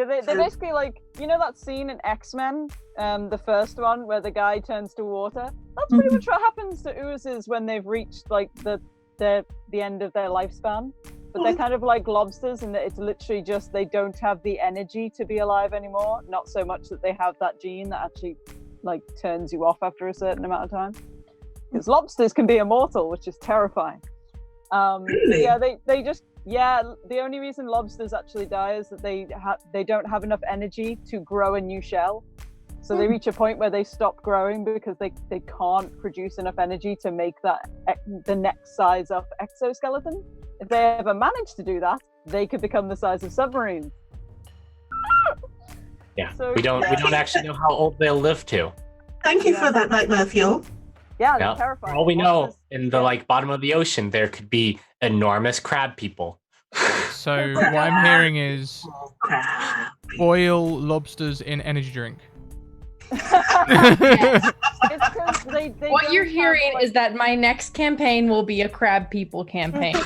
they basically like, that scene in X-Men, the first one where the guy turns to water? That's pretty much what happens to oozes when they've reached like the end of their lifespan. But they're kind of like lobsters in that it's literally just they don't have the energy to be alive anymore. Not so much that they have that gene that actually like turns you off after a certain amount of time. Because lobsters can be immortal, which is terrifying. Really? Yeah, they just the only reason lobsters actually die is that they don't have enough energy to grow a new shell. So they reach a point where they stop growing because they can't produce enough energy to make that the next size up exoskeleton. If they ever manage to do that, they could become the size of submarines. Yeah, So, we don't actually know how old they'll live to. Thank you for that nightmare fuel. Yeah, they're Yeah. terrifying. All we know Lobsters- in the bottom of the ocean, there could be enormous crab people. So what I'm hearing is Oh, crap. boil lobsters in energy drink. It's 'cause they What don't you're have, hearing like- is that my next campaign will be a crab people campaign.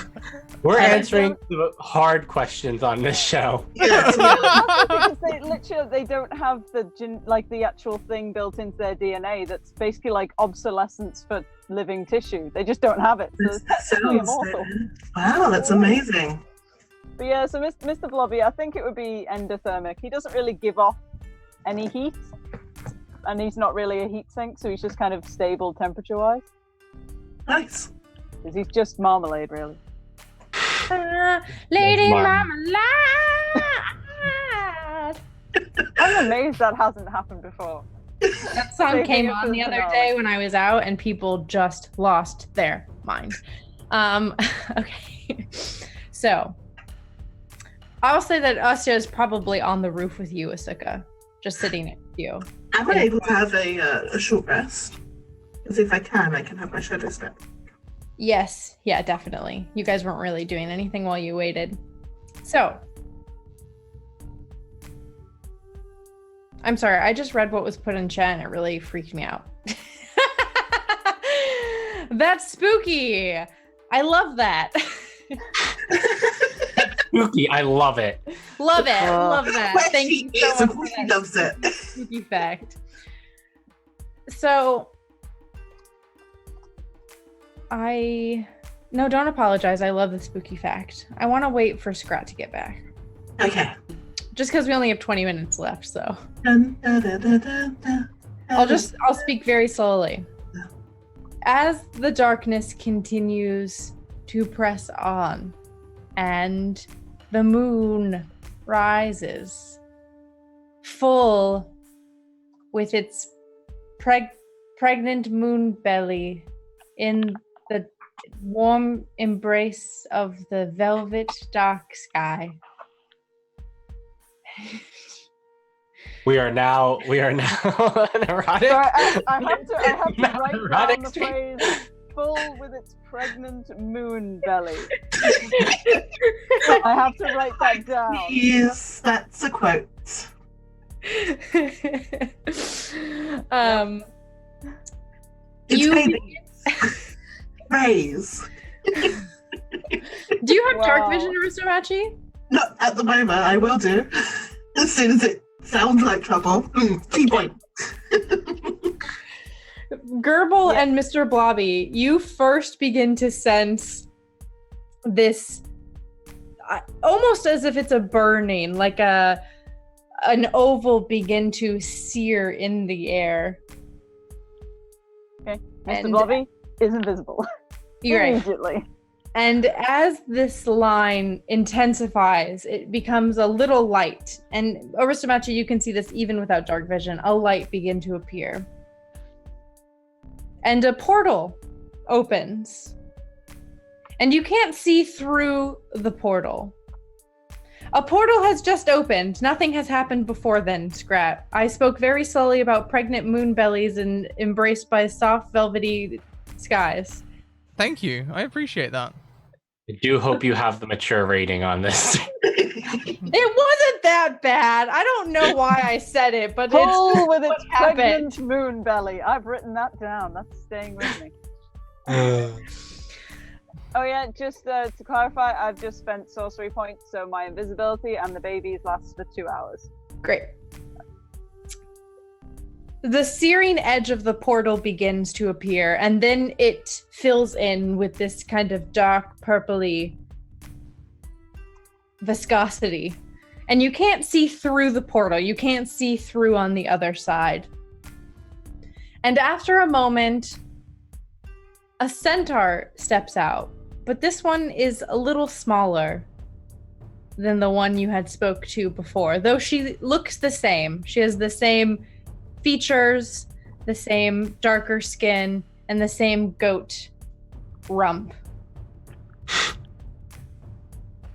We're And answering the hard questions on this show. Yes. Because they don't have the actual thing built into their DNA that's basically like obsolescence for living tissue. They just don't have it. So it's technically immortal. Wow, that's amazing. But yeah, so Mr. Blobby, I think it would be endothermic. He doesn't really give off any heat, and he's not really a heat sink, so he's just kind of stable temperature-wise. Nice. Because he's just marmalade, really. Lady Marmalade. Marmalade. I'm amazed that hasn't happened before. That song Saving came it on for the the other finale. day when I was out, and people just lost their minds. Okay. So, I'll say that Asya is probably on the roof with you, Asuka, just sitting next to you. Am I able to have a short rest? Because if I can have my shadow step. Yes, yeah, definitely. You guys weren't really doing anything while you waited. So, I'm sorry, I just read what was put in chat and it really freaked me out. That's spooky. I love that. Spooky, I love it. Love it. Love that. Where Thank she you so is, much of course for she that loves it. spooky fact. So, No, don't apologize. I love the spooky fact. I want to wait for Scrat to get back. Okay. Just because we only have 20 minutes left, so. Dun, da, da, da, da, da. I'll speak very slowly. As the darkness continues to press on and the moon rises full with its pregnant moon belly in the warm embrace of the velvet dark sky. We are now an erotic. So I have to write Erotic down the stream. phrase "full with its pregnant moon belly." I have to write that down. Yes, that's a quote. It's You baby. Praise. do you have dark Wow. vision, Aristomachi? Not at the moment, I will do. As soon as it sounds like trouble. Key point. Gerbil Yeah. and Mr. Blobby, you first begin to sense this almost as if it's a burning, like an oval begin to sear in the air. Mr. And- Blobby is invisible. You're right. Immediately. And as this line intensifies, it becomes a little light. And Aristomachi, you can see this even without dark vision, a light begin to appear. And a portal opens. And you can't see through the portal. A portal has just opened. Nothing has happened before then, Scrat. I spoke very slowly about pregnant moon bellies and embraced by soft, velvety skies. Thank you. I appreciate that. I do hope you have the mature rating on this. It wasn't that bad. I don't know why I said it, but Full it's with what its happened. pregnant moon belly. I've written that down. That's staying with me. Oh yeah, just to clarify, I've just spent sorcery points, so my invisibility and the babies last for 2 hours. Great. The searing edge of the portal begins to appear, and then it fills in with this kind of dark purpley viscosity. And you can't see through the portal. You can't see through on the other side. And after a moment, a centaur steps out, but this one is a little smaller than the one you had spoke to before, though she looks the same. She has the same features, the same darker skin, and the same goat rump.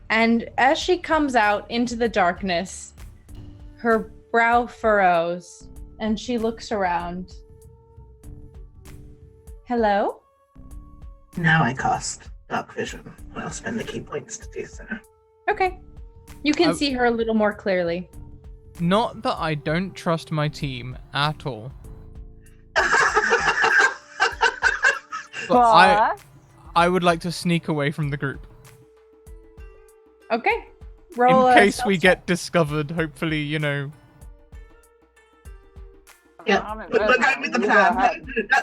And as she comes out into the darkness, her brow furrows and she looks around. Hello? Now I cast Dark Vision. I'll spend the key points to do so. Okay. You can Oh. see her a little more clearly. Not that I don't trust my team at all. But I would like to sneak away from the group. Okay. Roll In a case stealth we check. get discovered, hopefully, you know. Yeah, I'm we're going with the plan.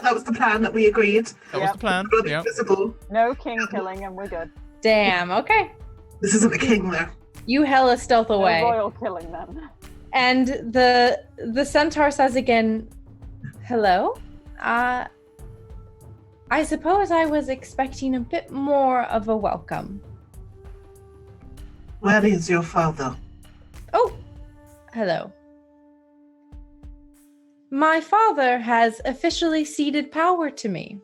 That was the plan that we agreed. That was Yep. the plan. We're Yep. invisible. No king killing, and we're good. Damn, okay. This isn't a king, though. You hella stealth No away. royal killing then. And the centaur says again, hello? I suppose I was expecting a bit more of a welcome. Where is your father? Oh, hello. My father has officially ceded power to me.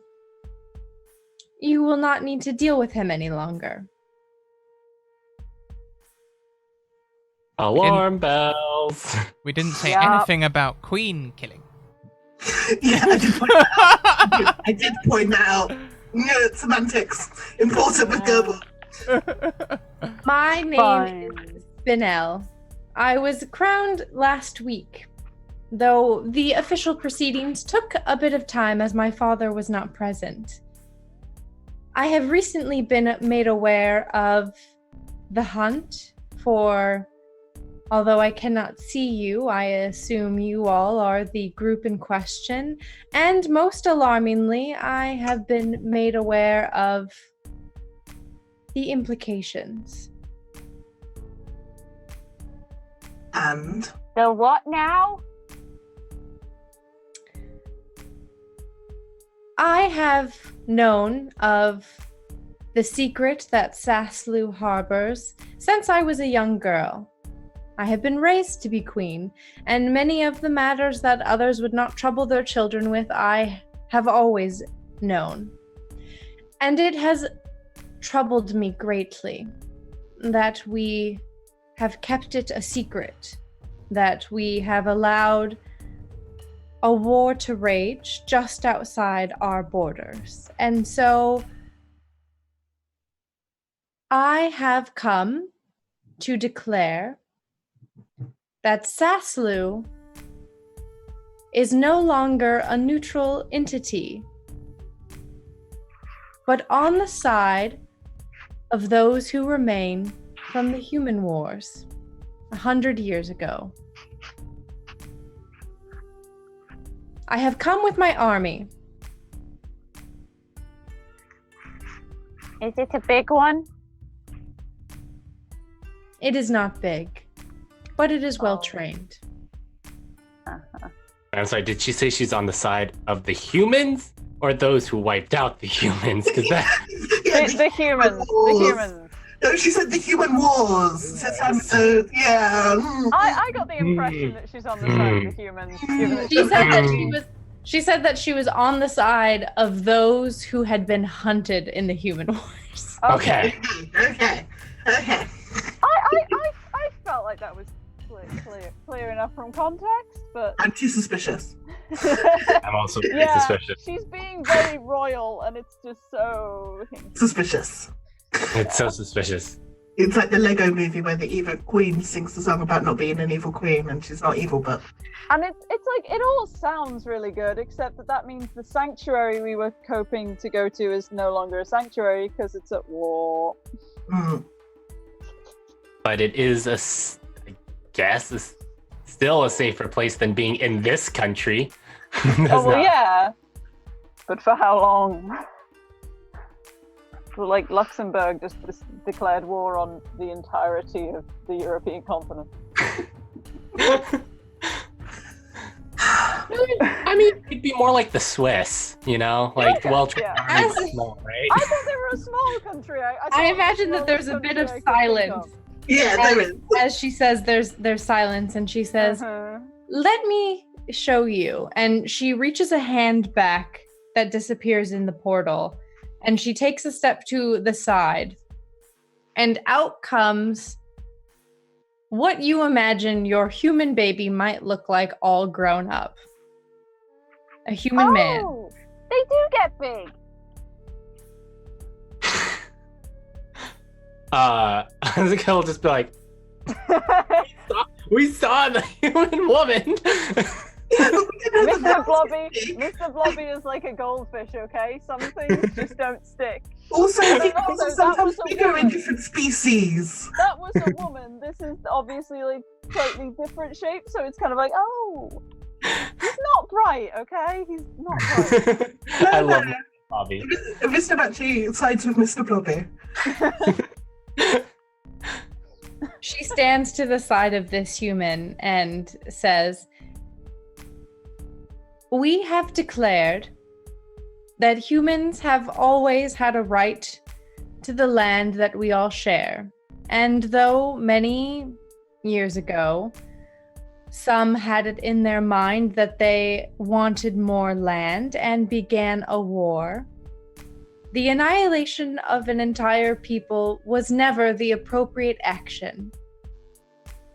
You will not need to deal with him any longer. Alarm bells. We didn't say Yeah. anything about queen killing. Yeah, I did point that out. I did point that out. Yeah, semantics. Important with Gerbil. My name Fine. is Spinel. I was crowned last week, though the official proceedings took a bit of time as my father was not present. I have recently been made aware of the hunt for Although I cannot see you, I assume you all are the group in question. And most alarmingly, I have been made aware of the implications. And The what now? I have known of the secret that Saslu harbors since I was a young girl. I have been raised to be queen, and many of the matters that others would not trouble their children with, I have always known. And it has troubled me greatly that we have kept it a secret, that we have allowed a war to rage just outside our borders. And so I have come to declare that Saslu is no longer a neutral entity, but on the side of those who remain from the human wars 100 years ago. I have come with my army. Is it a big one? It is not big, but it is well trained. I'm sorry, did she say she's on the side of the humans or those who wiped out the humans? Because that. The humans. The humans. No, she said the human wars. So yeah. I got the impression that she's on the side of the humans. Given that She said that she was on the side of those who had been hunted in the human wars. Okay. Okay. I felt like that was clear enough from context, but I'm too suspicious. I'm also very suspicious. she's being very royal, and it's just so Suspicious. It's so suspicious. It's like the Lego movie where the evil queen sings the song about not being an evil queen, and she's not evil, but. And it's like it all sounds really good, except that means the sanctuary we were hoping to go to is no longer a sanctuary because it's at war. Mm. But it is still a safer place than being in this country. Yeah. But for how long? Well, like Luxembourg just declared war on the entirety of the European continent. I mean, it'd be more like the Swiss, like Yeah. small, right? I thought they were a small country. I imagine that there's a bit of silence. Yeah, there is. As she says, there's silence, and she says, "Let me show you." And she reaches a hand back that disappears in the portal, and she takes a step to the side, and out comes what you imagine your human baby might look like all grown up. A human man. They do get big. The guy will just be like, we saw the human woman. Mr. Blobby is like a goldfish, okay? Some things just don't stick. Also, that sometimes was a bigger in woman. different species. That was a woman. This is obviously like slightly different shape, so it's kind of like, oh, he's not bright, okay? He's not bright. I love Bobby. Mr. actually sides with Mr. Blobby. She stands to the side of this human and says, "We have declared that humans have always had a right to the land that we all share. And though many years ago, some had it in their mind that they wanted more land and began a war, the annihilation of an entire people was never the appropriate action.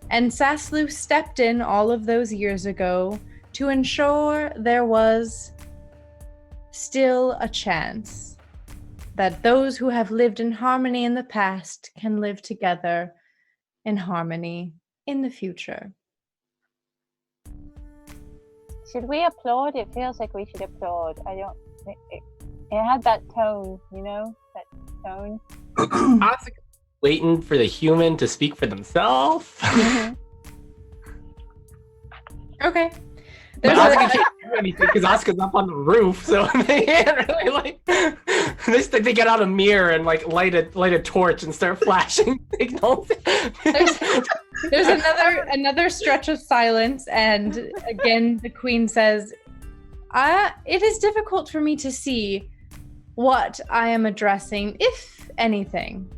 And Saslu stepped in all of those years ago to ensure there was still a chance that those who have lived in harmony in the past can live together in harmony in the future." Should we applaud? It feels like we should applaud. It had that tone, that tone. I was waiting for the human to speak for themselves. Okay. But There's Asuka a, can't do anything because Asuka's up on the roof, so they can't really like. They get out a mirror and like light a torch and start flashing signals. there's another stretch of silence, and again the queen says, "It is difficult for me to see what I am addressing, if anything.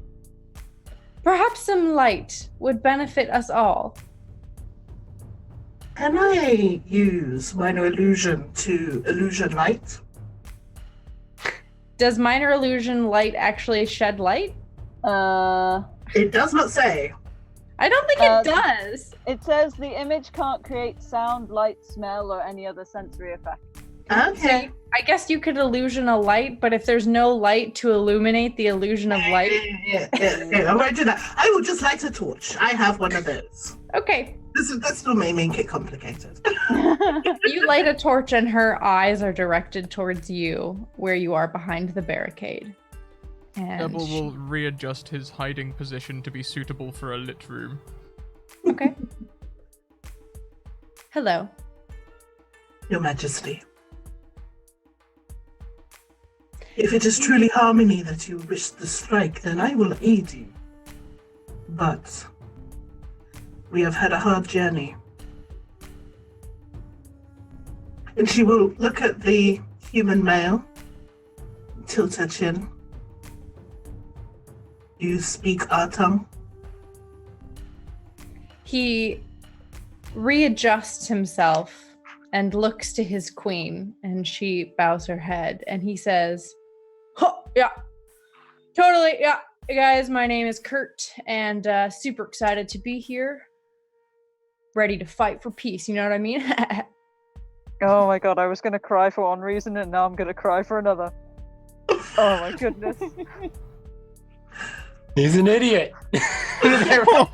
Perhaps some light would benefit us all." Can I use minor illusion to illusion light? Does minor illusion light actually shed light? It does not say. I don't think it does. It says the image can't create sound, light, smell, or any other sensory effect. Okay. So I guess you could illusion a light, but if there's no light to illuminate the illusion of light. Yeah, I won't do that. I will just light a torch. I have one of those. Okay. That's not make it complicated. You light a torch and her eyes are directed towards you, where you are behind the barricade. And Double will readjust his hiding position to be suitable for a lit room. Okay. Hello. Your Majesty. If it is truly harmony that you wish to strike, then I will aid you. But we have had a hard journey. And she will look at the human male, tilt her chin. Do you speak our tongue? He readjusts himself and looks to his queen, and she bows her head, and he says, "Oh, yeah, totally, yeah. Hey guys, my name is Kurt, and super excited to be here. Ready to fight for peace, you know what I mean?" Oh my god, I was gonna cry for one reason and now I'm gonna cry for another. Oh my goodness. He's an idiot. Oh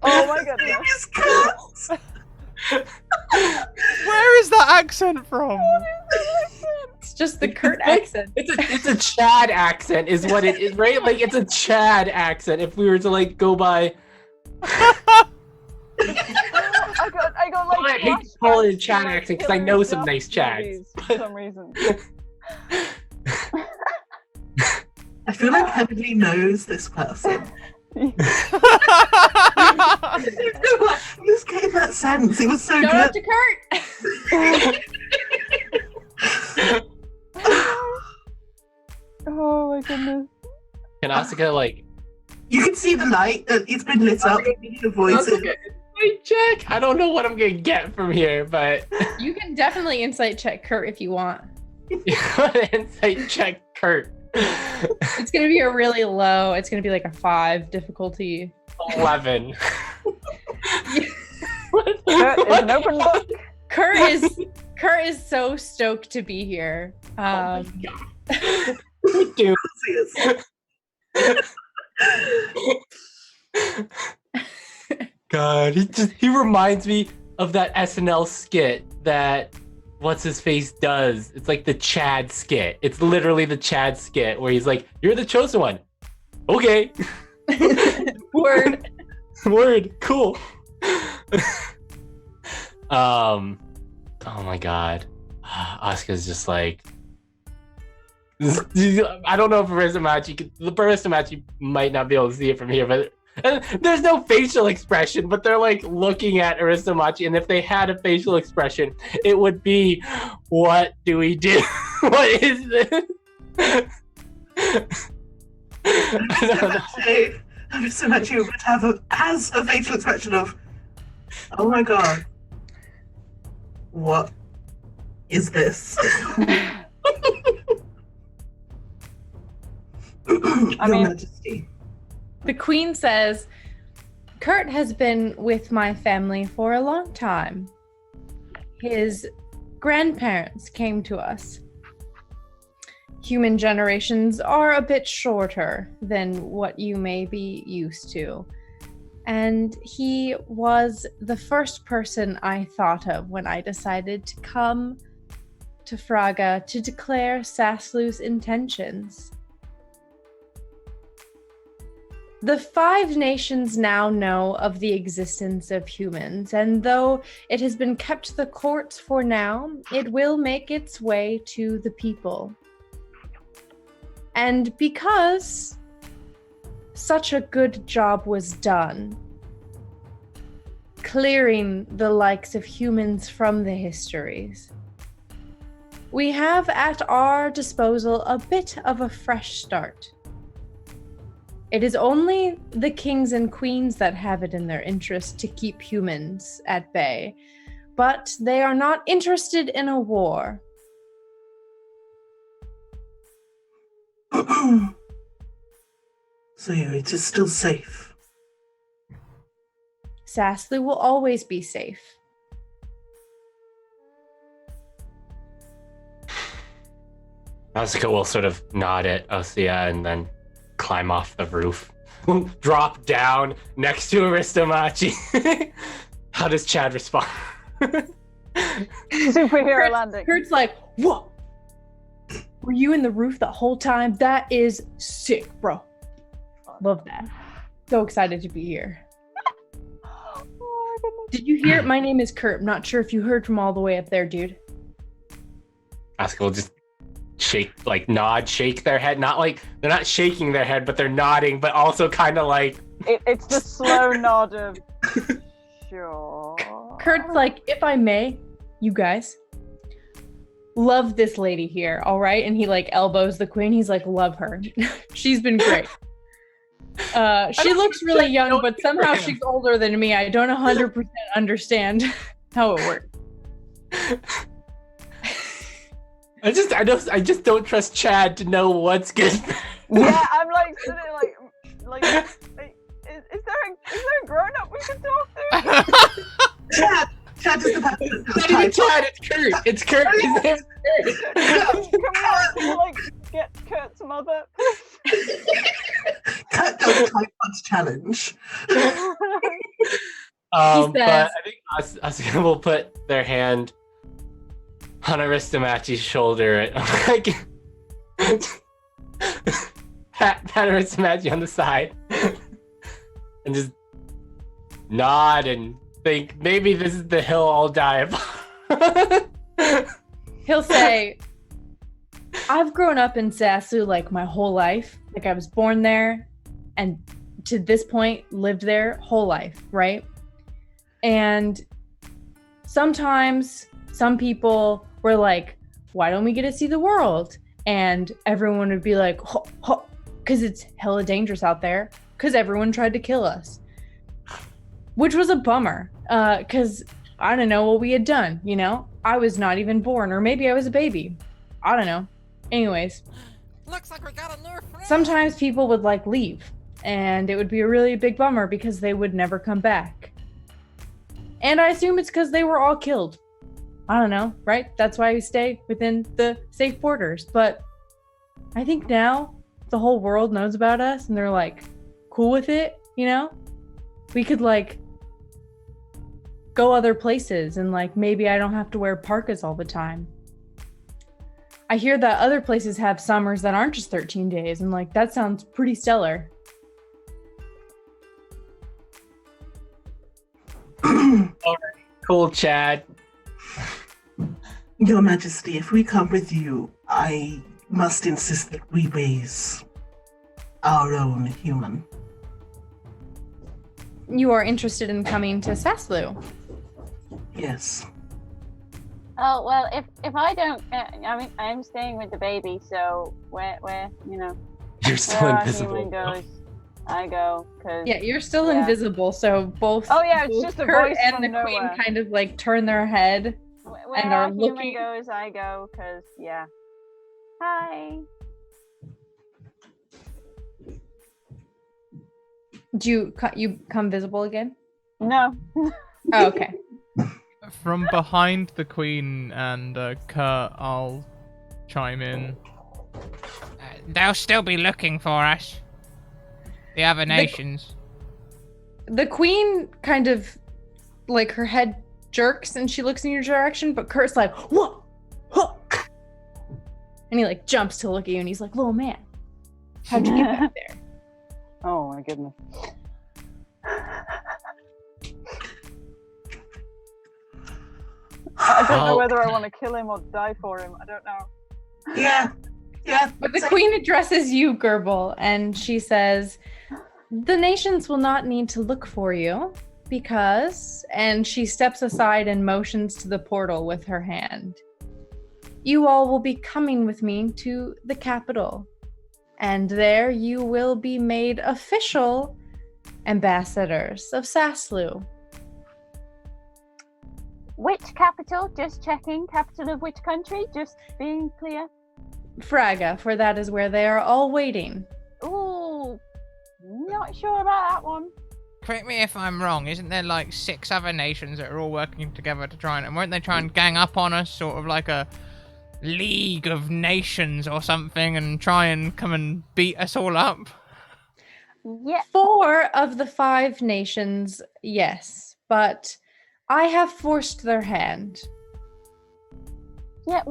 my goodness. Where is that accent from? It's just the Kurt accent. It's a Chad accent is what it is, right? Like it's a Chad accent if we were to like go by. I got like. I hate to call it a Chad accent because I know some nice Chads. For some reason. I feel like Heavenly knows this person. This gave that sense. It was so Shout good. out to Kurt! Oh my goodness. Can Asuka like? You can see the light. It's been lit up. You can hear the voices. Wait, check. I don't know what I'm gonna get from here, but You can definitely insight check Kurt if you want. insight check Kurt. It's gonna be a really low, it's gonna be like a 5 difficulty. 11. Kurt is an open book. Kurt is so stoked to be here. Dude. God, he reminds me of that SNL skit that what's his face does. It's like the Chad skit. It's literally the Chad skit where he's like, "You're the chosen one." Okay. Word. Word. Cool. Oh my god. Asuka's just like, I don't know if the Barista Machi might not be able to see it from here, but there's no facial expression, but they're like looking at Aristomachi, and if they had a facial expression, it would be, what do we do? What is this? Aristomachi would has a facial expression of, oh my god, what is this? I mean, Majesty. The queen says, "Kurt has been with my family for a long time. His grandparents came to us. Human generations are a bit shorter than what you may be used to. And he was the first person I thought of when I decided to come to Fraga to declare Saslu's intentions." The 5 nations now know of the existence of humans, and though it has been kept to the courts for now, it will make its way to the people. And because such a good job was done, clearing the likes of humans from the histories, we have at our disposal a bit of a fresh start. It is only the kings and queens that have it in their interest to keep humans at bay, but they are not interested in a war. So it is still safe. Sassley will always be safe. Asuka will sort of nod at Osea and then climb off the roof. Drop down next to Aristomachi. How does Chad respond? Superhero landing. Kurt's like, whoa! Were you in the roof the whole time? That is sick, bro. Love that. So excited to be here. Did you hear? My name is Kurt. I'm not sure if you heard from all the way up there, dude. Asuka will just shake their head. Not like they're not shaking their head, but they're nodding, but also kind of like It's the slow nod of sure. Kurt's like, if I may, you guys, love this lady here, all right? And he like elbows the queen. He's like, love her. She's been great. She looks really young, but somehow she's older than me. I don't 100% understand how it works. I just don't trust Chad to know what's good. Yeah, I'm like sitting like is there a grown up we can talk to? Chad is the person. Not even Chad, it's Kurt. It's Kurt. His name's Kurt. Can we like get Kurt's mother? Kurt does type punch challenge. But I think Asuka will put their hand on Aristomachi's shoulder and like pat Aristomachi on the side and just nod and think maybe this is the hill I'll die upon. He'll say, I've grown up in Sassu like my whole life. Like I was born there and to this point lived there whole life, right? And sometimes some people were like, why don't we get to see the world? And everyone would be like, because it's hella dangerous out there, because everyone tried to kill us. Which was a bummer, because I don't know what we had done, you know? I was not even born, or maybe I was a baby. I don't know. Anyways. Looks like we got a new friend. Sometimes people would like leave, and it would be a really big bummer because they would never come back. And I assume it's because they were all killed. I don't know, right? That's why we stay within the safe borders. But I think now the whole world knows about us and they're like cool with it, you know? We could like go other places and like maybe I don't have to wear parkas all the time. I hear that other places have summers that aren't just 13 days and like that sounds pretty stellar. Cool, Chad. Your Majesty, if we come with you, I must insist that we raise our own human. You are interested in coming to Saslu? Yes. Oh well, if I don't, I mean, I'm staying with the baby. So where you know, You're still where our invisible. human goes, I go. Cause Yeah, you're still Yeah. invisible, so both. Oh, yeah, it's both just a Kurt voice and from the nowhere. queen kind of like turn their head. where and our are human looking- goes, I go. Cause yeah. Hi. Do you come visible again? No. Oh, okay. From behind the queen and Kurt, I'll chime in. They'll still be looking for us. The other nations. The queen kind of like her head jerks and she looks in your direction, but Kurt's like, whoa, whoa. And he like jumps to look at you and he's like, little man, how'd you get back there? Oh my goodness. I don't know whether I want to kill him or die for him. I don't know. Yeah. But the queen addresses you, Gerbil, and she says, the nations will not need to look for you because, and she steps aside and motions to the portal with her hand. You all will be coming with me to the capital, and there you will be made official ambassadors of Saslu. Which capital? Just checking. Capital of which country? Just being clear. Fraga, for that is where they are all waiting. Ooh, not sure about that one. Correct me if I'm wrong, isn't there like 6 other nations that are all working together to try and won't they try and gang up on us, sort of like a league of nations or something, and try and come and beat us all up? Yeah. 4 of the 5 nations, yes, but I have forced their hand. Yeah,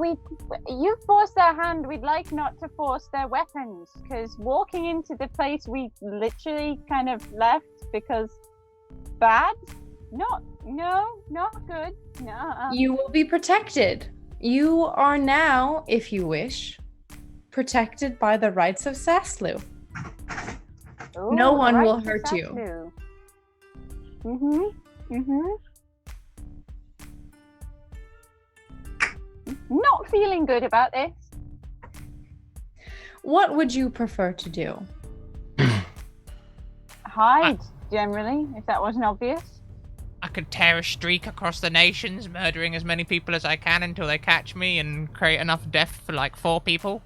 you forced their hand. We'd like not to force their weapons, because walking into the place we literally kind of left because bad. Not good. No. You will be protected. You are now, if you wish, protected by the rights of Saslu. Ooh, No one right will to hurt you. Saslu. Not feeling good about this. What would you prefer to do? Hide, generally, if that wasn't obvious. I could tear a streak across the nations, murdering as many people as I can until they catch me and create enough death for like 4 people.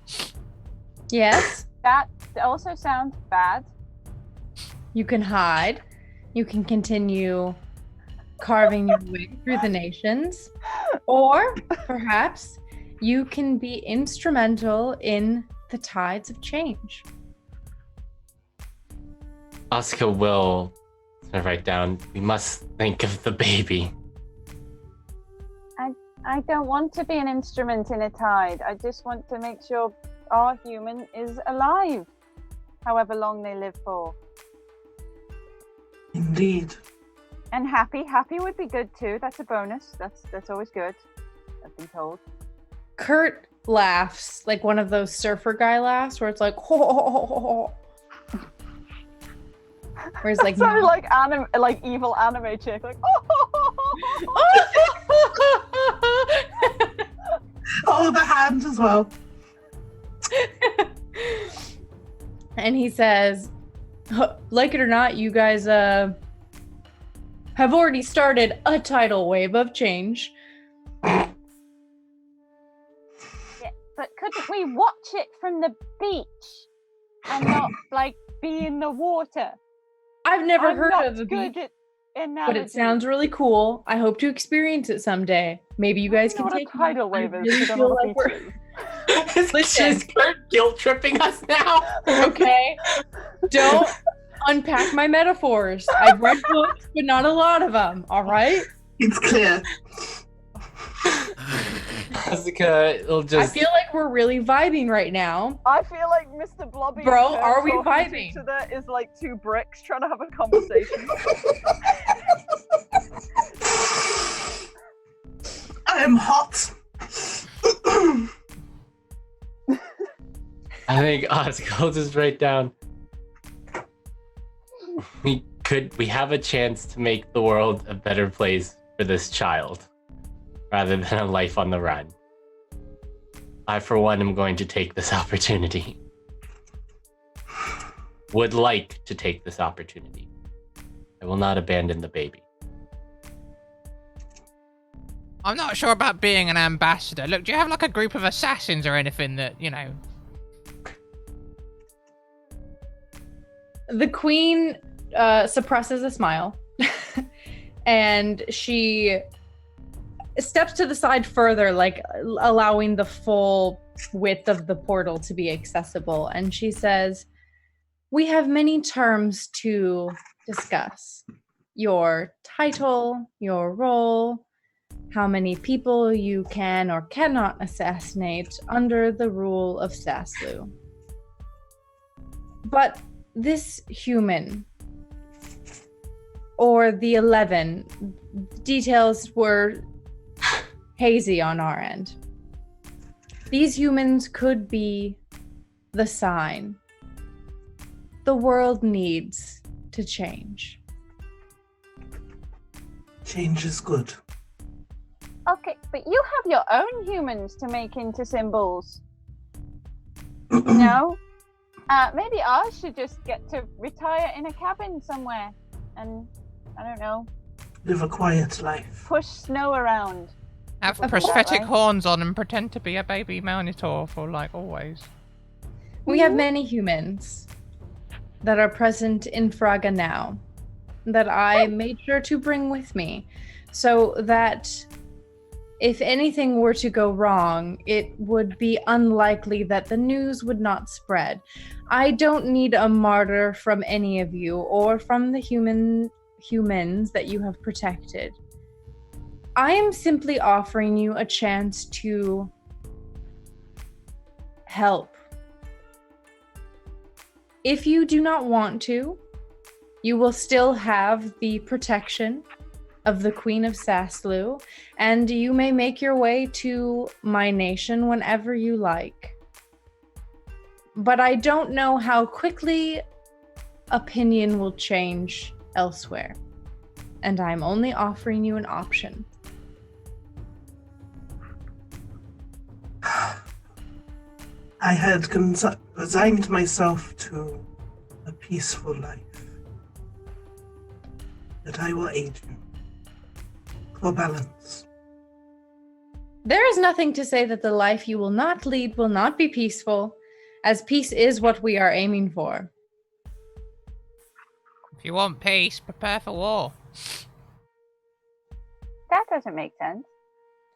Yes. That also sounds bad. You can hide. You can continue carving your way through the nations. Or perhaps you can be instrumental in the tides of change. Asuka will write down, we must think of the baby. I don't want to be an instrument in a tide. I just want to make sure our human is alive, however long they live for. Indeed. And happy. Happy would be good too. That's a bonus. That's always good, I've been told. Kurt laughs like one of those surfer guy laughs where it's like, ho, ho, ho, ho, ho. Where he's like, Sounded like evil anime chick, like Oh, the hands as well. and he says, like it or not, you guys have already started a tidal wave of change. Yeah, but couldn't we watch it from the beach and not like be in the water? I've never I'm heard not of a good beach, at but analogy. it sounds really cool. I hope to experience it someday. Maybe you guys I don't can know take what a tidal me. I wave is. really I don't feel know what like beach we're is. Listen. Is Kurt guilt tripping us now? okay. Don't unpack my metaphors. I've read books, but not a lot of them. All right. It's clear. Asuka will I just. feel like we're really vibing right now. I feel like Mr. Blobby Bro, and are we talking to vibing? each other is like 2 bricks trying to have a conversation. I am hot. I think Asuka will just write down. We have a chance to make the world a better place for this child, rather than a life on the run. I, for one, am going to take this opportunity. Would like to take this opportunity. I will not abandon the baby. I'm not sure about being an ambassador. Look, do you have like a group of assassins or anything that, you know? The queen suppresses a smile and she steps to the side further, like allowing the full width of the portal to be accessible. And she says, we have many terms to discuss. Your title, your role, how many people you can or cannot assassinate under the rule of Saslu. But this human, or the 11, details were hazy on our end. These humans could be the sign. The world needs to change. Change is good. Okay, but you have your own humans to make into symbols. No? Maybe ours should just get to retire in a cabin somewhere and, I don't know, Live a quiet life. push snow around. Have Something prosthetic that way. horns on and pretend to be a baby monitor for like always. We have many humans that are present in Fraga now that I made sure to bring with me so that if anything were to go wrong, it would be unlikely that the news would not spread. I don't need a martyr from any of you or from the humans that you have protected. I am simply offering you a chance to help. If you do not want to, you will still have the protection of the Queen of Saslu, and you may make your way to my nation whenever you like. But I don't know how quickly opinion will change elsewhere, and I'm only offering you an option. I had resigned myself to a peaceful life. But I will aid you. For balance. There is nothing to say that the life you will not lead will not be peaceful, as peace is what we are aiming for. If you want peace, prepare for war. That doesn't make sense.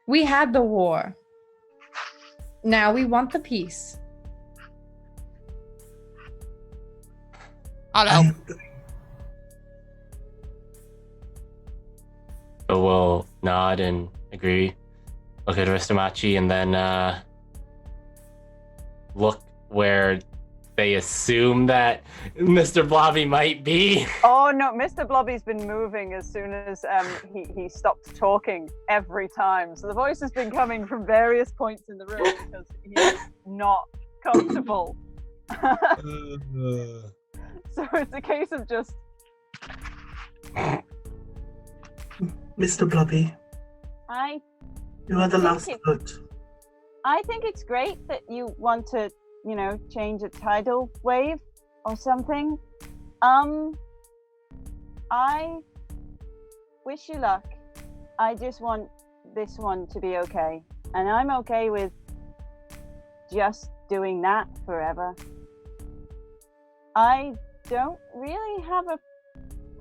We had the war. Now we want the peace. I'll I help. am So we'll nod and agree. Look at Ristomachi and then look where they assume that Mr. Blobby might be. Oh no, Mr. Blobby's been moving as soon as he stopped talking every time. So the voice has been coming from various points in the room because he's not comfortable. So it's a case of just Mr. Blobby, you are the last word. I think it's great that you want to, change a tidal wave or something. I wish you luck. I just want this one to be okay. And I'm okay with just doing that forever. I don't really have a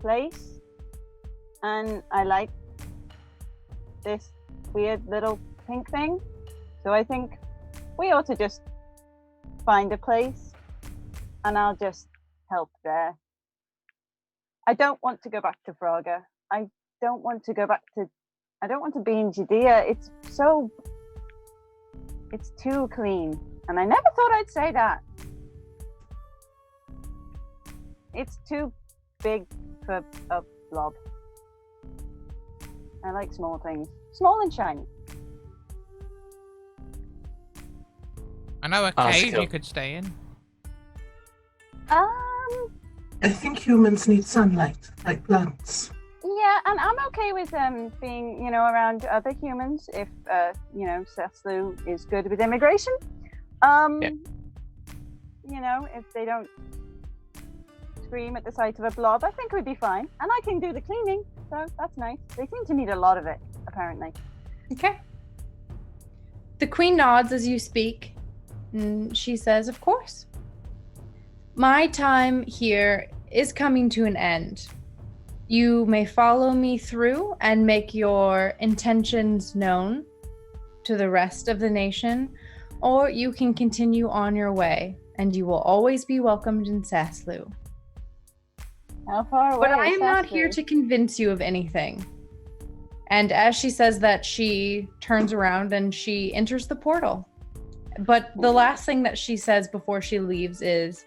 place, and I like this weird little pink thing. So I think we ought to just find a place, and I'll just help there. I don't want to go back to Fraga. I don't want to be in Judea. It's too clean. And I never thought I'd say that. It's too big for a blob. I like small things. Small and shiny. I know a cave you could stay in. I think humans need sunlight, like plants. Yeah, and I'm okay with being, around other humans if, Saslu is good with immigration. If they don't scream at the sight of a blob, I think we'd be fine. And I can do the cleaning, so that's nice. They seem to need a lot of it, apparently. Okay. The queen nods as you speak, and she says, of course. My time here is coming to an end. You may follow me through and make your intentions known to the rest of the nation, or you can continue on your way, and you will always be welcomed in Saslu. How far away But I is am not Saslu? here to convince you of anything. And as she says that, she turns around and she enters the portal. But the last thing that she says before she leaves is,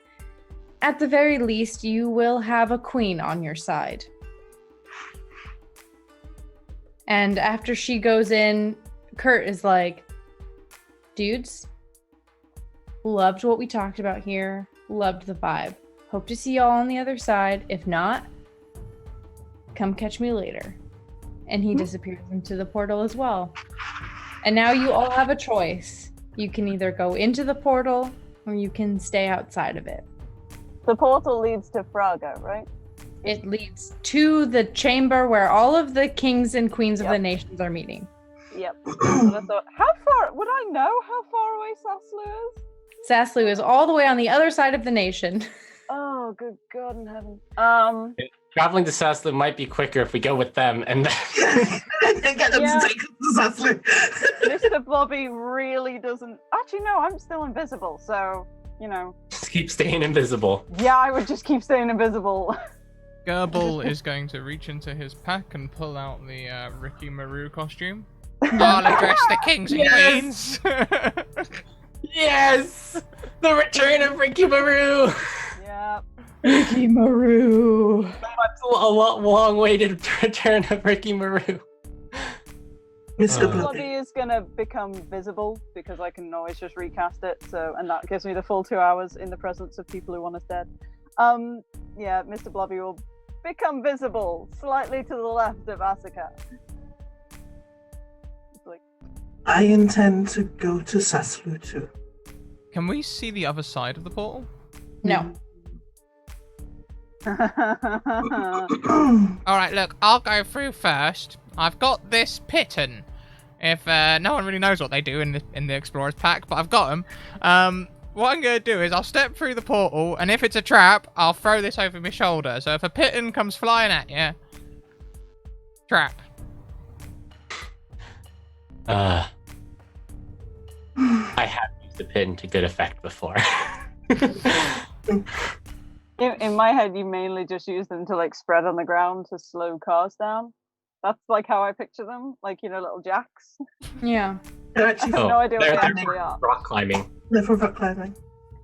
at the very least, you will have a queen on your side. And after she goes in, Kurt is like, dudes, loved what we talked about here. Loved the vibe. Hope to see y'all on the other side. If not, come catch me later. And he disappears into the portal as well. And now you all have a choice. You can either go into the portal or you can stay outside of it. The portal leads to Fraga, right? It leads to the chamber where all of the kings and queens of the nations are meeting. Yep. But I thought, how far would I know how far away Saslu is? Saslu is all the way on the other side of the nation. Oh, good God in heaven. Traveling to Saslu might be quicker if we go with them and Get them to take us to Saslu. Mr. Blobby really doesn't. Actually, no, I'm still invisible, so you know. just keep staying invisible. Yeah, I would just keep staying invisible. Gerbil is going to reach into his pack and pull out the Ricky Maru costume. I'll address the kings and queens. Yes! The return of Ricky Maru! Yeah. Ricky Maru. That's a long way to return of Ricky Maru. Mr. Blobby. Blobby is gonna become visible because I can always just recast it. So, and that gives me the full 2 hours in the presence of people who want us dead. Yeah, Mr. Blobby will become visible slightly to the left of Asuka. Like, I intend to go to Saslu too. Can we see the other side of the portal? No. Alright, look, I'll go through first. I've got this pitten. If no one really knows what they do in the Explorer's pack, but I've got them. What I'm going to do is I'll step through the portal, and if it's a trap, I'll throw this over my shoulder. So if a pitten comes flying at you, trap. I have used the pin to good effect before. in my head, you mainly just use them to like spread on the ground to slow cars down. That's like how I picture them, like, you know, little jacks. Yeah. They're I actually have no idea what they they're actually are. rock climbing. they're for rock climbing.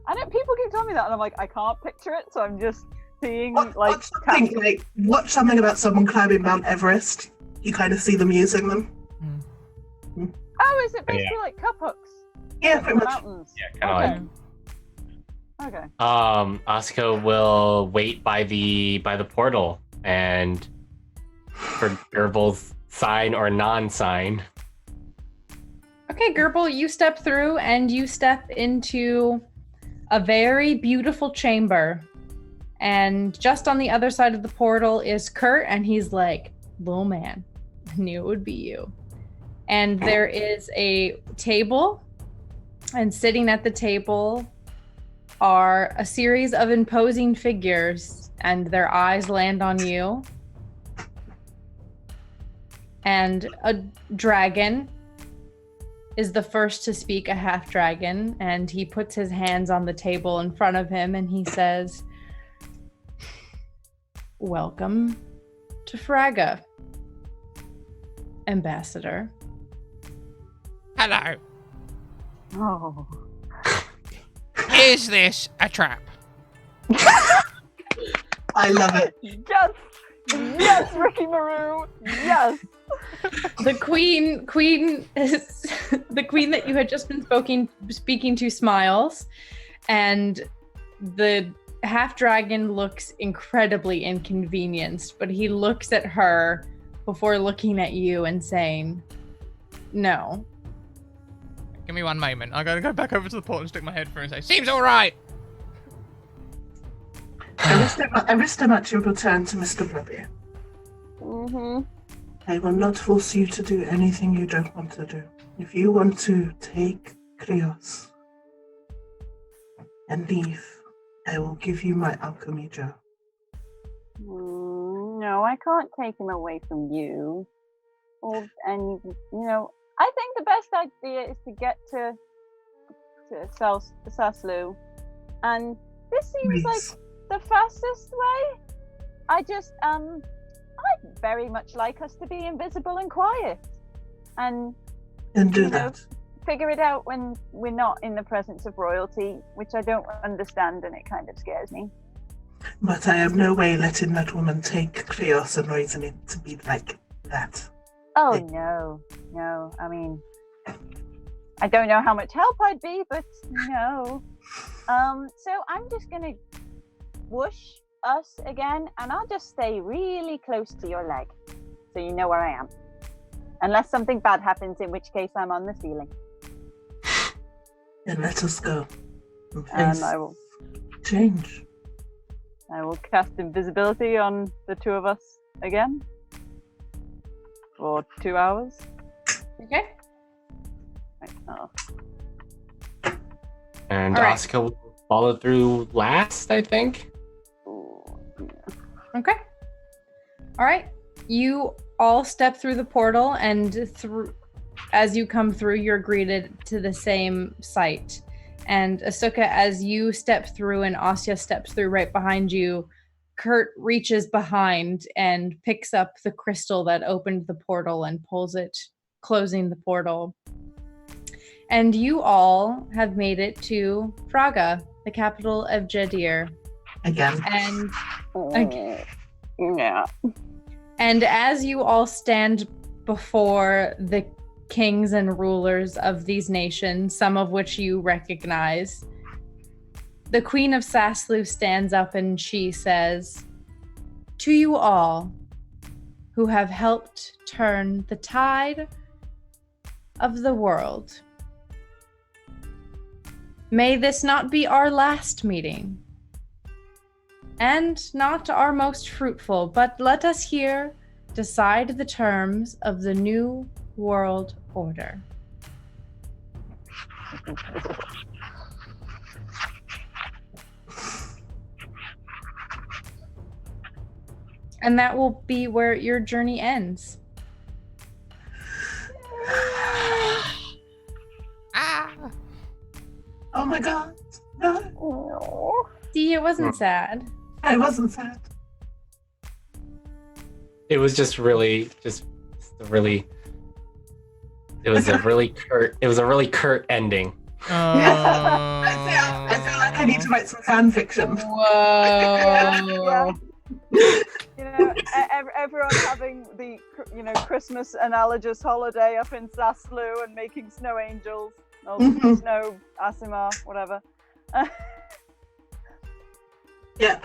I know people keep telling me that, and I'm like, I can't picture it, so I'm just seeing like. Watch something about someone climbing Mount Everest. You kind of see them using them. Oh, is it basically like cup hooks? Yeah, Like pretty much. mountains. Yeah, kind of Okay. Asuka will wait by the portal and for Gerbil's sign or non-sign. Okay, Gerbil, you step through and you step into a very beautiful chamber. And just on the other side of the portal is Kurt, and he's like, little man, I knew it would be you. And there is a table, and sitting at the table are a series of imposing figures, and their eyes land on you. And a dragon is the first to speak, a half dragon, and he puts his hands on the table in front of him and he says, welcome to Fraga, Ambassador. Hello. Oh. Is this a trap? I love it. Yes! Yes, Ricky Maru! Yes! The queen is the queen that you had just been speaking to smiles, and the half dragon looks incredibly inconvenienced, but he looks at her before looking at you and saying, no. Give me one moment. I gotta go back over to the portal and stick my head through and say, seems alright! Aristomatch will return to Mr. Blobby. Mm-hmm. I will not force you to do anything you don't want to do. If you want to take Krios and leave, I will give you my alchemy jar. No, I can't take him away from you. And you know, I think the best idea is to get to Saslu, and this seems like the fastest way. I'd very much like us to be invisible and quiet, and do that. Figure it out when we're not in the presence of royalty, which I don't understand, and it kind of scares me. But I have no way letting that woman take chaos and raising it to be like that. Oh no. I mean, I don't know how much help I'd be, but no. So I'm just gonna whoosh us again, and I'll just stay really close to your leg, so you know where I am. Unless something bad happens, in which case I'm on the ceiling. Then let us go. And I will Change. cast invisibility on the two of us again for 2 hours. Okay. Right, oh. And All right. Asuka will follow through last, I think. Ooh, yeah. Okay. All right. You all step through the portal, and as you come through, you're greeted to the same sight. And Asuka, as you step through and Asya steps through right behind you, Kurt reaches behind and picks up the crystal that opened the portal and pulls it, closing the portal. And you all have made it to Praga, the capital of Jadir. Again. And Yeah. And as you all stand before the kings and rulers of these nations, some of which you recognize, the Queen of Saslu stands up and she says, "To you all who have helped turn the tide of the world, may this not be our last meeting, and not our most fruitful, but let us here decide the terms of the new world order." And that will be where your journey ends. Oh my god. No, No. See, it wasn't sad. I wasn't sad. It was just really, it was a really curt ending. I feel like I need to write some fan fiction. Whoa. You know, everyone having the Christmas analogous holiday up in Saslu and making snow angels, or snow Asimar, whatever. Yeah.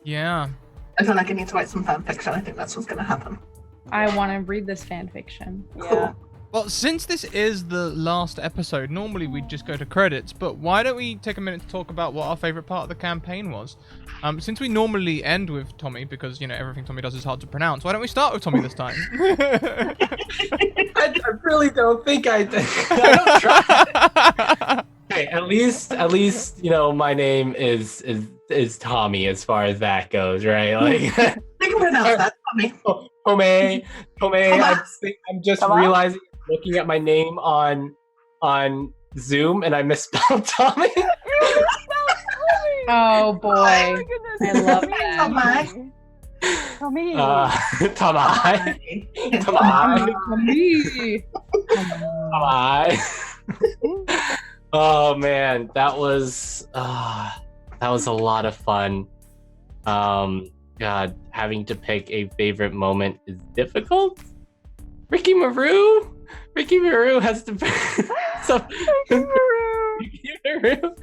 Yeah. I feel like I need to write some fan fiction. I think that's what's going to happen. I want to read this fan fiction. Yeah. Well, since this is the last episode, normally we'd just go to credits, but why don't we take a minute to talk about what our favorite part of the campaign was? Since we normally end with Tommy, because, everything Tommy does is hard to pronounce, why don't we start with Tommy this time? I really don't think I did. I don't try. Hey, at least, my name is Tommy as far as that goes, right? Like, You can pronounce that, Tommy. Tommy. I'm just Come on. realizing, looking at my name on Zoom, and I misspelled Tommy. Oh boy. Oh my goodness. I love that. Tommy. Tommy. Oh man, that was a lot of fun. God, having to pick a favorite moment is difficult. Ricky Maru has to pick Ricky Maru.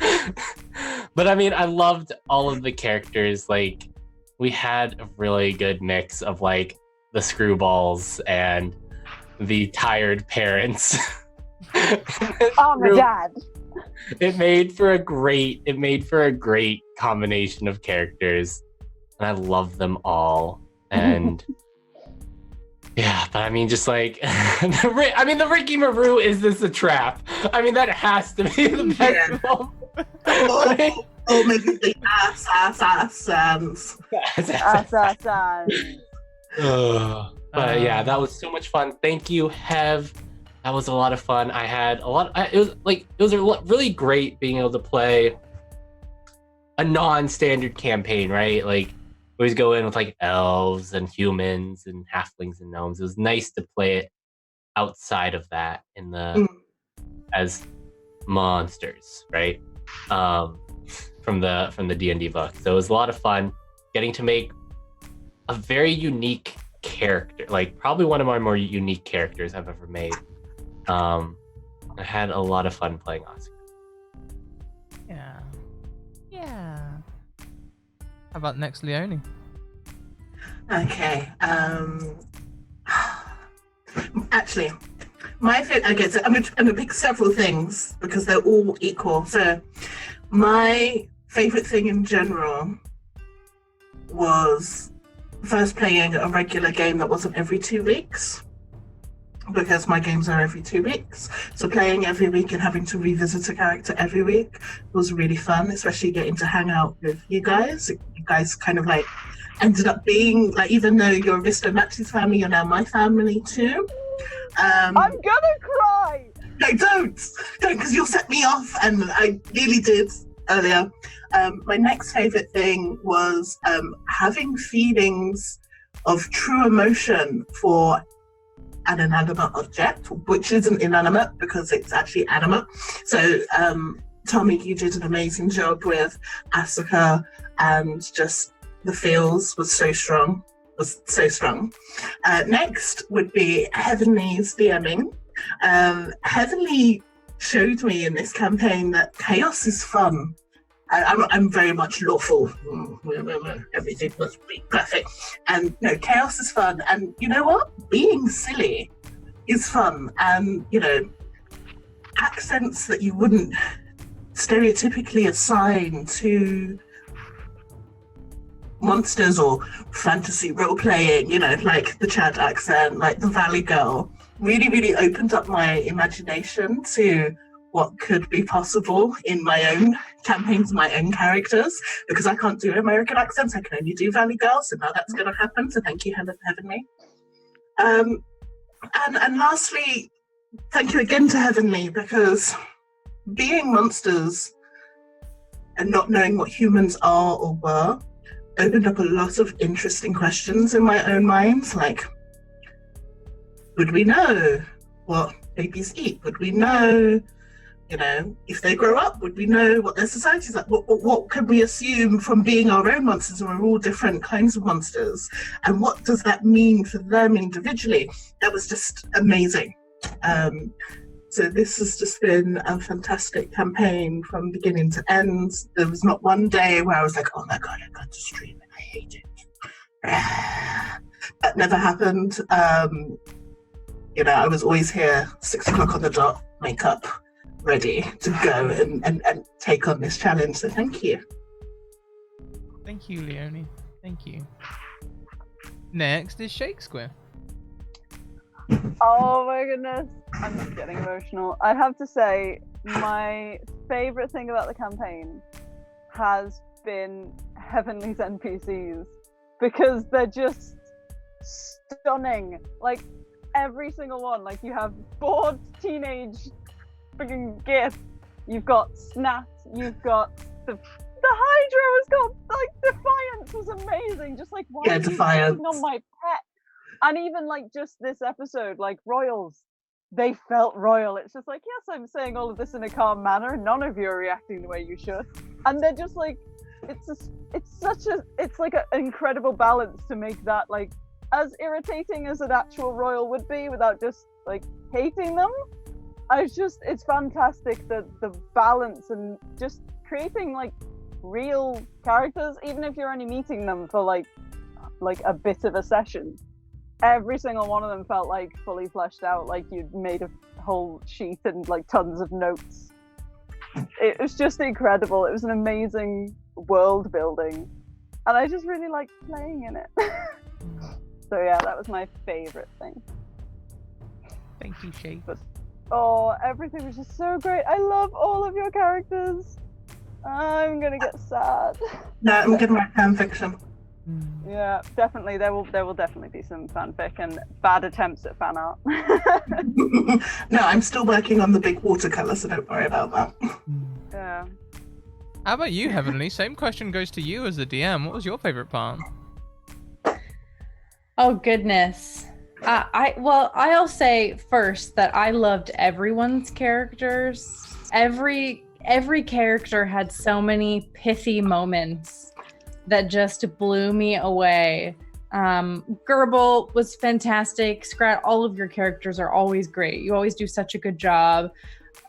But I mean, I loved all of the characters. Like, we had a really good mix of like the screwballs and the tired parents. Oh my dad. It made for a great combination of characters, and I love them all. And yeah, but I mean, just like the Ricky Maru, is this a trap? I mean, that has to be the best moment. Oh, maybe the assassins. But yeah, that was so much fun. Thank you, Hev. That was a lot of fun. I had a lot. It was really great being able to play a non-standard campaign, right? Like, we always go in with like elves and humans and halflings and gnomes. It was nice to play it outside of that as monsters, right? From the D&D book. So it was a lot of fun. getting to make a very unique character, like probably one of my more unique characters I've ever made. I had a lot of fun playing Oscar. Yeah. How about next, Leonie? Okay. Actually, my favorite. Okay, so I'm gonna pick several things because they're all equal. So, my favorite thing in general was first playing a regular game that wasn't every 2 weeks, because my games are every 2 weeks. So playing every week and having to revisit a character every week was really fun, especially getting to hang out with you guys. You guys kind of like ended up being like, even though you're Risto Max's family, you're now my family too. I'm gonna cry! No, don't, because you'll set me off, and I nearly did earlier. My next favorite thing was having feelings of true emotion for an inanimate object, which isn't inanimate because it's actually animate. So, Tommy, you did an amazing job with Asuka, and just the feels was so strong. Next would be Heavenly's DMing. Heavenly showed me in this campaign that chaos is fun. I'm very much lawful. Everything must be perfect. And no, chaos is fun. And you know what? Being silly is fun. And, you know, accents that you wouldn't stereotypically assign to monsters or fantasy role-playing, you know, like the Chad accent, like the Valley Girl, really, really opened up my imagination to what could be possible in my own campaigns, my own characters, because I can't do American accents. I can only do Valley Girl, so now that's going to happen. So thank you, Heavenly. And lastly, thank you again to Heavenly, because being monsters and not knowing what humans are or were opened up a lot of interesting questions in my own mind, like, would we know what babies eat? Would we know, you know, if they grow up? Would we know what their society is like? What can we assume from being our own monsters? We're all different kinds of monsters. And what does that mean for them individually? That was just amazing. So this has just been a fantastic campaign from beginning to end. There was not one day where I was like, oh my God, I got to stream and I hate it. That never happened. You know, I was always here, 6 o'clock on the dot, makeup, ready to go and take on this challenge. So thank you. Thank you, Leonie. Thank you. Next is Shakespeare. Oh my goodness, I'm just getting emotional. I have to say, my favorite thing about the campaign has been Heavenly's NPCs, because they're just stunning. Like, every single one. Like, you have bored teenage freaking Gith, you've got Snat, you've got the Hydra has got, like, Defiance was amazing. Just like, why are you Defiance on my pet? And even like just this episode, like Royals, they felt royal. It's just like, yes, I'm saying all of this in a calm manner. None of you are reacting the way you should. And they're just like, it's like an incredible balance to make that like as irritating as an actual royal would be without just like hating them. It's fantastic that the balance and just creating like real characters, even if you're only meeting them for like a bit of a session. Every single one of them felt like fully fleshed out, like you'd made a whole sheet and like tons of notes. It was just incredible. It was an amazing world building, and I just really liked playing in it. So yeah, that was my favorite thing. Thank you, Shay. Everything was just so great. I love all of your characters. I'm gonna get sad. No, I'm gonna write fan fiction. Yeah, definitely. There will definitely be some fanfic and bad attempts at fan art. No, I'm still working on the big watercolor, so don't worry about that. Yeah. How about you, Heavenly? Same question goes to you as the DM. What was your favorite part? Oh goodness. I'll say first that I loved everyone's characters. Every character had so many pithy moments that just blew me away. Gerbil was fantastic. Scrat, all of your characters are always great. You always do such a good job.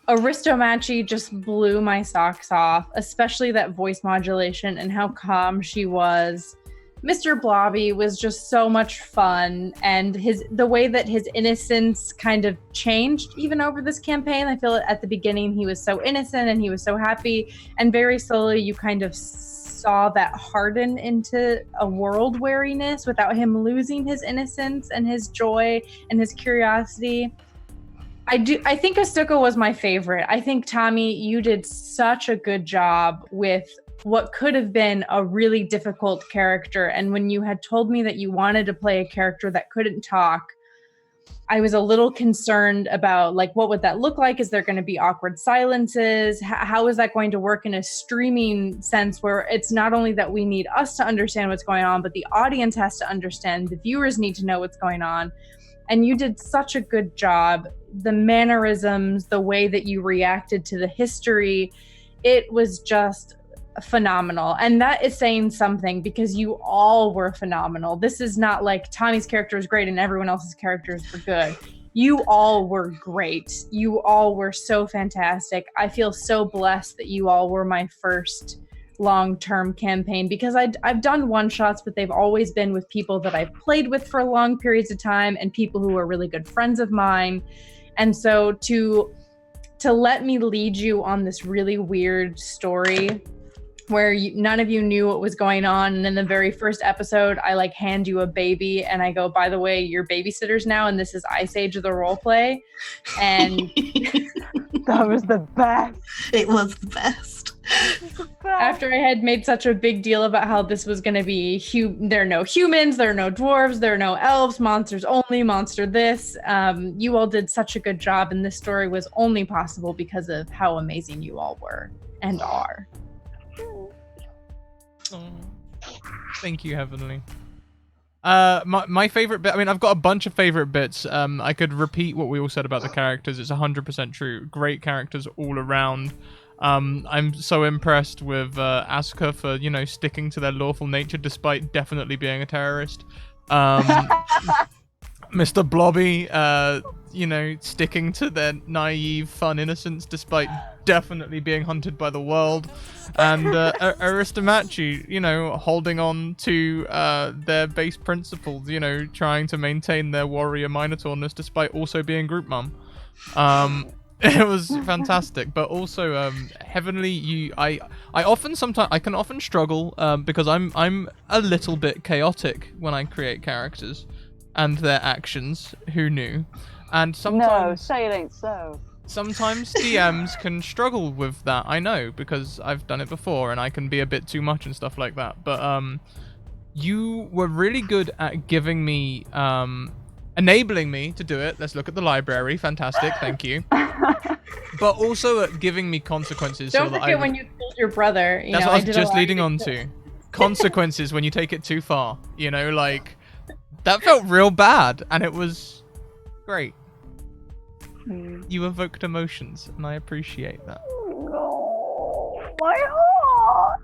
Aristomachi just blew my socks off, especially that voice modulation and how calm she was. Mr. Blobby was just so much fun, and the way that his innocence kind of changed even over this campaign. I feel at the beginning he was so innocent and he was so happy, and very slowly you kind of saw that harden into a world wariness without him losing his innocence and his joy and his curiosity. I think Astuka was my favorite. I think, Tommy, you did such a good job with what could have been a really difficult character. And when you had told me that you wanted to play a character that couldn't talk, I was a little concerned about, like, what would that look like? Is there going to be awkward silences? How is that going to work in a streaming sense where it's not only that we need us to understand what's going on, but the audience has to understand, the viewers need to know what's going on. And you did such a good job. The mannerisms, the way that you reacted to the history, it was just phenomenal. And that is saying something, because you all were phenomenal. This is not like Tommy's character is great and everyone else's characters were good. You all were great. You all were so fantastic. I feel so blessed that you all were my first long-term campaign, because I've done one-shots, but they've always been with people that I've played with for long periods of time and people who are really good friends of mine. And so to let me lead you on this really weird story where none of you knew what was going on, and in the very first episode I like hand you a baby and I go, by the way, you're babysitters now and this is Ice Age of the roleplay. And That was the best. It was the best. After I had made such a big deal about how this was going to be, there are no humans, there are no dwarves, there are no elves, monsters only, monster this. You all did such a good job, and this story was only possible because of how amazing you all were and are. Oh, thank you, Heavenly. My favorite bit, I mean, I've got a bunch of favorite bits. I could repeat what we all said about the characters. It's 100% true. Great characters all around. I'm so impressed with Asuka for, sticking to their lawful nature despite definitely being a terrorist. Mr. Blobby, sticking to their naive, fun innocence despite definitely being hunted by the world. And Aristomachi, holding on to their base principles, trying to maintain their warrior minotaurness despite also being group mum. It was fantastic, but also Heavenly, I can often struggle because I'm a little bit chaotic when I create characters and their actions. Who knew? And sometimes No, say it ain't so. Sometimes DMs can struggle with that. I know, because I've done it before and I can be a bit too much and stuff like that. But you were really good at giving me enabling me to do it. Let's look at the library. Fantastic, thank you. But also at giving me consequences. Don't forget when you killed your brother. That's what I was just leading on to. Consequences when you take it too far. That felt real bad, and it was great. You evoked emotions, and I appreciate that. Oh, my heart.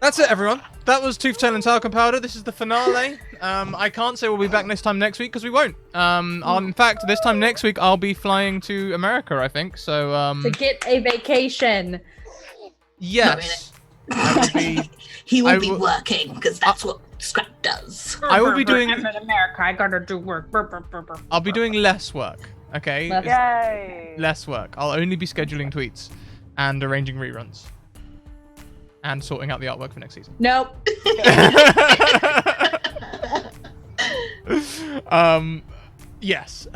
That's it, everyone. That was Tooth, Tail, and Talcum Powder. This is the finale. I can't say we'll be back this time next week, because we won't. In fact, this time next week, I'll be flying to America, I think. So, to get a vacation. Yes. He will be working, because that's what Scrap does. I will be doing... I'm in America. I gotta do work. I'll be doing less work, okay? Yay. Less work. I'll only be scheduling tweets and arranging reruns. And sorting out the artwork for next season. Nope. Yes.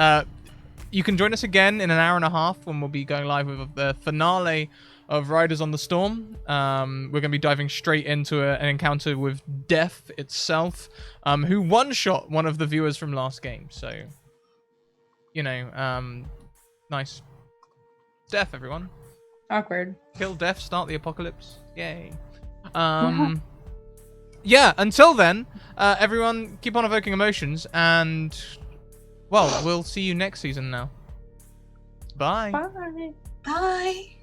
You can join us again in an hour and a half when we'll be going live with the finale of Riders on the Storm. We're going to be diving straight into an encounter with Death itself, who one-shot one of the viewers from last game. So, nice. Death, everyone. Awkward. Kill Death, start the apocalypse. Yay. Yeah, until then, everyone keep on evoking emotions, and, well, we'll see you next season now. Bye. Bye. Bye.